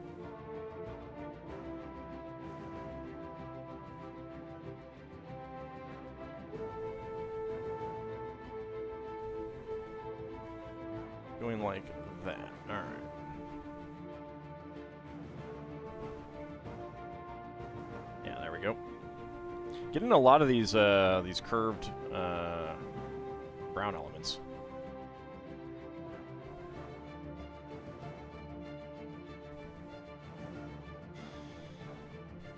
A: going like that. Alright. Yeah, there we go. Getting a lot of these curved brown elements.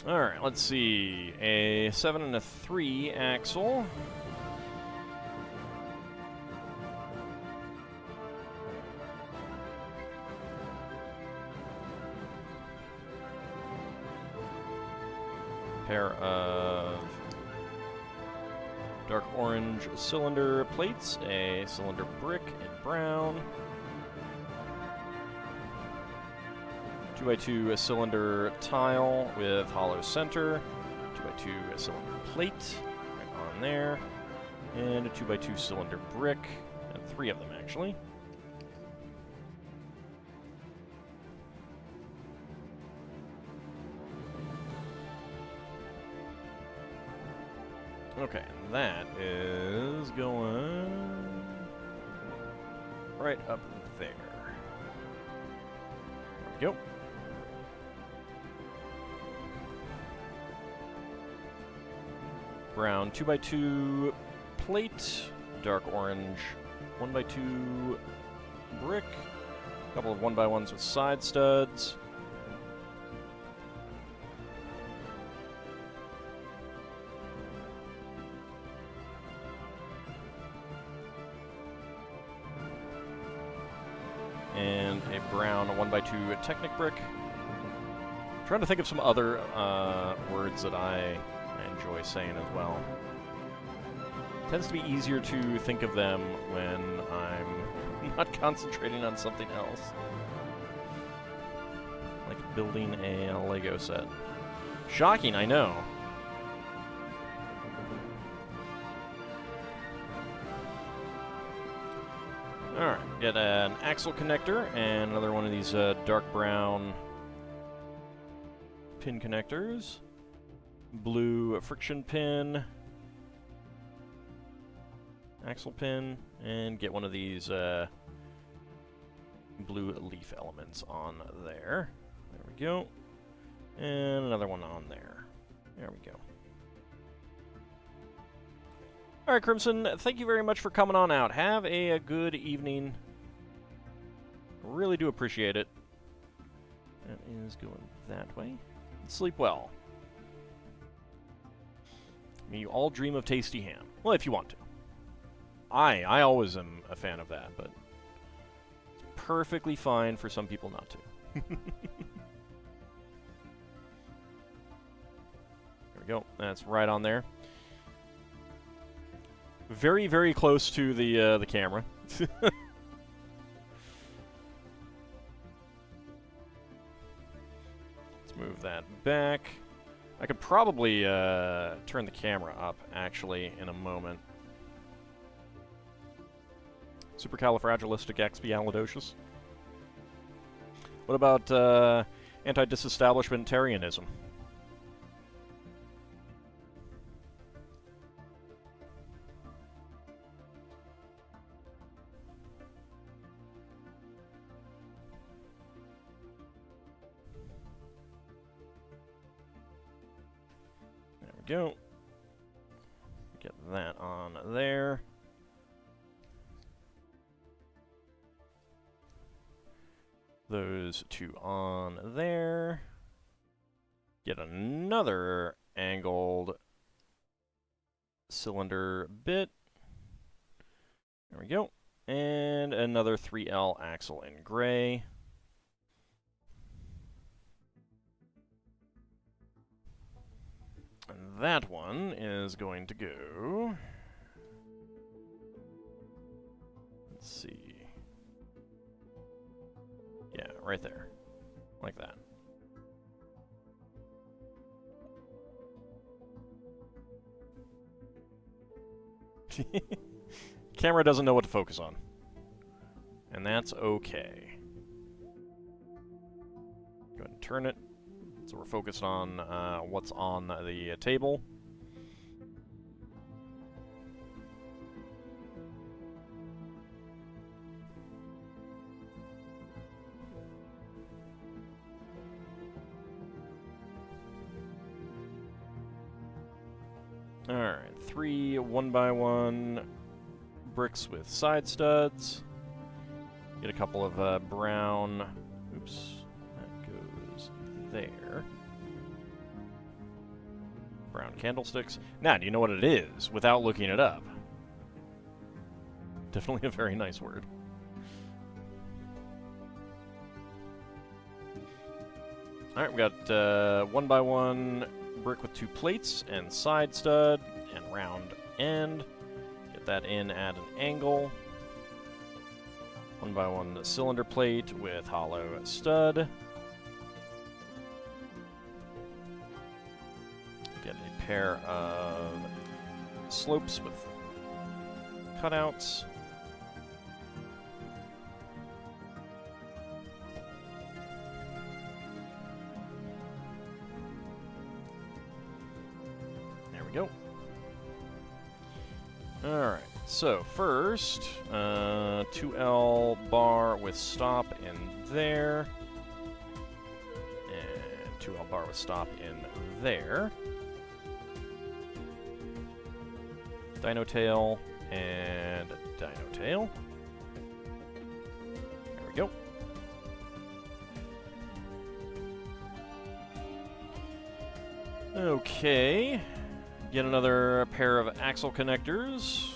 A: All right, let's see. A 7 and a 3 axle. Pair of dark orange cylinder plates, a cylinder brick in brown, 2x2 cylinder tile with hollow center, 2x2 cylinder plate right on there, and a 2x2 cylinder brick, and 3 of them actually. Okay, and that is going right up there. There we go. Brown 2x2 plate, dark orange 1x2 brick, a couple of 1x1s with side studs. And a brown 1x2 Technic brick. I'm trying to think of some other words that I enjoy saying as well. It tends to be easier to think of them when I'm not concentrating on something else. Like building a Lego set. Shocking, I know. Alright, get an axle connector and another one of these dark brown pin connectors. Blue friction pin. Axle pin. And get one of these blue leaf elements on there. There we go. And another one on there. There we go. All right, Crimson, thank you very much for coming on out. Have a good evening. Really do appreciate it. That is going that way. Sleep well. May you all dream of tasty ham. Well, if you want to. I always am a fan of that, but it's perfectly fine for some people not to. There we go. That's right on there. Very, very close to the camera. Let's move that back. I could probably turn the camera up, actually, in a moment. Supercalifragilisticexpialidocious. What about anti-disestablishmentarianism? Go. Get that on there. Those two on there. Get another angled cylinder bit. There we go. And another 3L axle in gray. And that one is going to go... Let's see. Yeah, right there. Like that. Camera doesn't know what to focus on. And that's okay. Go ahead and turn it. So we're focused on what's on the table. Alright, 3 1x1 bricks with side studs. Get a couple of brown... Oops, that goes there. Brown candlesticks. Now, do you know what it is without looking it up? Definitely a very nice word. Alright, we got 1x1 brick with 2 plates and side stud and round end. Get that in at an angle. 1x1 cylinder plate with hollow stud. Get a pair of slopes with cutouts. There we go. Alright, so first, 2L bar with stop in there. And 2L bar with stop in there. Dino tail and a dino tail. There we go. Okay. Get another pair of axle connectors.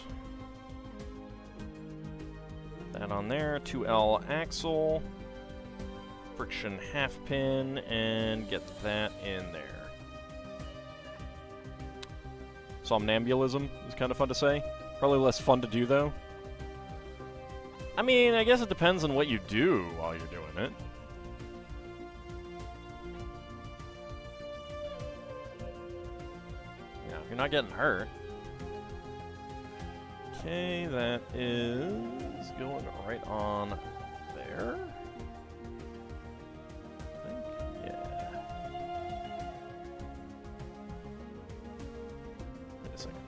A: That on there. 2L axle. Friction half pin. And get that in there. Somnambulism is kind of fun to say. Probably less fun to do, though. I mean, I guess it depends on what you do while you're doing it. Yeah, if you're not getting hurt. Okay, that is going right on there. I think, yeah. Wait a second.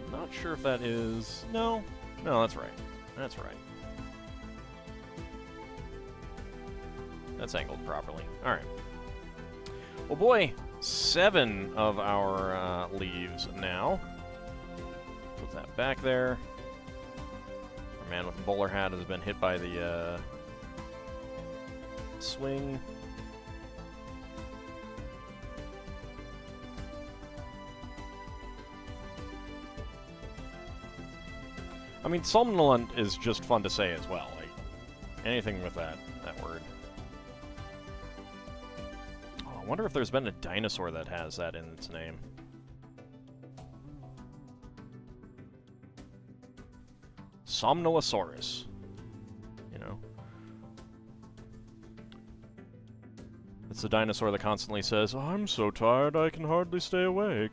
A: I'm not sure if that is... No, that's right. That's right. That's angled properly. Alright. Oh boy, 7 of our leaves now. Put that back there. Our man with the bowler hat has been hit by the swing. I mean, somnolent is just fun to say as well. Like, anything with that word. Oh, I wonder if there's been a dinosaur that has that in its name. Somnolosaurus. You know? It's the dinosaur that constantly says, "I'm so tired I can hardly stay awake."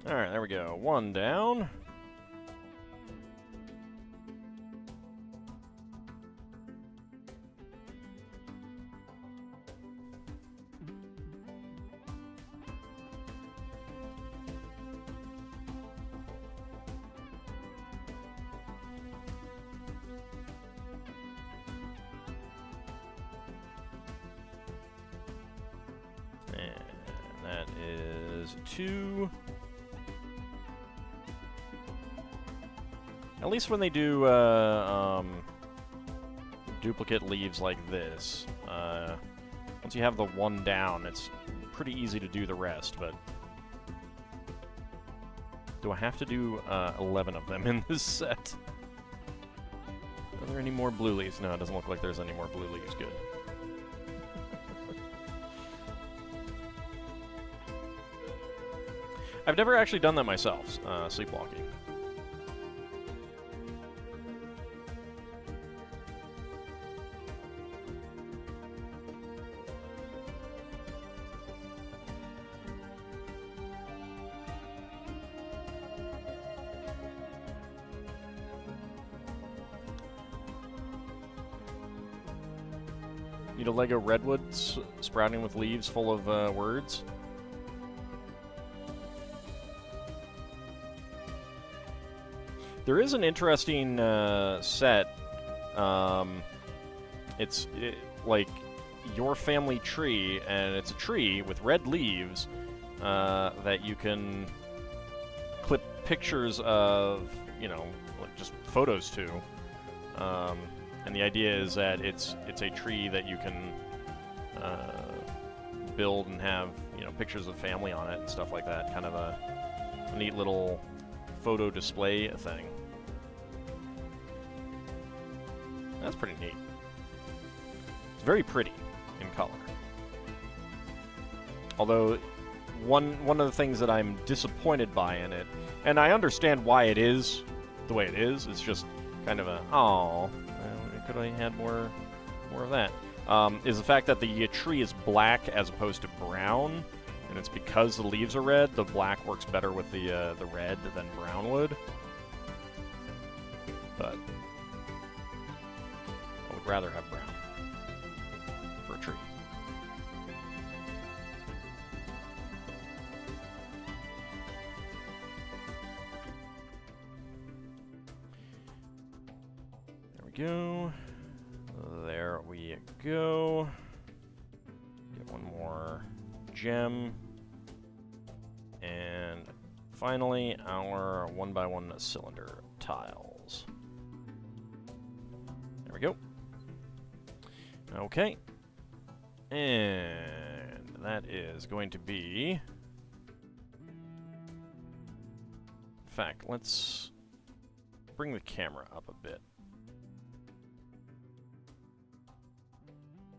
A: Alright, there we go. 1 down. And that is 2. At least when they do duplicate leaves like this, once you have the 1 down, it's pretty easy to do the rest, but... Do I have to do 11 of them in this set? Are there any more blue leaves? No, it doesn't look like there's any more blue leaves. Good. I've never actually done that myself, sleepwalking. Need a Lego redwood sprouting with leaves full of words. There is an interesting set It's like your family tree, and it's a tree with red leaves that you can clip pictures of, you know, like just photos to. And the idea is that it's a tree that you can build and have, you know, pictures of family on it and stuff like that. Kind of a neat little photo display thing. That's pretty neat. It's very pretty in color. Although, one of the things that I'm disappointed by in it, and I understand why it is the way it is, it's just kind of a, oh, could I had more of that, is the fact that the tree is black as opposed to brown, and it's because the leaves are red. The black works better with the red than brown would. But I would rather have brown for a tree. There we go. There we go. Get one more gem. And finally, our 1x1 cylinder tiles. There we go. Okay. And that is going to be... In fact, let's bring the camera up a bit.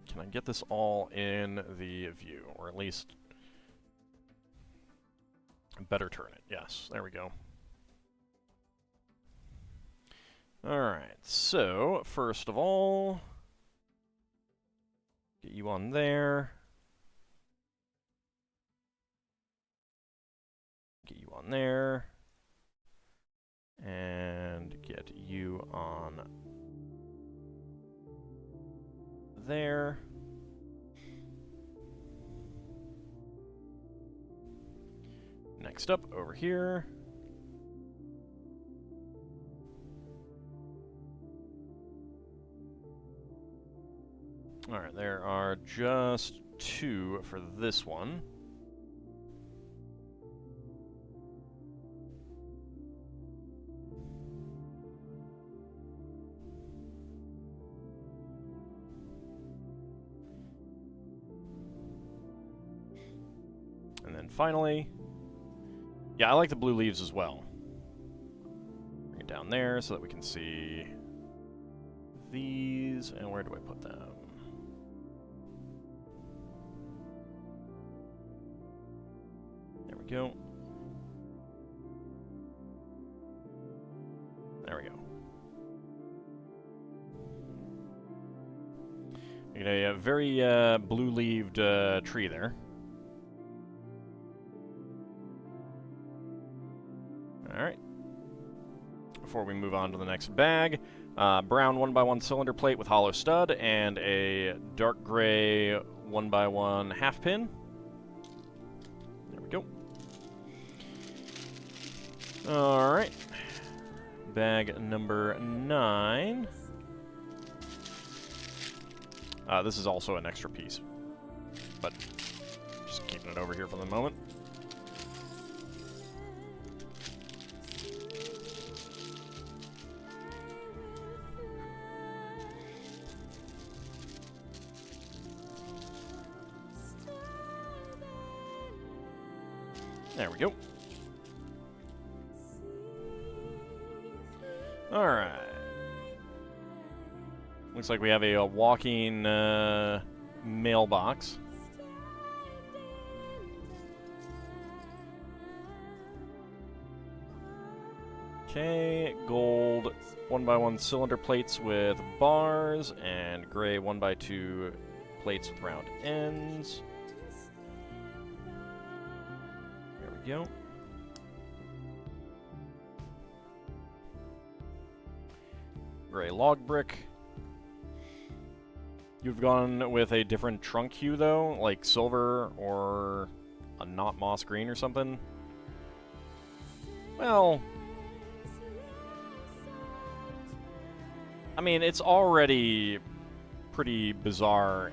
A: Can I get this all in the view? Or at least... better turn it. Yes, there we go. Alright, so, first of all... get you on there. Get you on there. And get you on there. Next up, over here. Alright, there are just 2 for this one. And then finally, yeah, I like the blue leaves as well. Bring it down there so that we can see these. And where do I put them? There we go. There we go. We get a very blue-leaved tree there. Alright. Before we move on to the next bag, brown 1x1 cylinder plate with hollow stud and a dark gray 1x1 half pin. There we go. Alright. Bag number 9. This is also an extra piece, but just keeping it over here for the moment. There we go. Alright. Looks like we have a walking mailbox. Okay, gold 1x1 cylinder plates with bars and gray 1x2 plates with round ends. There we go. Gray log brick. You've gone with a different trunk hue, though, like silver or a not moss green or something. Well, I mean, it's already pretty bizarre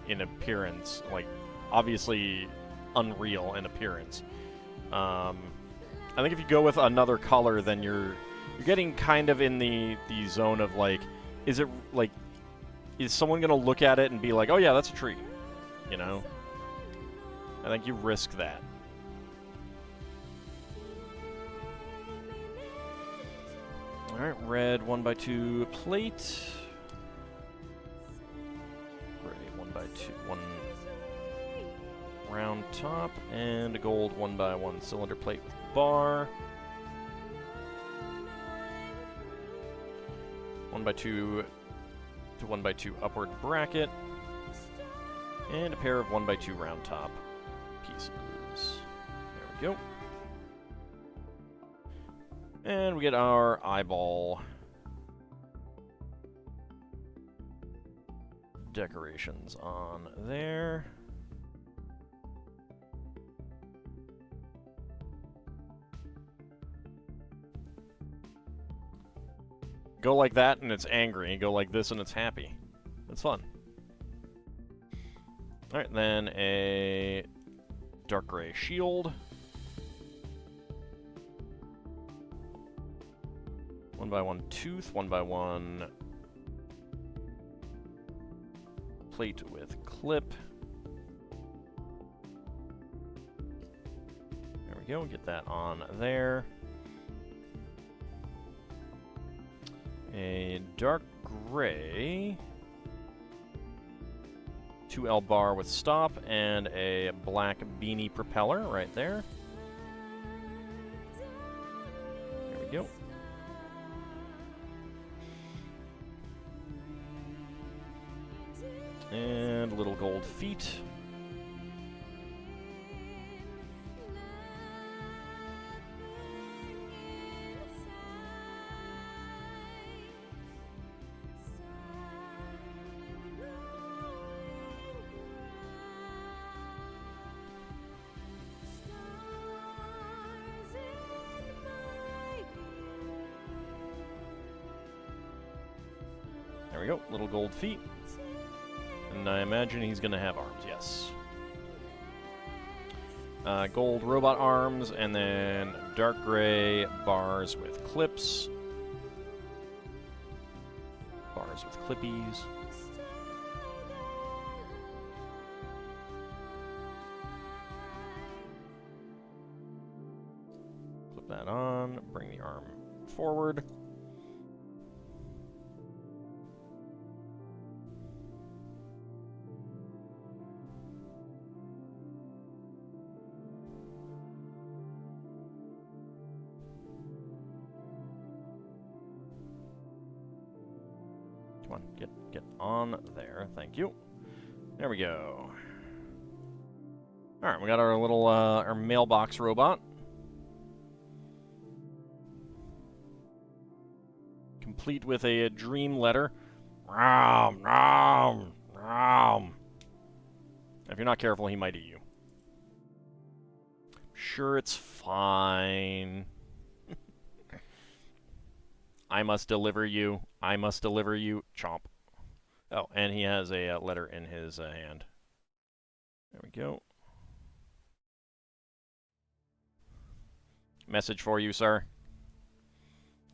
A: in appearance. Like, obviously unreal in appearance. I think if you go with another color, then you're getting kind of in the zone of, like, is it, like, is someone going to look at it and be like, oh yeah, that's a tree, you know? I think you risk that. Alright, red 1x2 plate. Gray 1x2, 1 round top, and a gold 1x1 cylinder plate with bar. 1x2 to 1x2 upward bracket, and a pair of 1x2 round top pieces. There we go. And we get our eyeball decorations on there. Go like that and it's angry. Go like this and it's happy. That's fun. Alright, then a dark gray shield. 1x1 tooth, 1x1 plate with clip. There we go, get that on there. A dark gray 2L bar with stop and a black beanie propeller right there. There we go. And little gold feet. There we go, little gold feet. And I imagine he's going to have arms, yes. Gold robot arms, and then dark gray bars with clips. Bars with clippies. Clip that on, bring the arm forward. Come on, get on there. Thank you. There we go. All right, we got our little our mailbox robot, complete with a dream letter. Rom, rom, rom. If you're not careful, he might eat you. Sure, it's fine. I must deliver you. I must deliver you. Chomp. Oh, and he has a letter in his hand. There we go. Message for you, sir.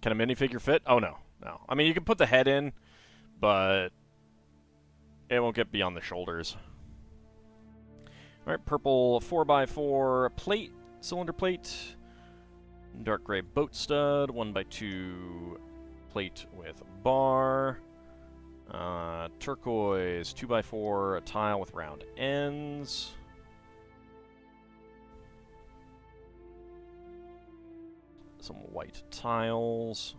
A: Can a minifigure fit? Oh, no. No. I mean, you can put the head in, but it won't get beyond the shoulders. All right, purple 4x4 plate, cylinder plate. Dark gray boat stud, 1x2 plate with bar. Turquoise 2x4 tile with round ends. Some white tiles.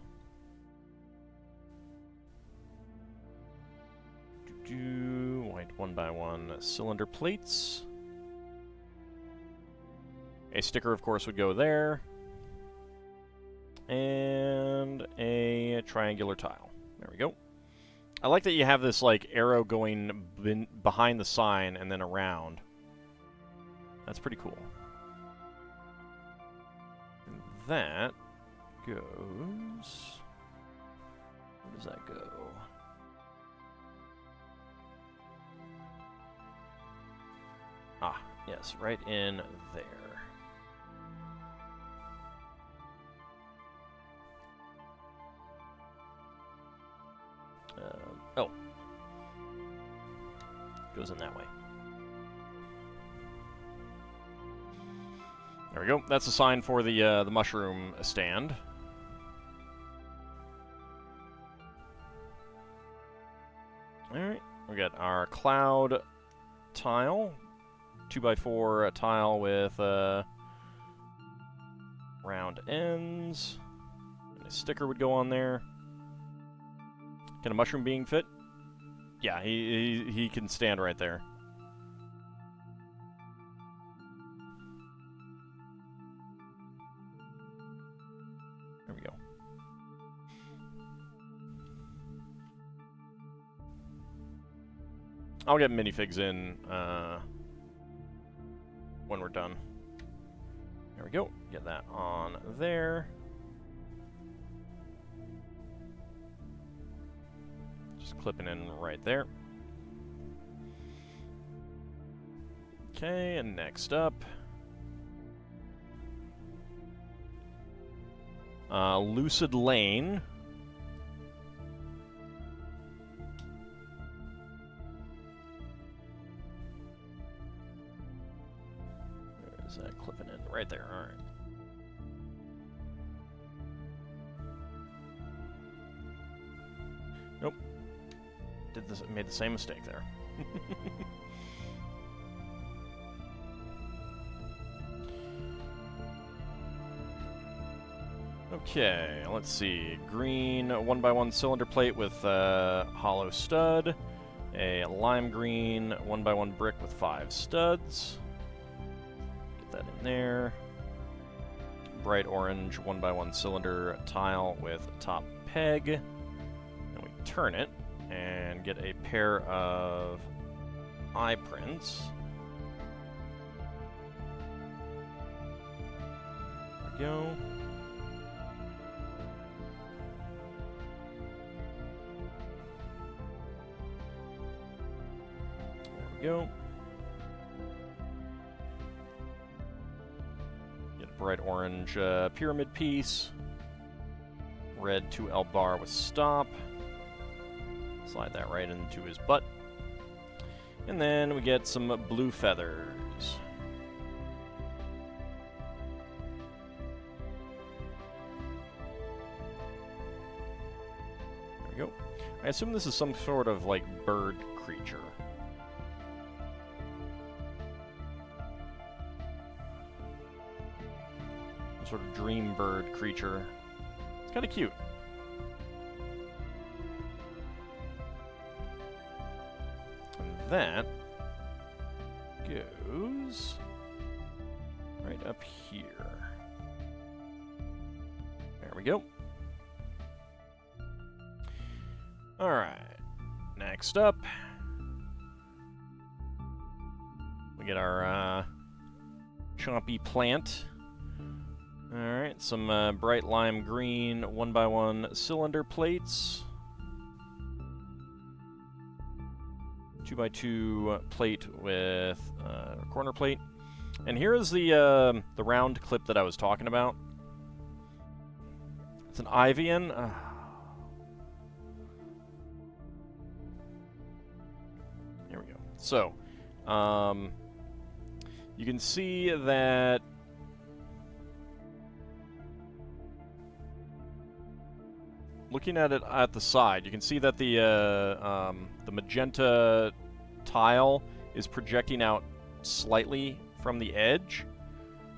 A: White 1x1 cylinder plates. A sticker, of course, would go there. And a triangular tile. There we go. I like that you have this, like, arrow going behind the sign and then around. That's pretty cool. And that goes... Where Where does that go? Ah, yes, right in there. Oh. Goes in that way. There we go. That's a sign for the mushroom stand. Alright, we got our cloud tile. 2x4 tile with round ends. And a sticker would go on there. Can a mushroom being fit? Yeah, he can stand right there. There we go. I'll get minifigs in when we're done. There we go. Get that on there. Just clipping in right there. Okay, and next up, Lucid Lane. Where is that clipping in? Right there, alright. Nope. Made the same mistake there. Okay, let's see. Green 1x1 cylinder plate with hollow stud. A lime green 1x1 brick with 5 studs. Get that in there. Bright orange 1x1 cylinder tile with top peg. And we turn it and get a pair of eye prints. There we go. Go. Get a bright orange pyramid piece. Red 2L bar with stop. Slide that right into his butt. And then we get some blue feathers. There we go. I assume this is some sort of like bird creature. Sort of dream bird creature. It's kind of cute. And that goes right up here. There we go. Alright. Next up, we get our chompy plant. Alright, some bright lime green 1x1 cylinder plates. 2x2 plate with a corner plate. And here is the round clip that I was talking about. It's an Ivian. Here we go. So, you can see that looking at it at the side, you can see that the magenta tile is projecting out slightly from the edge.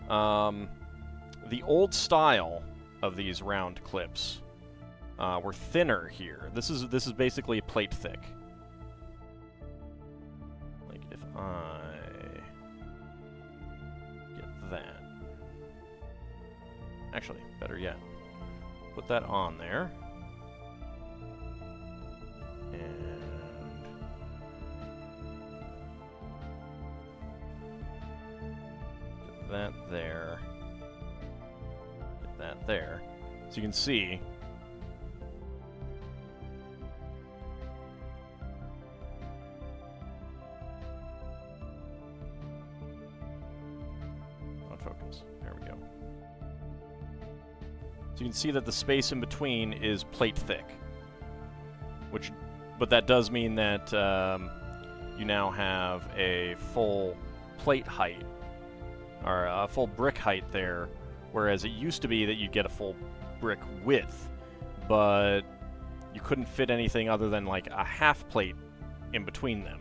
A: The old style of these round clips were thinner here. This is basically plate thick. Like if I get that, actually, better yet, put that on there. And get that there. Get that there. So you can see So you can see that the space in between is plate thick. But that does mean that you now have a full plate height, or a full brick height there, whereas it used to be that you'd get a full brick width, but you couldn't fit anything other than like a half plate in between them.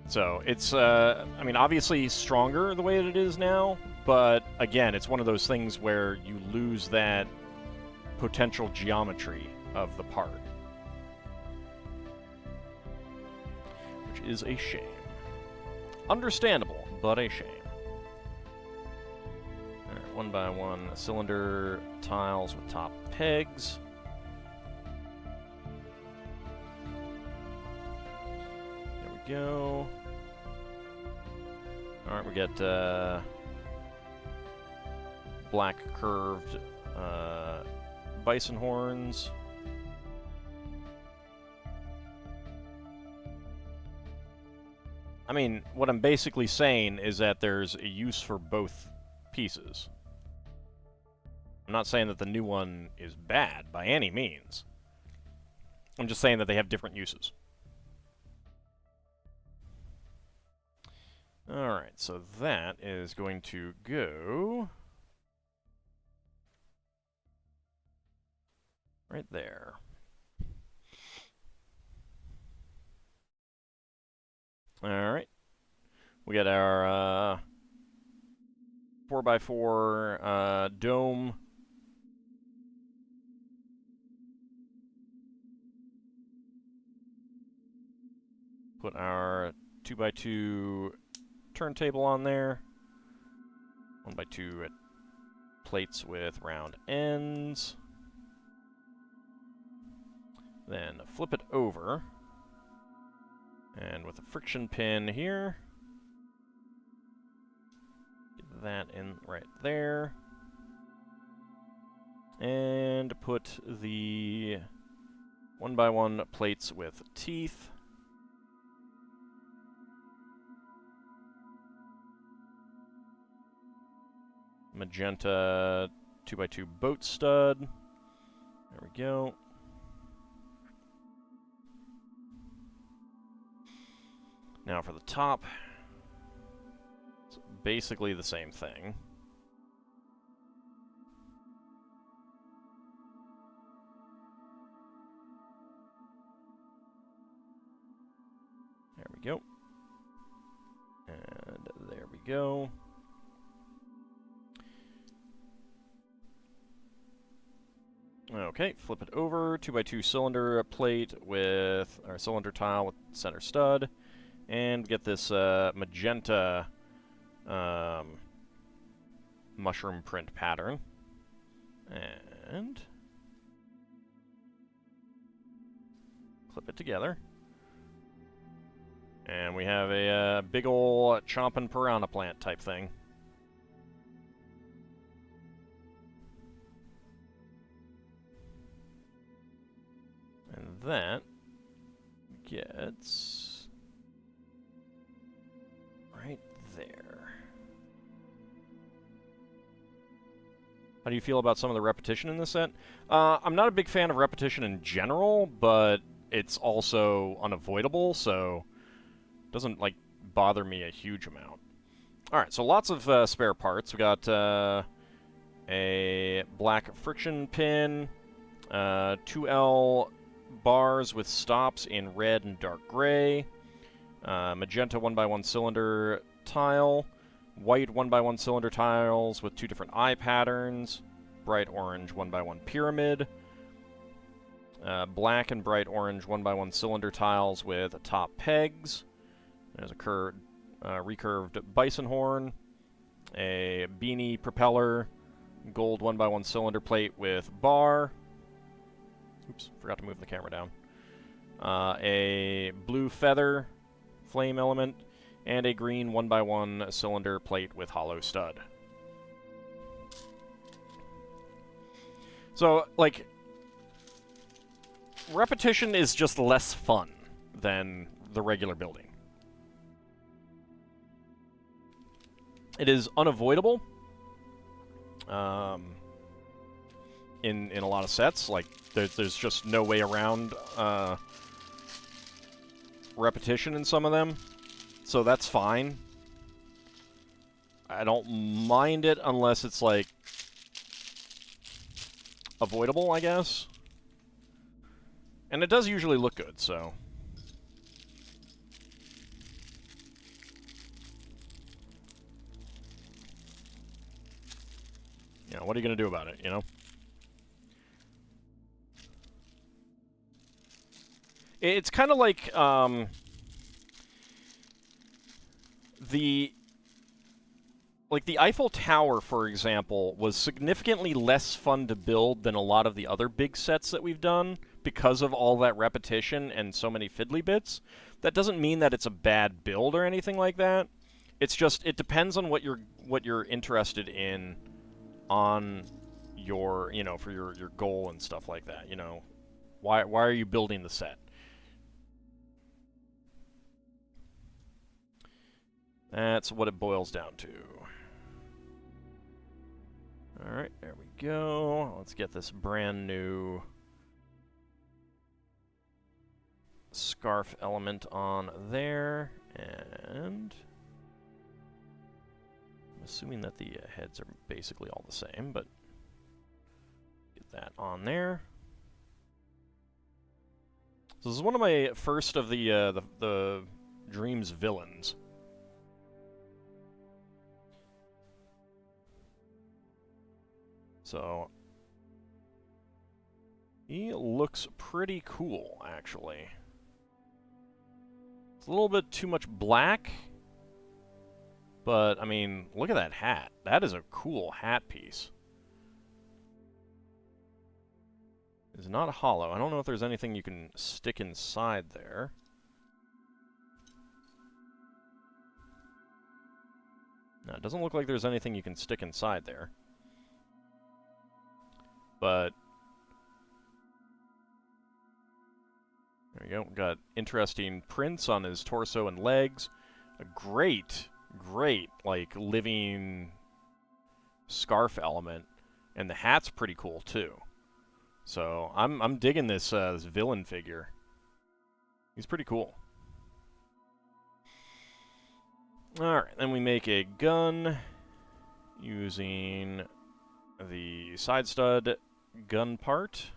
A: So it's, I mean, obviously stronger the way that it is now, but again, it's one of those things where you lose that potential geometry of the part, which is a shame. Understandable, but a shame. Alright, 1 by 1 cylinder tiles with top pegs. There we go. Alright, we get black curved bison horns. I mean, what I'm basically saying is that there's a use for both pieces. I'm not saying that the new one is bad, by any means. I'm just saying that they have different uses. Alright, so that is going to go right there. Alright. We got our 4x4 dome. Put our 2x2 turntable on there. 1x2 plates with round ends. Then flip it over. And with a friction pin here, get that in right there. And put the 1x1 plates with teeth. Magenta 2x2 boat stud. There we go. Now for the top, it's basically the same thing. There we go. And there we go. Okay, flip it over, 2x2 cylinder plate with, or cylinder tile with center stud. And get this magenta mushroom print pattern. And clip it together. And we have a big ol' chomping piranha plant type thing. And that gets right there. How do you feel about some of the repetition in this set? I'm not a big fan of repetition in general, but it's also unavoidable, so it doesn't, like, bother me a huge amount. Alright, so lots of spare parts. We got a black friction pin, 2L bars with stops in red and dark gray, magenta 1x1 cylinder tile, white 1x1 cylinder tiles with 2 different eye patterns, bright orange 1x1 pyramid, black and bright orange 1x1 cylinder tiles with top pegs. There's a recurved bison horn, a beanie propeller, gold 1x1 cylinder plate with bar. Oops, forgot to move the camera down. A blue feather flame element, and a green 1x1 cylinder plate with hollow stud. So, like, repetition is just less fun than the regular building. It is unavoidable. in a lot of sets. Like, there's just no way around repetition in some of them, so that's fine. I don't mind it unless it's, like, avoidable, I guess. And it does usually look good, so... You know, what are you going to do about it, you know? It's kind of like, the Eiffel Tower, for example, was significantly less fun to build than a lot of the other big sets that we've done because of all that repetition and so many fiddly bits. That doesn't mean that it's a bad build or anything like that. It's just, it depends on what you're interested in on your, you know, for your goal and stuff like that, you know. Why are you building the set? That's what it boils down to. Alright, there we go. Let's get this brand new scarf element on there, and I'm assuming that the heads are basically all the same, but get that on there. So this is one of my first of the Dreamzzz villains. So he looks pretty cool, actually. It's a little bit too much black, but, I mean, look at that hat. That is a cool hat piece. It's not hollow. I don't know if there's anything you can stick inside there. No, it doesn't look like there's anything you can stick inside there. But there you go. Got interesting prints on his torso and legs. A great, like, living scarf element. And the hat's pretty cool, too. So, I'm digging this, this villain figure. He's pretty cool. Alright, then we make a gun using the side stud gun part.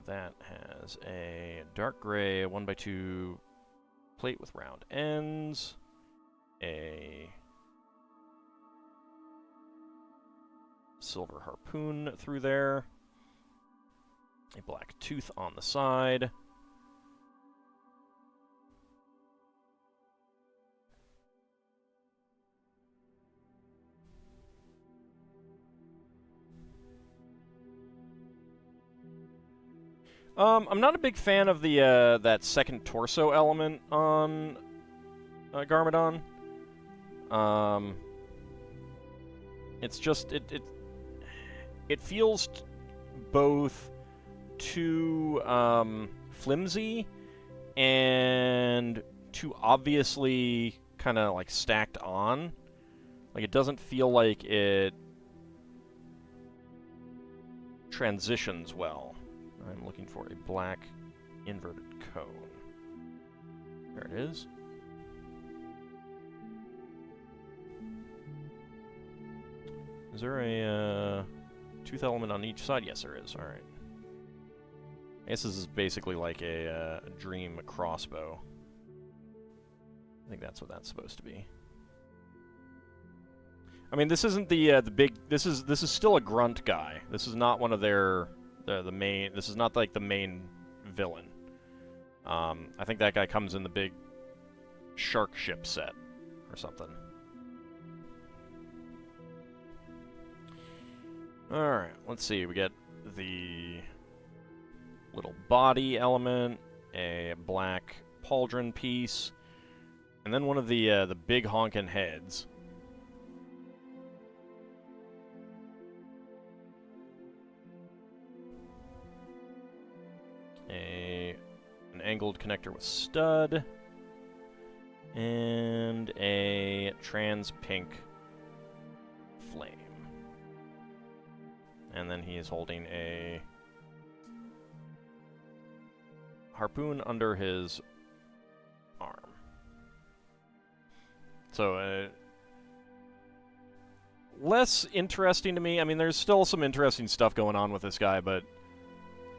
A: That has a dark gray 1x2 plate with round ends, a silver harpoon through there, a black tooth on the side, I'm not a big fan of the that second torso element on Garmadon. It's just it feels both too flimsy and too obviously kind of like stacked on. Like, it doesn't feel like it transitions well. I'm looking for a black inverted cone. There it is. Is there a tooth element on each side? Yes, there is. Alright. I guess this is basically like a dream crossbow. I think that's what that's supposed to be. I mean, this isn't the big. This is still a grunt guy. This is not one of their the main. This is not like the main villain. I think that guy comes in the big shark ship set or something. All right, let's see. We get the little body element, a black pauldron piece, and then one of the big honkin' heads. An angled connector with stud, and a trans pink flame. and then he is holding a harpoon under his arm. So, less interesting to me. I mean, there's still some interesting stuff going on with this guy, but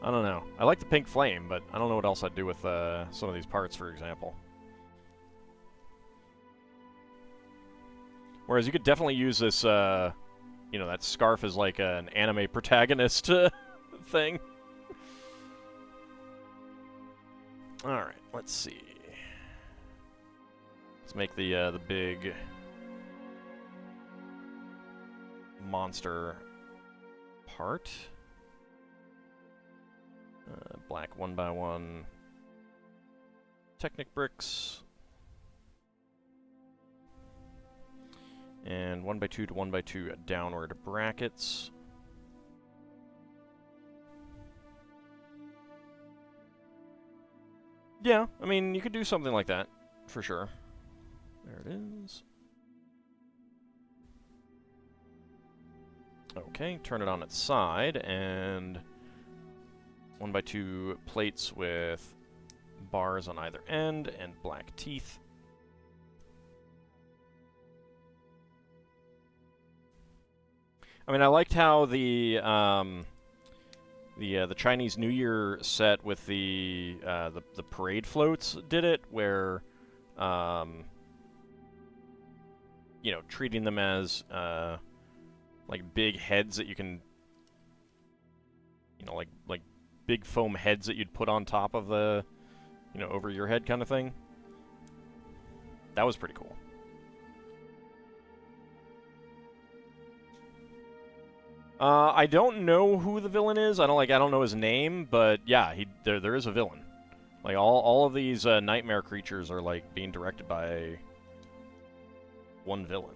A: I don't know. I like the pink flame, but I don't know what else I'd do with some of these parts, for example. Whereas you could definitely use this, you know, that scarf as like an anime protagonist thing. Alright, let's see. Let's make the big monster part. Black 1x1 Technic bricks. And 1x2 to 1x2 downward brackets. Yeah, I mean, you could do something like that, for sure. There it is. Okay, turn it on its side, and 1x2 plates with bars on either end, and black teeth. I mean, I liked how the Chinese New Year set with the parade floats did it, where you know, treating them as like big heads that you can, you know, like big foam heads that you'd put on top of the, you know, over your head kind of thing. That was pretty cool. I don't know who the villain is. I don't know his name, but yeah, there is a villain. Like all of these nightmare creatures are like being directed by one villain.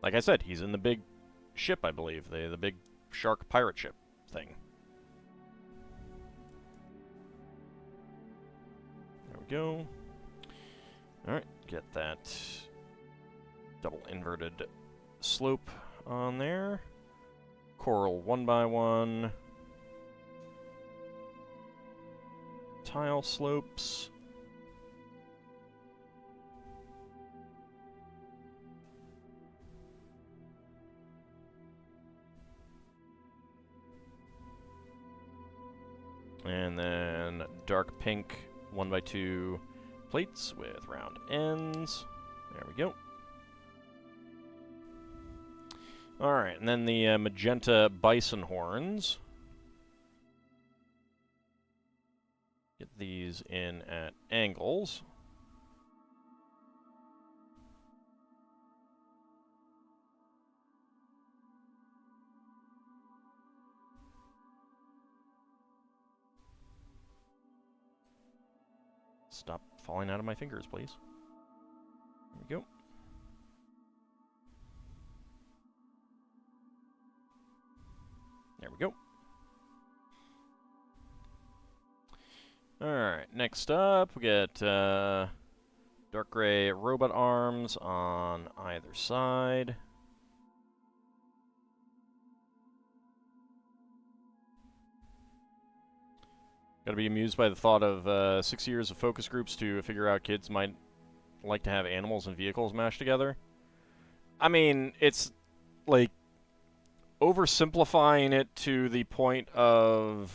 A: Like I said, he's in the big ship, I believe, the big shark pirate ship thing. There we go. All right, get that double inverted slope on there. Coral 1x1. Tile slopes. And then dark pink 1x2 plates with round ends. There we go. Alright, and then the magenta bison horns. Get these in at angles. Stop falling out of my fingers, please. There we go. There we go. Alright, next up, we get dark gray robot arms on either side. Gotta be amused by the thought of 6 years of focus groups to figure out kids might like to have animals and vehicles mashed together. I mean, it's like oversimplifying it to the point of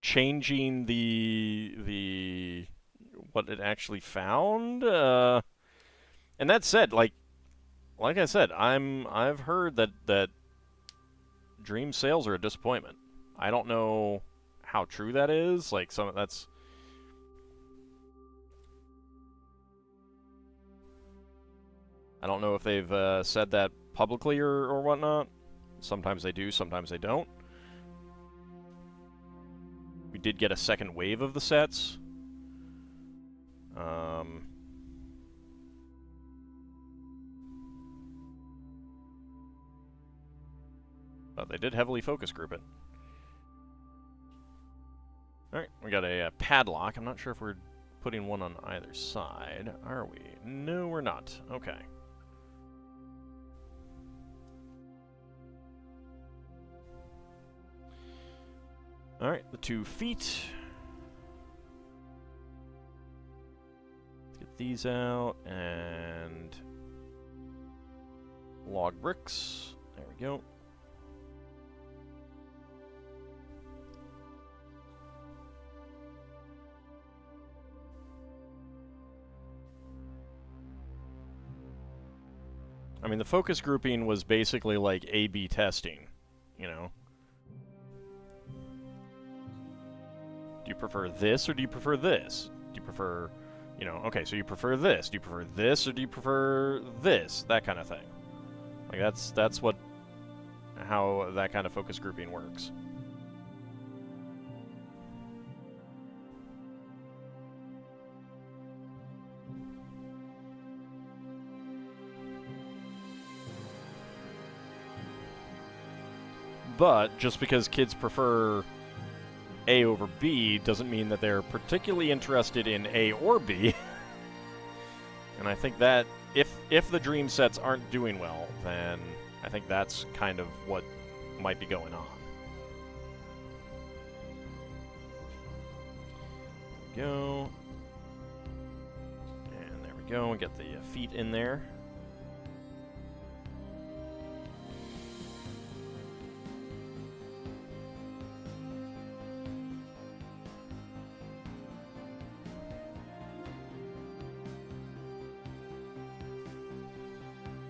A: changing the what it actually found. And that said, like I said, I've heard that Dream sales are a disappointment. I don't know how true that is. Like that's. I don't know if they've said that publicly or whatnot. Sometimes they do, sometimes they don't. We did get a second wave of the sets. But they did heavily focus group it. Alright, we got a padlock. I'm not sure if we're putting one on either side, are we? No, we're not. Okay. Alright, the 2 feet. Let's get these out, and log bricks. There we go. I mean, the focus grouping was basically like A/B testing, you know? Do you prefer this, or do you prefer this? Do you prefer, you know, okay, so you prefer this. Do you prefer this, or do you prefer this? That kind of thing. Like, that's how that kind of focus grouping works. But just because kids prefer A over B doesn't mean that they're particularly interested in A or B. And I think that if the dream sets aren't doing well, then I think that's kind of what might be going on. There we go. And there we go. Get the feet in there.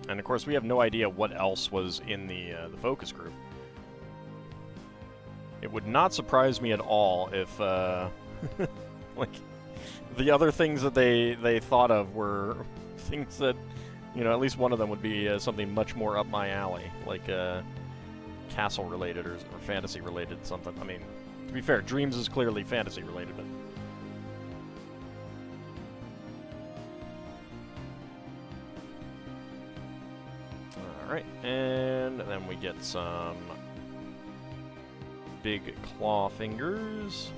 A: And of course, we have no idea what else was in the focus group. It would not surprise me at all if, like, the other things that they thought of were things that, you know, at least one of them would be something much more up my alley, like castle-related or fantasy-related something. I mean, to be fair, Dreamzzz is clearly fantasy-related, but... Alright, and then we get some big claw fingers.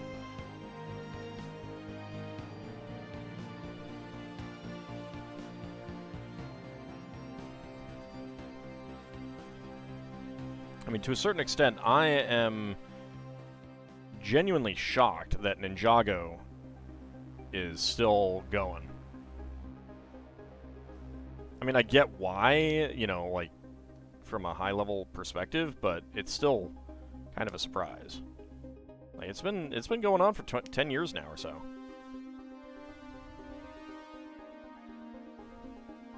A: I mean, to a certain extent, I am genuinely shocked that Ninjago is still going. I mean, I get why, you know, like, from a high-level perspective, but it's still kind of a surprise. Like, it's been going on for 10 years now or so.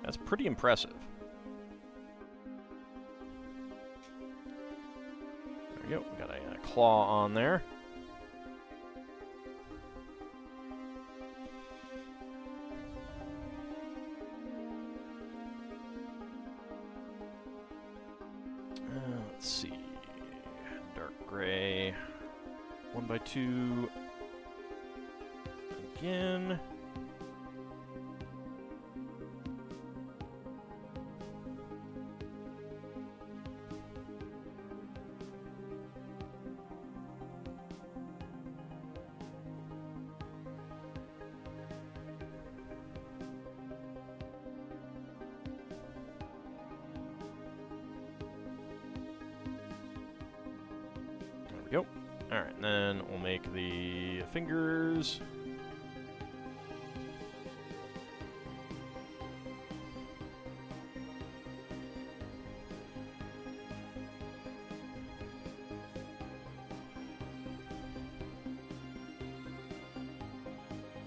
A: That's pretty impressive. There we go. We got a claw on there. Let's see. Dark gray. 1x2. Again. There we go. Alright, and then we'll make the fingers.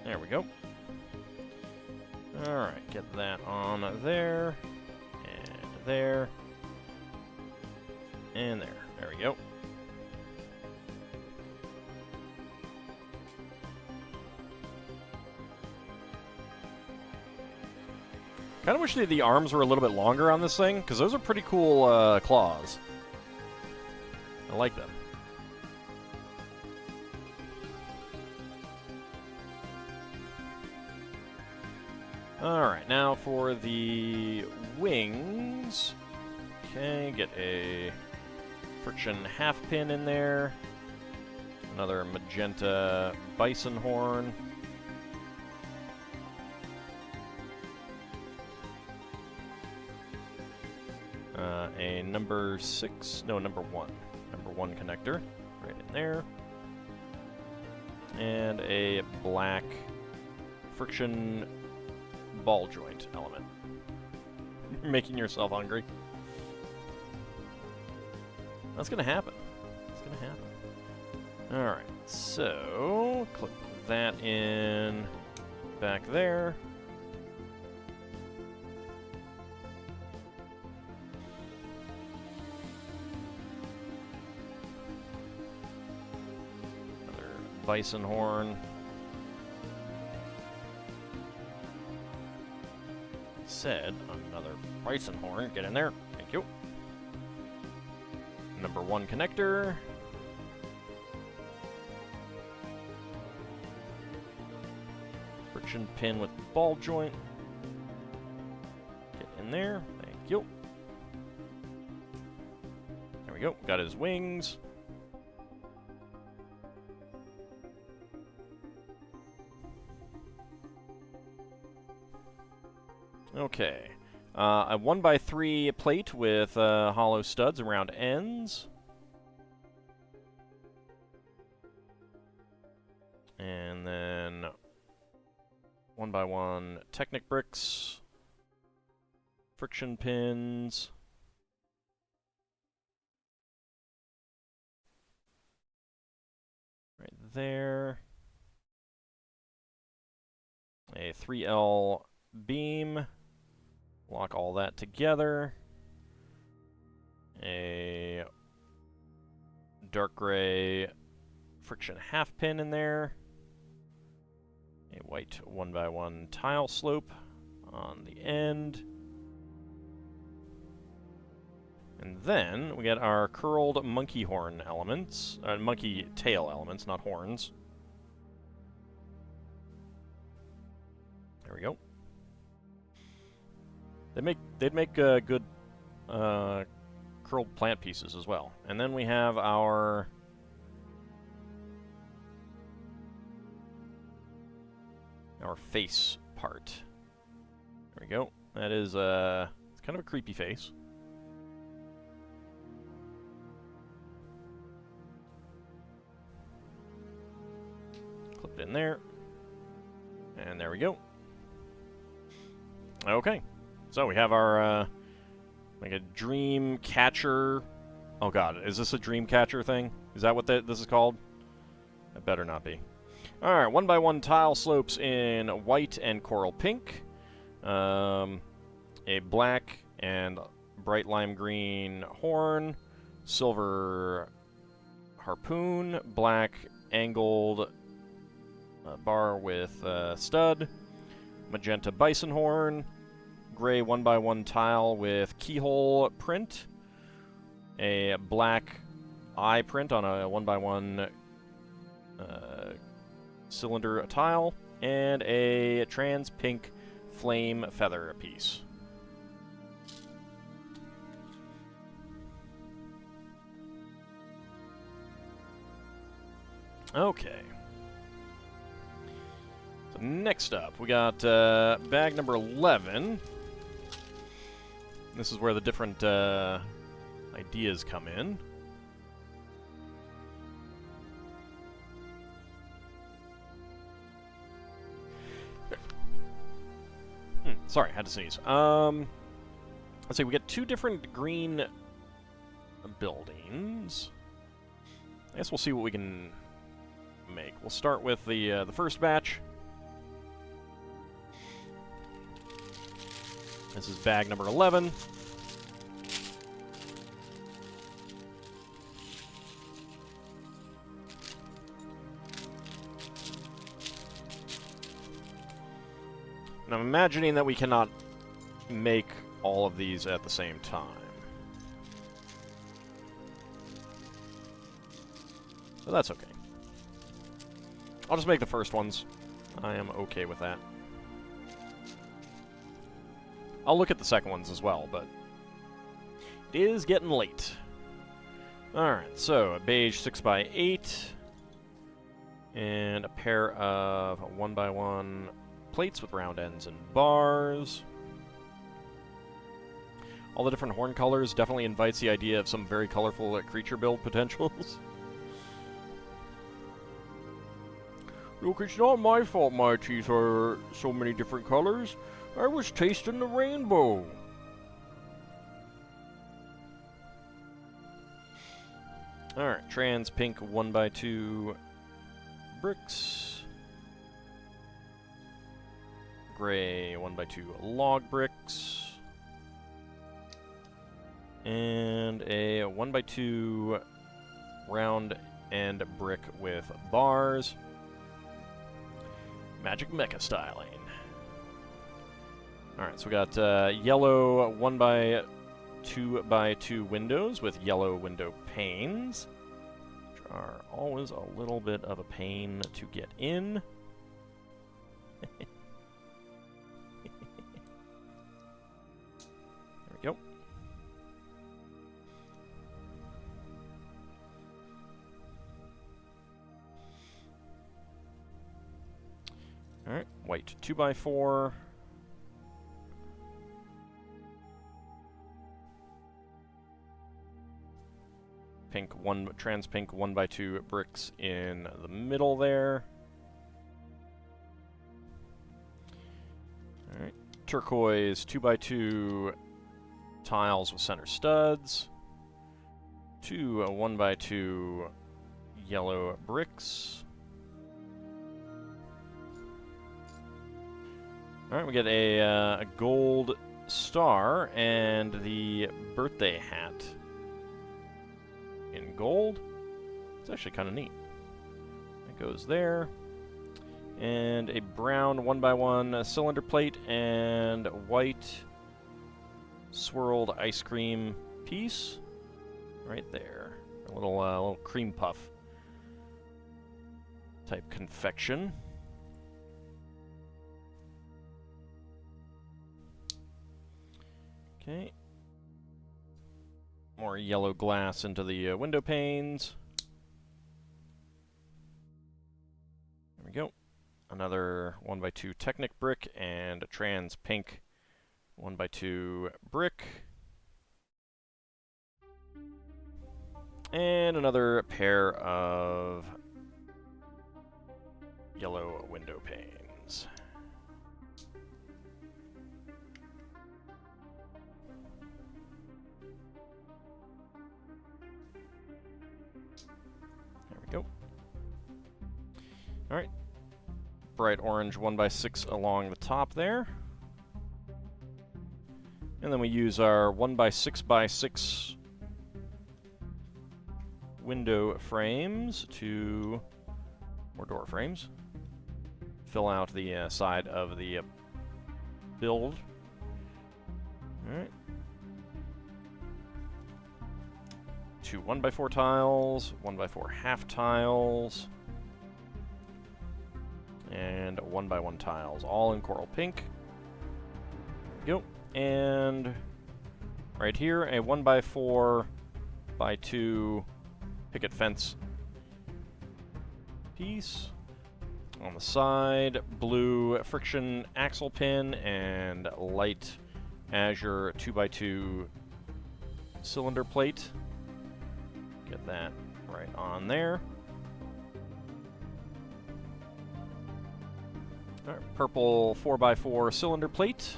A: There we go. Alright, get that on there, and there, and there. There we go. Kind of wish the arms were a little bit longer on this thing, because those are pretty cool claws. I like them. Alright, now for the wings. Okay, get a friction half pin in there. Another magenta bison horn. a number 6, no, number 1. Number 1 connector, right in there. And a black friction ball joint element. You're making yourself hungry. That's gonna happen. It's gonna happen. Alright, so click that in back there. Another bison horn. Said another bison horn. Get in there. Thank you. Number 1 connector. Friction pin with ball joint. Get in there. Thank you. There we go. Got his wings. Okay. A 1x3 plate with hollow studs around ends. And then 1x1 Technic bricks. Friction pins. Right there. A 3L beam. Lock all that together. A dark gray friction half pin in there. A white 1x1 tile slope on the end. And then we got our curled monkey horn elements, monkey tail elements, not horns. There we go. They'd make good curled plant pieces as well. And then we have our face part. There we go. That is it's kind of a creepy face. Clip it in there. And there we go. Okay. So we have our, like a dream catcher. Oh god, is this a dream catcher thing? Is that what this is called? It better not be. Alright, 1x1 tile slopes in white and coral pink. A black and bright lime green horn. Silver harpoon. Black angled bar with stud. Magenta bison horn. Gray 1x1 tile with keyhole print, a black eye print on a 1x1 cylinder tile, and a trans pink flame feather piece. Okay. So next up, we got bag number 11. This is where the different ideas come in. Sorry, had to sneeze. Let's see, we get 2 different green buildings. I guess we'll see what we can make. We'll start with the first batch. This is bag number 11. And I'm imagining that we cannot make all of these at the same time. So that's okay. I'll just make the first ones. I am okay with that. I'll look at the second ones as well, but it is getting late. Alright, so a beige 6x8 and a pair of 1x1 plates with round ends and bars. all the different horn colors definitely invites the idea of some very colorful creature build potentials. Look, it's not my fault my teeth are so many different colors. I was tasting the rainbow. Alright, trans pink 1x2 bricks. Gray 1x2 log bricks. And a 1x2 round end brick with bars. Magic Mecha styling. Alright, so we got yellow 1x2x2 windows with yellow window panes, which are always a little bit of a pain to get in. There we go. Alright, white 2x4. Trans pink 1x2 bricks in the middle there. Alright, turquoise 2x2 tiles with center studs. 2 1x2 yellow bricks. Alright, we get a gold star and the birthday hat in gold. It's actually kind of neat. It goes there. And a brown 1x1 cylinder plate and white swirled ice cream piece right there. A little cream puff type confection. Okay. More yellow glass into the window panes. There we go. Another 1x2 Technic brick and a trans pink 1x2 brick. And another pair of yellow window panes. Go. Alright. Bright orange 1x6 along the top there. And then we use our 1x6x6 window frames to, or door frames, fill out the side of the build. Alright. 2 1x4 tiles, 1x4 half tiles, and 1x1 tiles, all in coral pink. There we go. And right here, a 1x4x2 picket fence piece. On the side, blue friction axle pin and light azure 2x2 cylinder plate. Get that right on there. All right, purple 4x4 cylinder plate.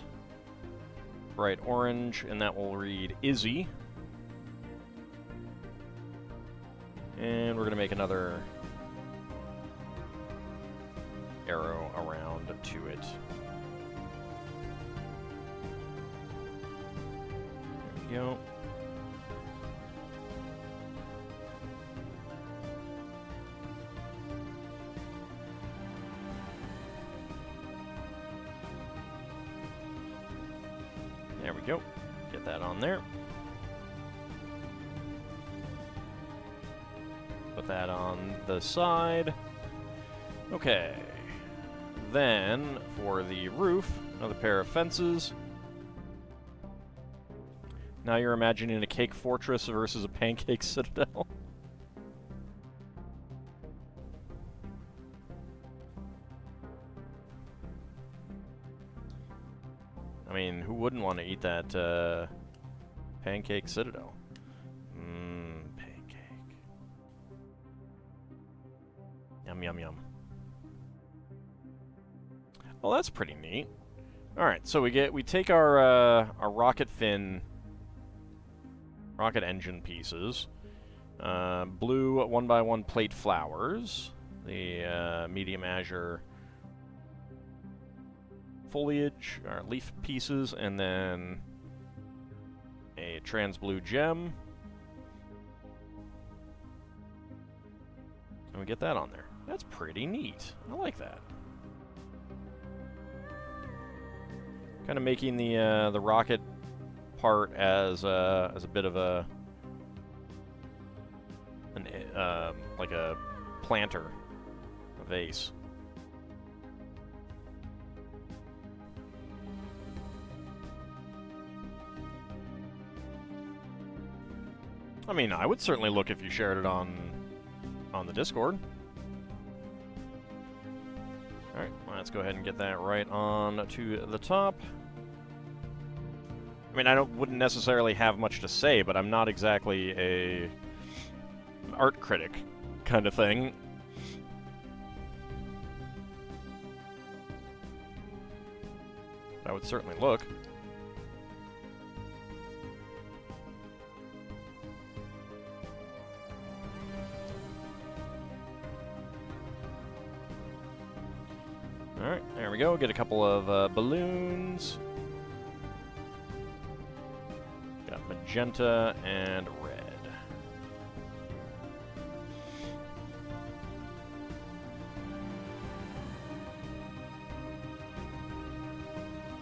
A: Bright orange, and that will read Izzy. And we're going to make another arrow around to it. There we go. There we go. Get that on there. Put that on the side. Okay. Then, for the roof, another pair of fences. Now you're imagining a cake fortress versus a pancake citadel. I mean, who wouldn't want to eat that Pancake Citadel. Pancake. Yum, yum, yum. Well, that's pretty neat. Alright, so we take our rocket fin, rocket engine pieces, blue 1x1 plate flowers, the medium azure foliage, or leaf pieces, and then a trans blue gem. And we get that on there. That's pretty neat. I like that. Kind of making the rocket part as a bit of like a planter, a vase. I mean, I would certainly look if you shared it on the Discord. Alright, let's go ahead and get that right on to the top. I mean, I wouldn't necessarily have much to say, but I'm not exactly an art critic kind of thing. I would certainly look. Alright, there we go. Get a couple of balloons. Got magenta and red.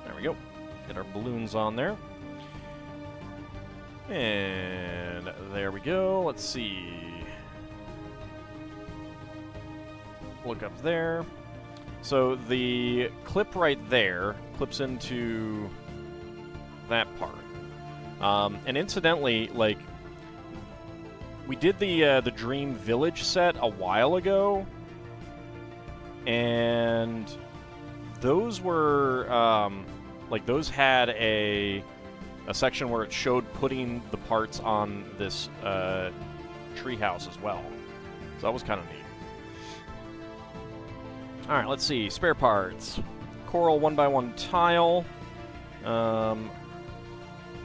A: There we go. Get our balloons on there. And there we go. Let's see. Look up there. So the clip right there clips into that part. And incidentally, like, we did the Dream Village set a while ago, and those were like, those had a section where it showed putting the parts on this treehouse as well. So that was kind of neat. Alright, let's see. Spare parts. Coral 1x1 tile.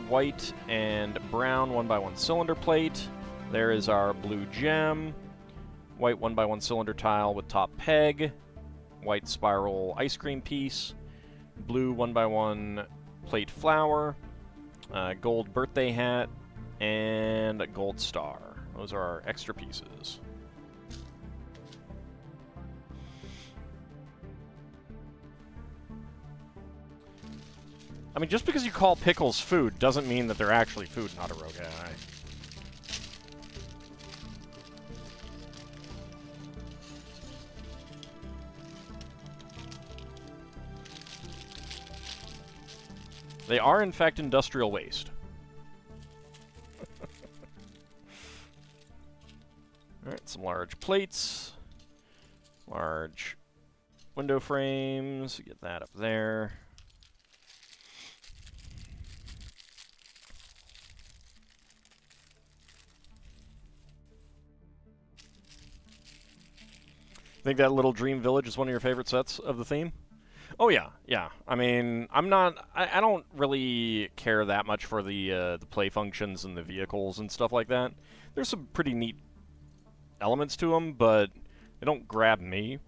A: White and brown 1x1 cylinder plate. There is our blue gem. White 1x1 cylinder tile with top peg. White spiral ice cream piece. Blue 1x1 plate flower. Gold birthday hat. And a gold star. Those are our extra pieces. I mean, just because you call pickles food doesn't mean that they're actually food, not a rogue eye. They are, in fact, industrial waste. Alright, some large plates. Large window frames. Get that up there. Think that little dream village is one of your favorite sets of the theme? Oh yeah, yeah. I mean, I don't really care that much for the play functions and the vehicles and stuff like that. There's some pretty neat elements to them, but they don't grab me.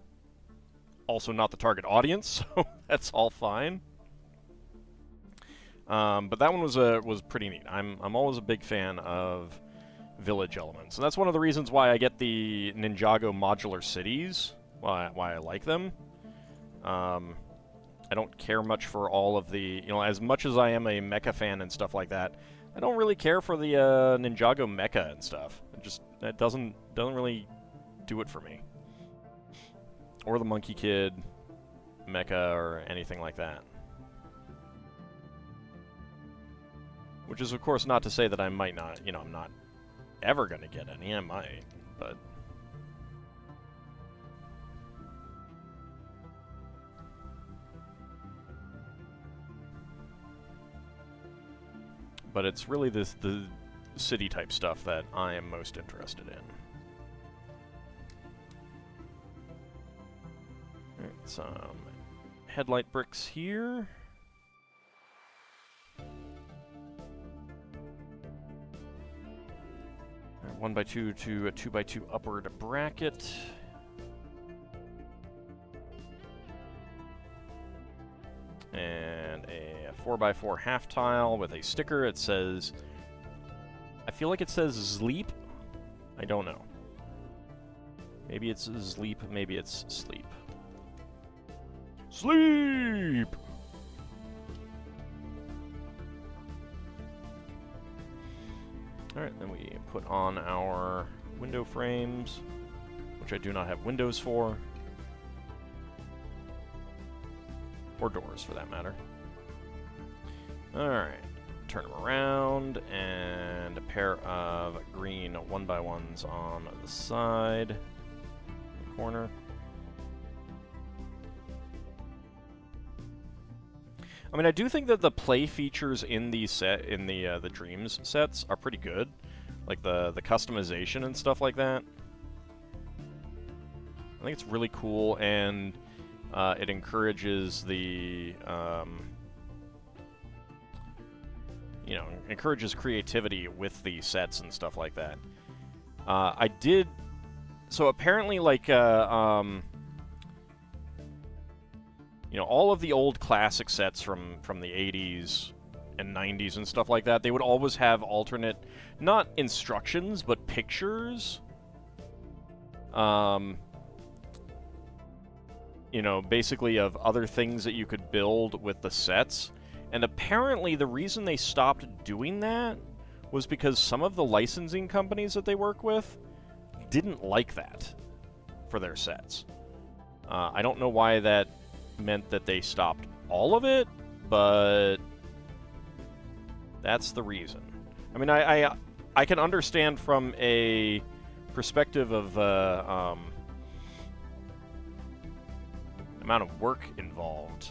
A: Also, not the target audience, so that's all fine. But that one was pretty neat. I'm always a big fan of village elements, and that's one of the reasons why I get the Ninjago modular cities. Why I like them. I don't care much for all of the, you know, as much as I am a mecha fan and stuff like that, I don't really care for the Ninjago mecha and stuff. That doesn't really do it for me. Or the Monkey Kid mecha or anything like that. Which is, of course, not to say that I might not, you know, I'm not ever going to get any. I might, but... but it's really the city type stuff that I am most interested in. Alright, some headlight bricks here. Alright, 1x2 to a 2x2 upward bracket. And a 4x4 half tile with a sticker. It says, I feel like it says sleep. I don't know. Maybe it's sleep, maybe it's sleep. Sleep! Alright, then we put on our window frames, which I do not have windows for. Or doors, for that matter. Alright, turn them around, and a pair of green 1x1s on the side, corner. I mean, I do think that the play features in the Dreamzzz sets are pretty good, like the customization and stuff like that. I think it's really cool, and it encourages the you know, encourages creativity with the sets and stuff like that. So apparently, like, you know, all of the old classic sets from the 80s and 90s and stuff like that, they would always have alternate, not instructions, but pictures. You know, basically of other things that you could build with the sets. And apparently the reason they stopped doing that was because some of the licensing companies that they work with didn't like that for their sets. I don't know why that meant that they stopped all of it, but that's the reason. I mean, I can understand from a perspective of amount of work involved.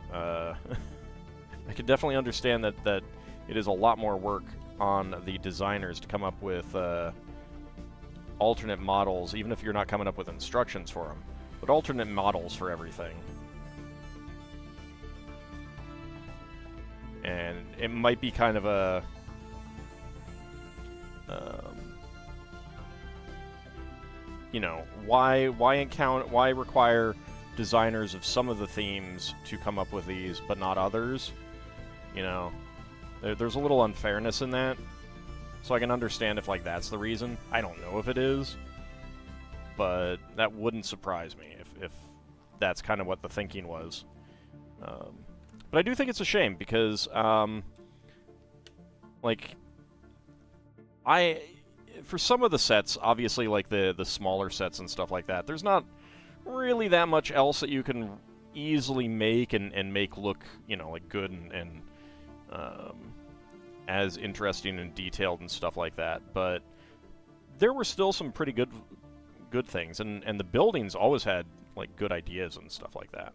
A: I can definitely understand that it is a lot more work on the designers to come up with alternate models, even if you're not coming up with instructions for them, but alternate models for everything. And it might be kind of a you know, why require designers of some of the themes to come up with these, but not others? You know, there's a little unfairness in that. So I can understand if, like, that's the reason. I don't know if it is, but that wouldn't surprise me if that's kind of what the thinking was. But I do think it's a shame because, like, for some of the sets, obviously, like the smaller sets and stuff like that, there's not really that much else that you can easily make and make look, you know, like good and as interesting and detailed and stuff like that. But there were still some pretty good things, and the buildings always had, like, good ideas and stuff like that.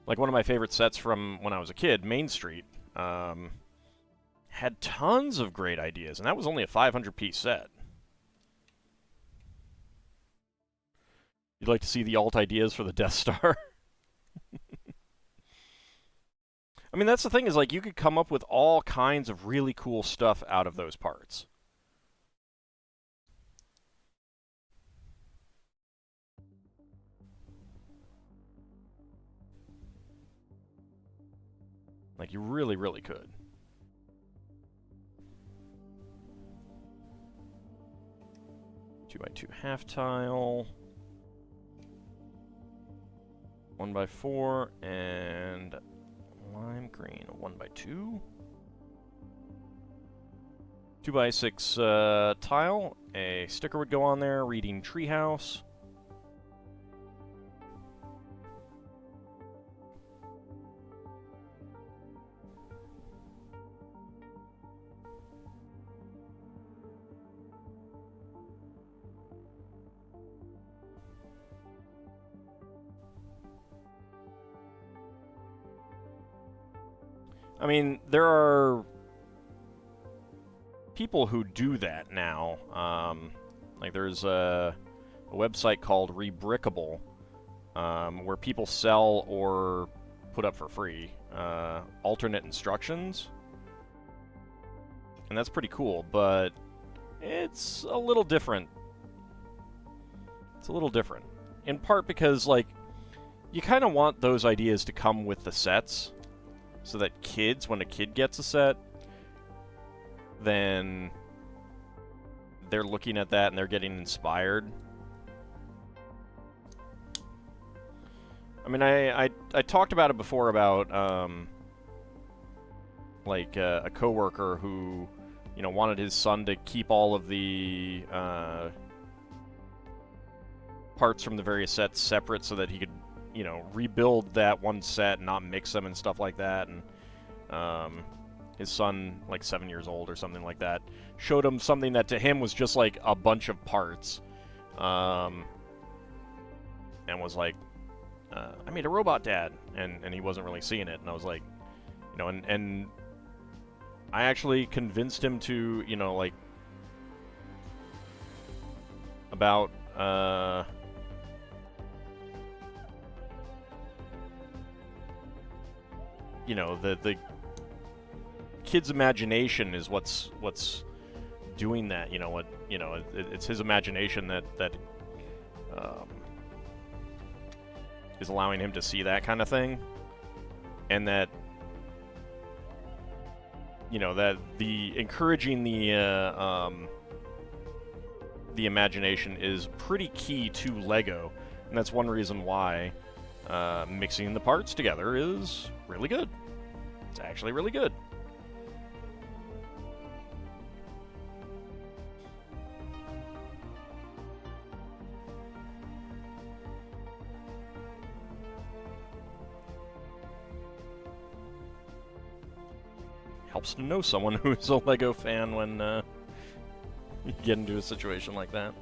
A: Like, one of my favorite sets from when I was a kid, Main Street, had tons of great ideas, and that was only a 500-piece set. You'd like to see the alt ideas for the Death Star? I mean, that's the thing, is, like, you could come up with all kinds of really cool stuff out of those parts. Like, you really, really could. Two by two half tile. 1x4 and lime green 1x2. 2x6 tile. A sticker would go on there reading Tree House. I mean, there are people who do that now. Like there's a website called Rebrickable, where people sell or put up for free alternate instructions. And that's pretty cool, but it's a little different. It's a little different. In part because, like, you kind of want those ideas to come with the sets, so that kids, when a kid gets a set, then they're looking at that and they're getting inspired. I mean, I talked about it before about, like, a coworker who, you know, wanted his son to keep all of the parts from the various sets separate so that he could, you know, rebuild that one set and not mix them and stuff like that. And his son, like 7 years old or something like that, showed him something that to him was just like a bunch of parts, and was like, I made a robot, Dad, and he wasn't really seeing it. And I was like, you know, and I actually convinced him to, you know, like, about, you know, the kid's imagination is what's doing that. You know what? You know, it's his imagination that is allowing him to see that kind of thing, and that, you know, that the encouraging the imagination is pretty key to Lego, and that's one reason why mixing the parts together is really good. It's actually really good. Helps to know someone who's a Lego fan when you get into a situation like that.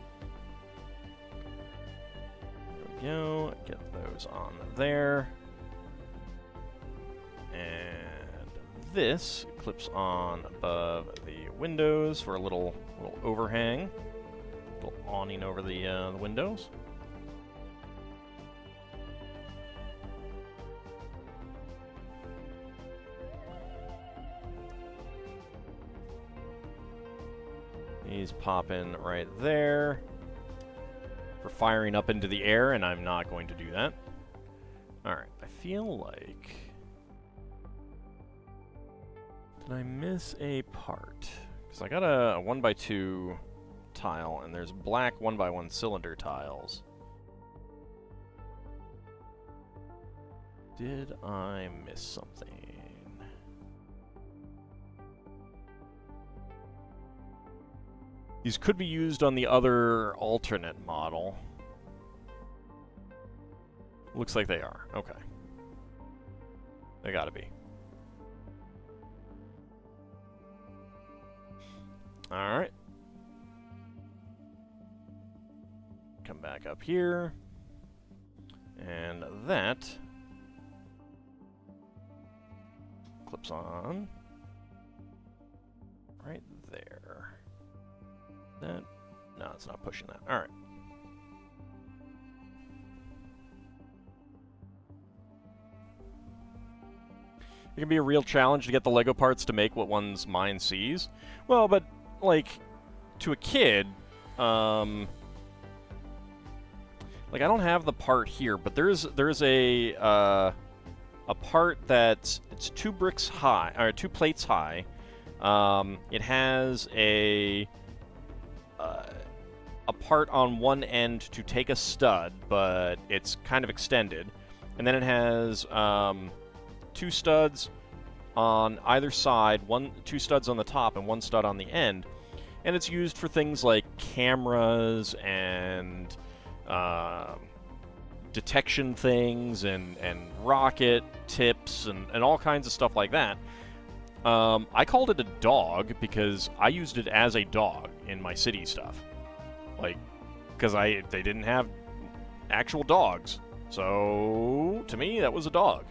A: There we go. Get those on there. And this clips on above the windows for a little overhang. A little awning over the windows. These pop in right there for firing up into the air, and I'm not going to do that. Alright, I feel like... Did I miss a part? Because I got a 1x2 tile, and there's black 1x1 cylinder tiles. Did I miss something? These could be used on the other alternate model. Looks like they are. Okay. They gotta be. Alright. Come back up here. And that clips on right there. That? No, it's not pushing that. Alright. It can be a real challenge to get the Lego parts to make what one's mind sees. Well, but, like, to a kid, like, I don't have the part here, but there's a part that's, it's 2 bricks high, or 2 plates high. It has a part on one end to take a stud, but it's kind of extended. And then it has 2 studs on either side, 2 studs on the top and 1 stud on the end. And it's used for things like cameras and detection things and rocket tips and all kinds of stuff like that. I called it a dog because I used it as a dog in my city stuff. Like, because they didn't have actual dogs. So, to me, that was a dog.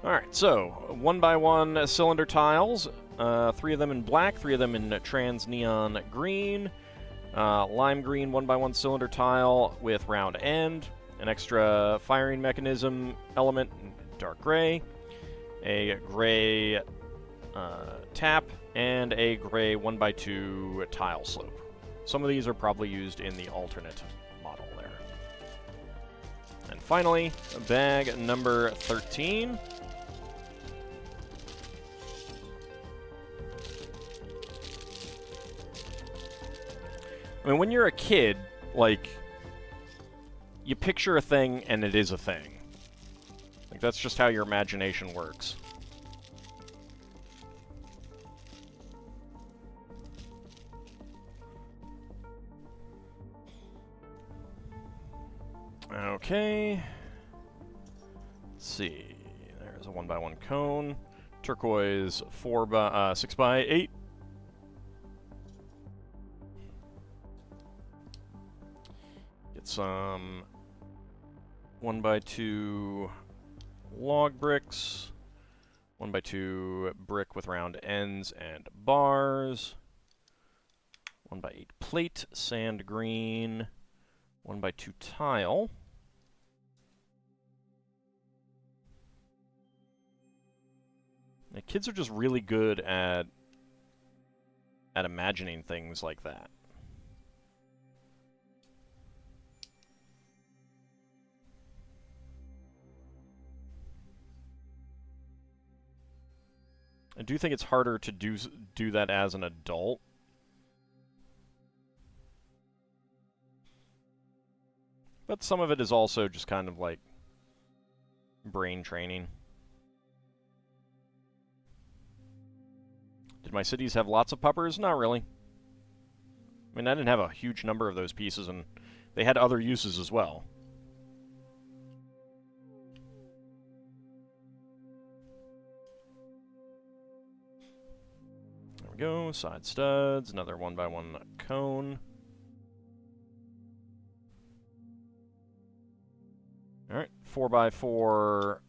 A: Alright, so 1x1 cylinder tiles, 3 of them in black, 3 of them in trans neon green, lime green 1x1 cylinder tile with round end, an extra firing mechanism element in dark gray, a gray tap, and a gray 1x2 tile slope. Some of these are probably used in the alternate model there. And finally, bag number 13. I mean, when you're a kid, like, you picture a thing and it is a thing. Like, that's just how your imagination works. Okay. Let's see. There's a 1x1 cone. Turquoise 6x8. Get some 1x2 log bricks. 1x2 brick with round ends and bars. 1x8 plate, sand green. 1x2 tile. The kids are just really good at imagining things like that. I do think it's harder to do that as an adult. But some of it is also just kind of like brain training. Did my cities have lots of puppers? Not really. I mean, I didn't have a huge number of those pieces, and they had other uses as well. There we go. Side studs. Another 1x1 cone. Alright. 4x4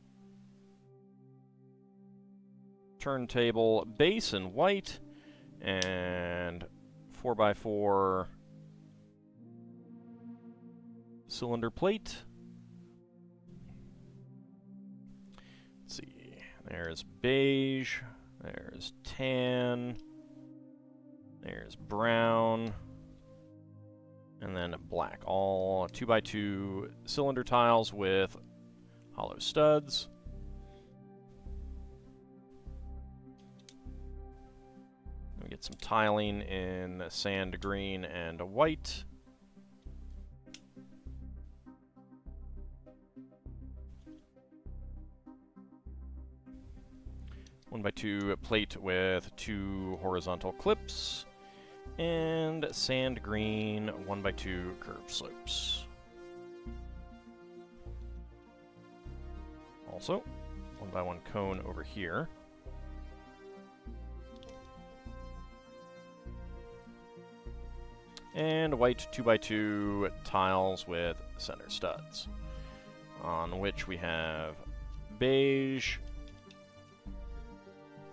A: turntable base in white, and 4x4 cylinder plate. Let's see, there's beige, there's tan, there's brown, and then black. All 2x2 cylinder tiles with hollow studs. We get some tiling in sand green and white. One by two plate with 2 horizontal clips, and sand green 1x2 curved slopes. Also, 1x1 cone over here. And white 2x2 tiles with center studs, on which we have beige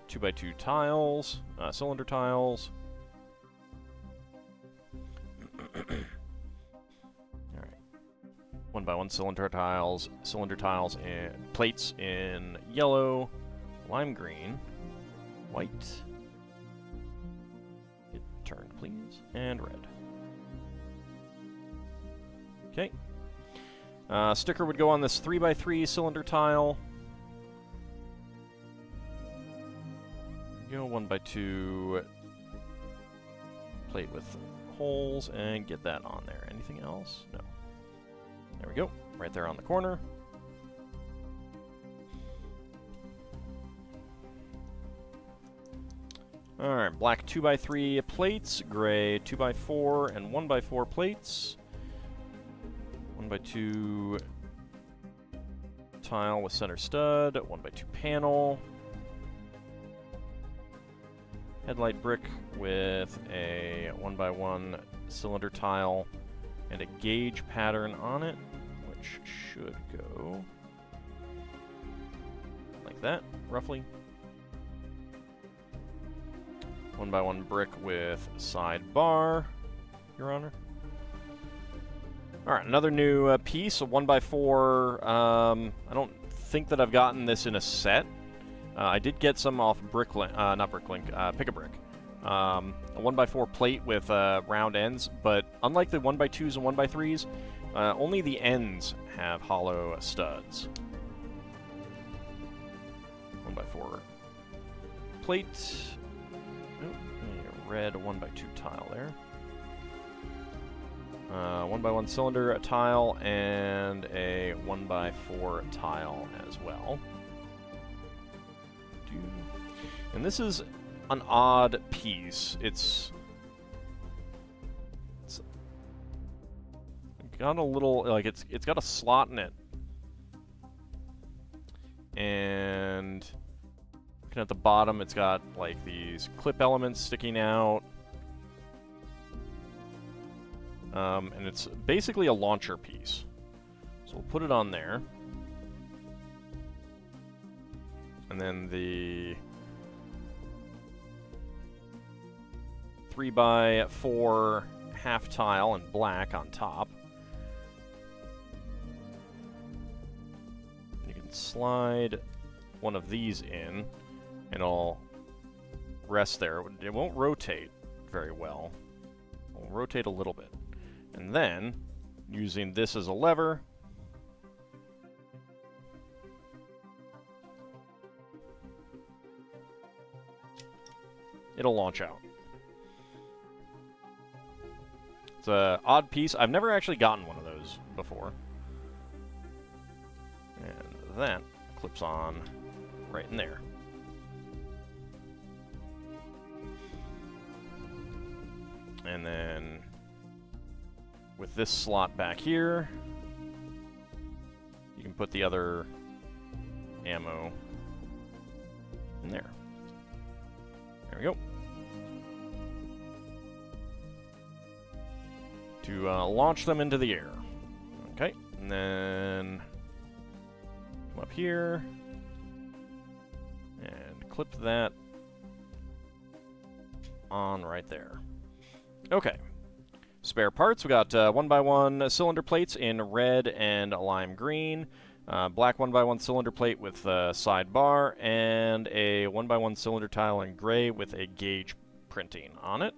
A: 2x2 tiles, cylinder tiles. Alright. 1x1 cylinder tiles and plates in yellow, lime green, white, get turned please, and red. Okay. Sticker would go on this 3x3 cylinder tile. Go 1x2 plate with holes and get that on there. Anything else? No. There we go. Right there on the corner. Alright, black 2x3 plates, gray 2x4 and 1x4 plates. 1x2 tile with center stud, 1x2 panel. Headlight brick with a 1x1 cylinder tile and a gauge pattern on it, which should go like like that, roughly. 1x1 brick with sidebar, Your Honor. Alright, another new piece, a 1x4. I don't think that I've gotten this in a set. I did get some off Bricklink, not Bricklink, Pick-a-Brick. A 1x4 plate with round ends, but unlike the 1x2s and 1x3s, only the ends have hollow studs. 1x4 plate. Oh, a red 1x2 tile there. 1x1 cylinder tile and a 1x4 tile as well. And this is an odd piece. It's got a little, like, it's got a slot in it. And looking at the bottom, it's got like these clip elements sticking out. And it's basically a launcher piece. So we'll put it on there. And then the 3x4 half tile in black on top. You can slide one of these in, and it'll rest there. It won't rotate very well. It'll rotate a little bit. And then, using this as a lever, it'll launch out. It's an odd piece. I've never actually gotten one of those before. And that clips on right in there. And then with this slot back here, you can put the other ammo in there. There we go. To launch them into the air. Okay, and then come up here and clip that on right there. Okay. Spare parts, we got 1x1 cylinder plates in red and lime green, black 1x1 cylinder plate with sidebar, and a 1x1 cylinder tile in gray with a gauge printing on it.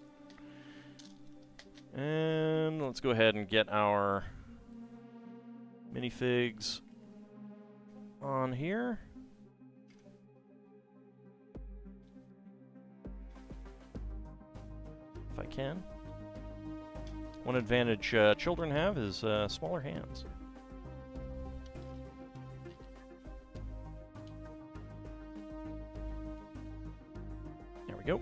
A: And let's go ahead and get our minifigs on here. If I can. One advantage children have is smaller hands. There we go.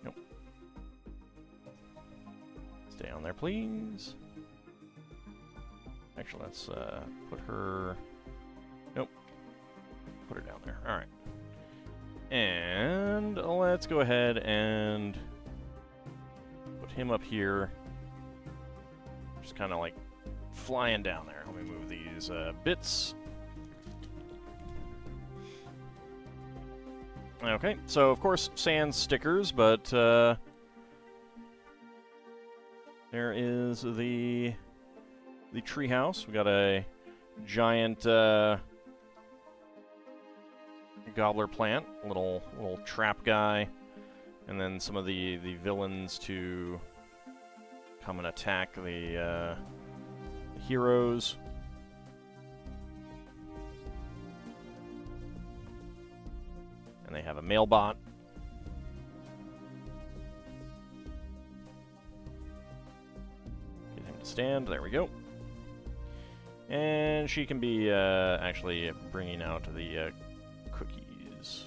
A: Nope. Stay on there, please. Actually, let's put her... Nope. Put her down there. Alright. And let's go ahead and put him up here. Just kind of like flying down there. Let me move these bits. Okay, so of course, sans stickers, but there is the tree house. We got a giant gobbler plant, little trap guy, and then some of the villains to come and attack the heroes. And they have a mailbot. Get him to stand. There we go. And she can be actually bringing out the cookies.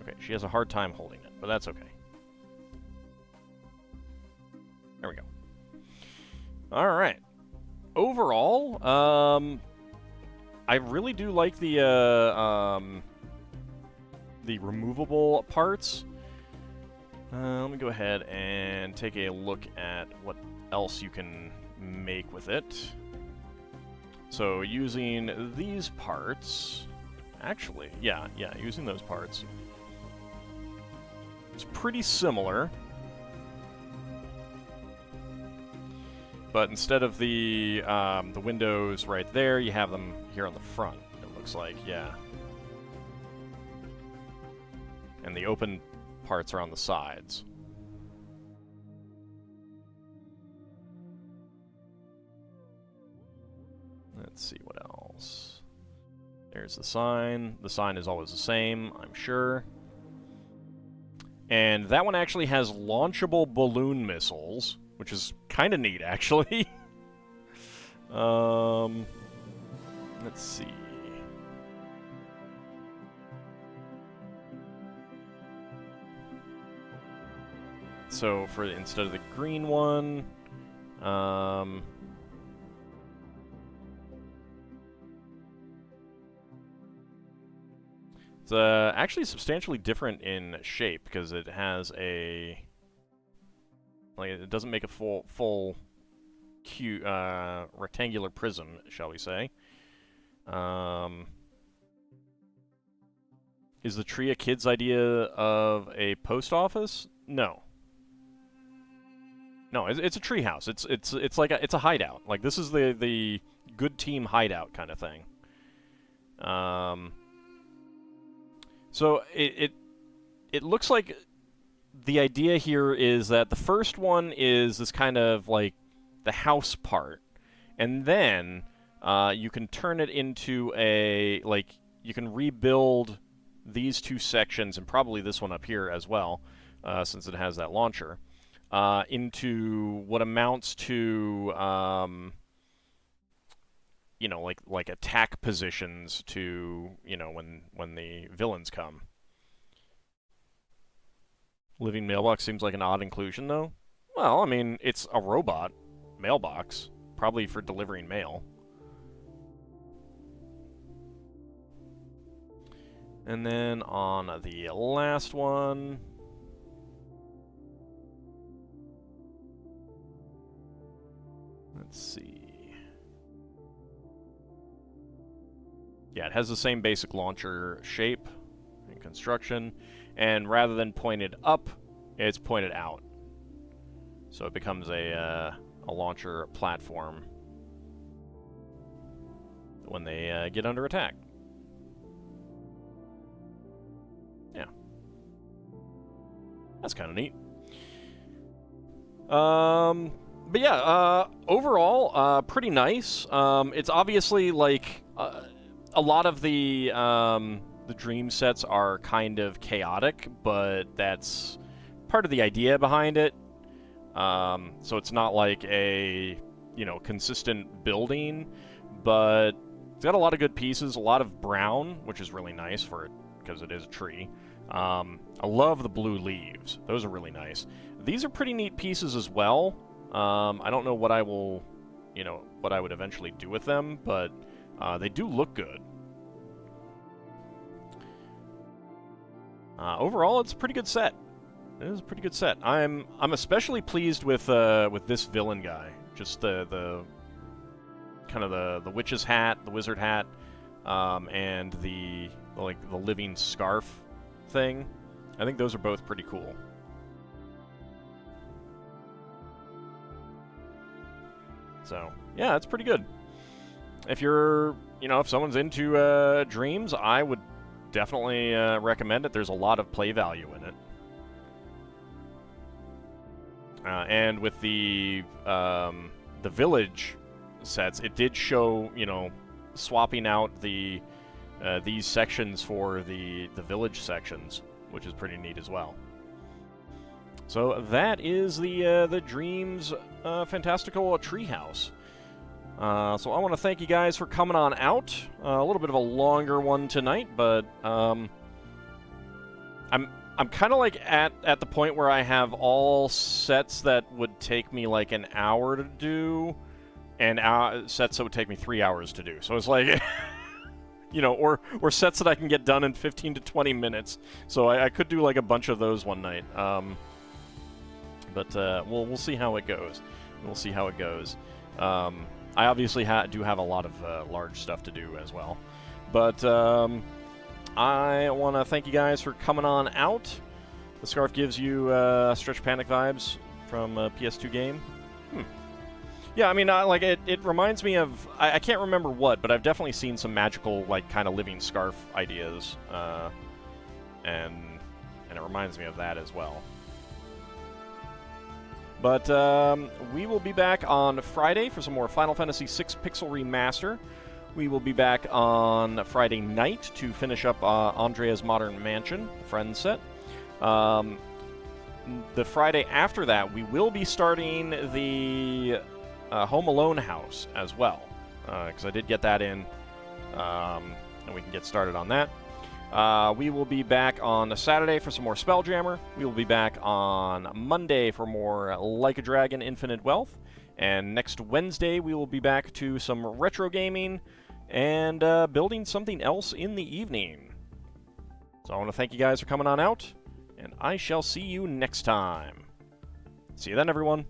A: Okay, she has a hard time holding it, but that's okay. There we go. All right. overall, I really do like the removable parts. Let me go ahead and take a look at what else you can make with it. So using these parts, actually, yeah, using those parts, it's pretty similar. But instead of the windows right there, you have them here on the front, it looks like, yeah. And the open parts are on the sides. Let's see what else. There's the sign. The sign is always the same, I'm sure. And that one actually has launchable balloon missiles, which is kind of neat, actually. Let's see. So for instead of the green one, it's actually substantially different in shape because it has a, like, it doesn't make a full rectangular prism, shall we say. Is the tree a kid's idea of a post office? No. No, it's a tree house. It's like it's a hideout. Like, this is the good team hideout kind of thing. So it looks like the idea here is that the first one is this kind of like the house part, and then you can turn it into a, like, you can rebuild these two sections and probably this one up here as well, since it has that launcher. Into what amounts to, you know, like attack positions to, you know, when the villains come. Living mailbox seems like an odd inclusion, though. Well, I mean, it's a robot mailbox, probably for delivering mail. And then on the last one, let's see. Yeah, it has the same basic launcher shape and construction, and rather than pointed up, it's pointed out. So it becomes a launcher platform when they get under attack. Yeah. That's kind of neat. But yeah, overall, pretty nice. It's obviously like a lot of the Dream sets are kind of chaotic, but that's part of the idea behind it. So it's not like a, you know, consistent building, but it's got a lot of good pieces, a lot of brown, which is really nice for it because it is a tree. I love the blue leaves; those are really nice. These are pretty neat pieces as well. I don't know what I will, you know, what I would eventually do with them, but they do look good. Overall, it's a pretty good set. It is a pretty good set. I'm especially pleased with this villain guy. Just the kind of the witch's hat, the wizard hat, and the living scarf thing. I think those are both pretty cool. So yeah, it's pretty good. If you're, you know, if someone's into Dreamzzz, I would definitely recommend it. There's a lot of play value in it. And with the village sets, it did show, you know, swapping out the these sections for the village sections, which is pretty neat as well. So that is the Dreamzzz Fantastical Tree House. So I want to thank you guys for coming on out. A little bit of a longer one tonight, but I'm kind of like at the point where I have all sets that would take me like an hour to do, and sets that would take me 3 hours to do. So it's like, you know, or sets that I can get done in 15 to 20 minutes. So I could do like a bunch of those one night. But we'll see how it goes. We'll see how it goes. I obviously do have a lot of large stuff to do as well. But I want to thank you guys for coming on out. The scarf gives you Stretch Panic vibes from a PS2 game. Yeah, I mean, like it reminds me of I can't remember what, but I've definitely seen some magical like kind of living scarf ideas, and it reminds me of that as well. But we will be back on Friday for some more Final Fantasy VI Pixel Remaster. We will be back on Friday night to finish up Andrea's Modern Mansion Friends set. The Friday after that, we will be starting the Home Alone house as well, because I did get that in, and we can get started on that. We will be back on Saturday for some more Spelljammer. We will be back on Monday for more Like a Dragon Infinite Wealth. And next Wednesday, we will be back to some retro gaming and building something else in the evening. So I want to thank you guys for coming on out, and I shall see you next time. See you then, everyone.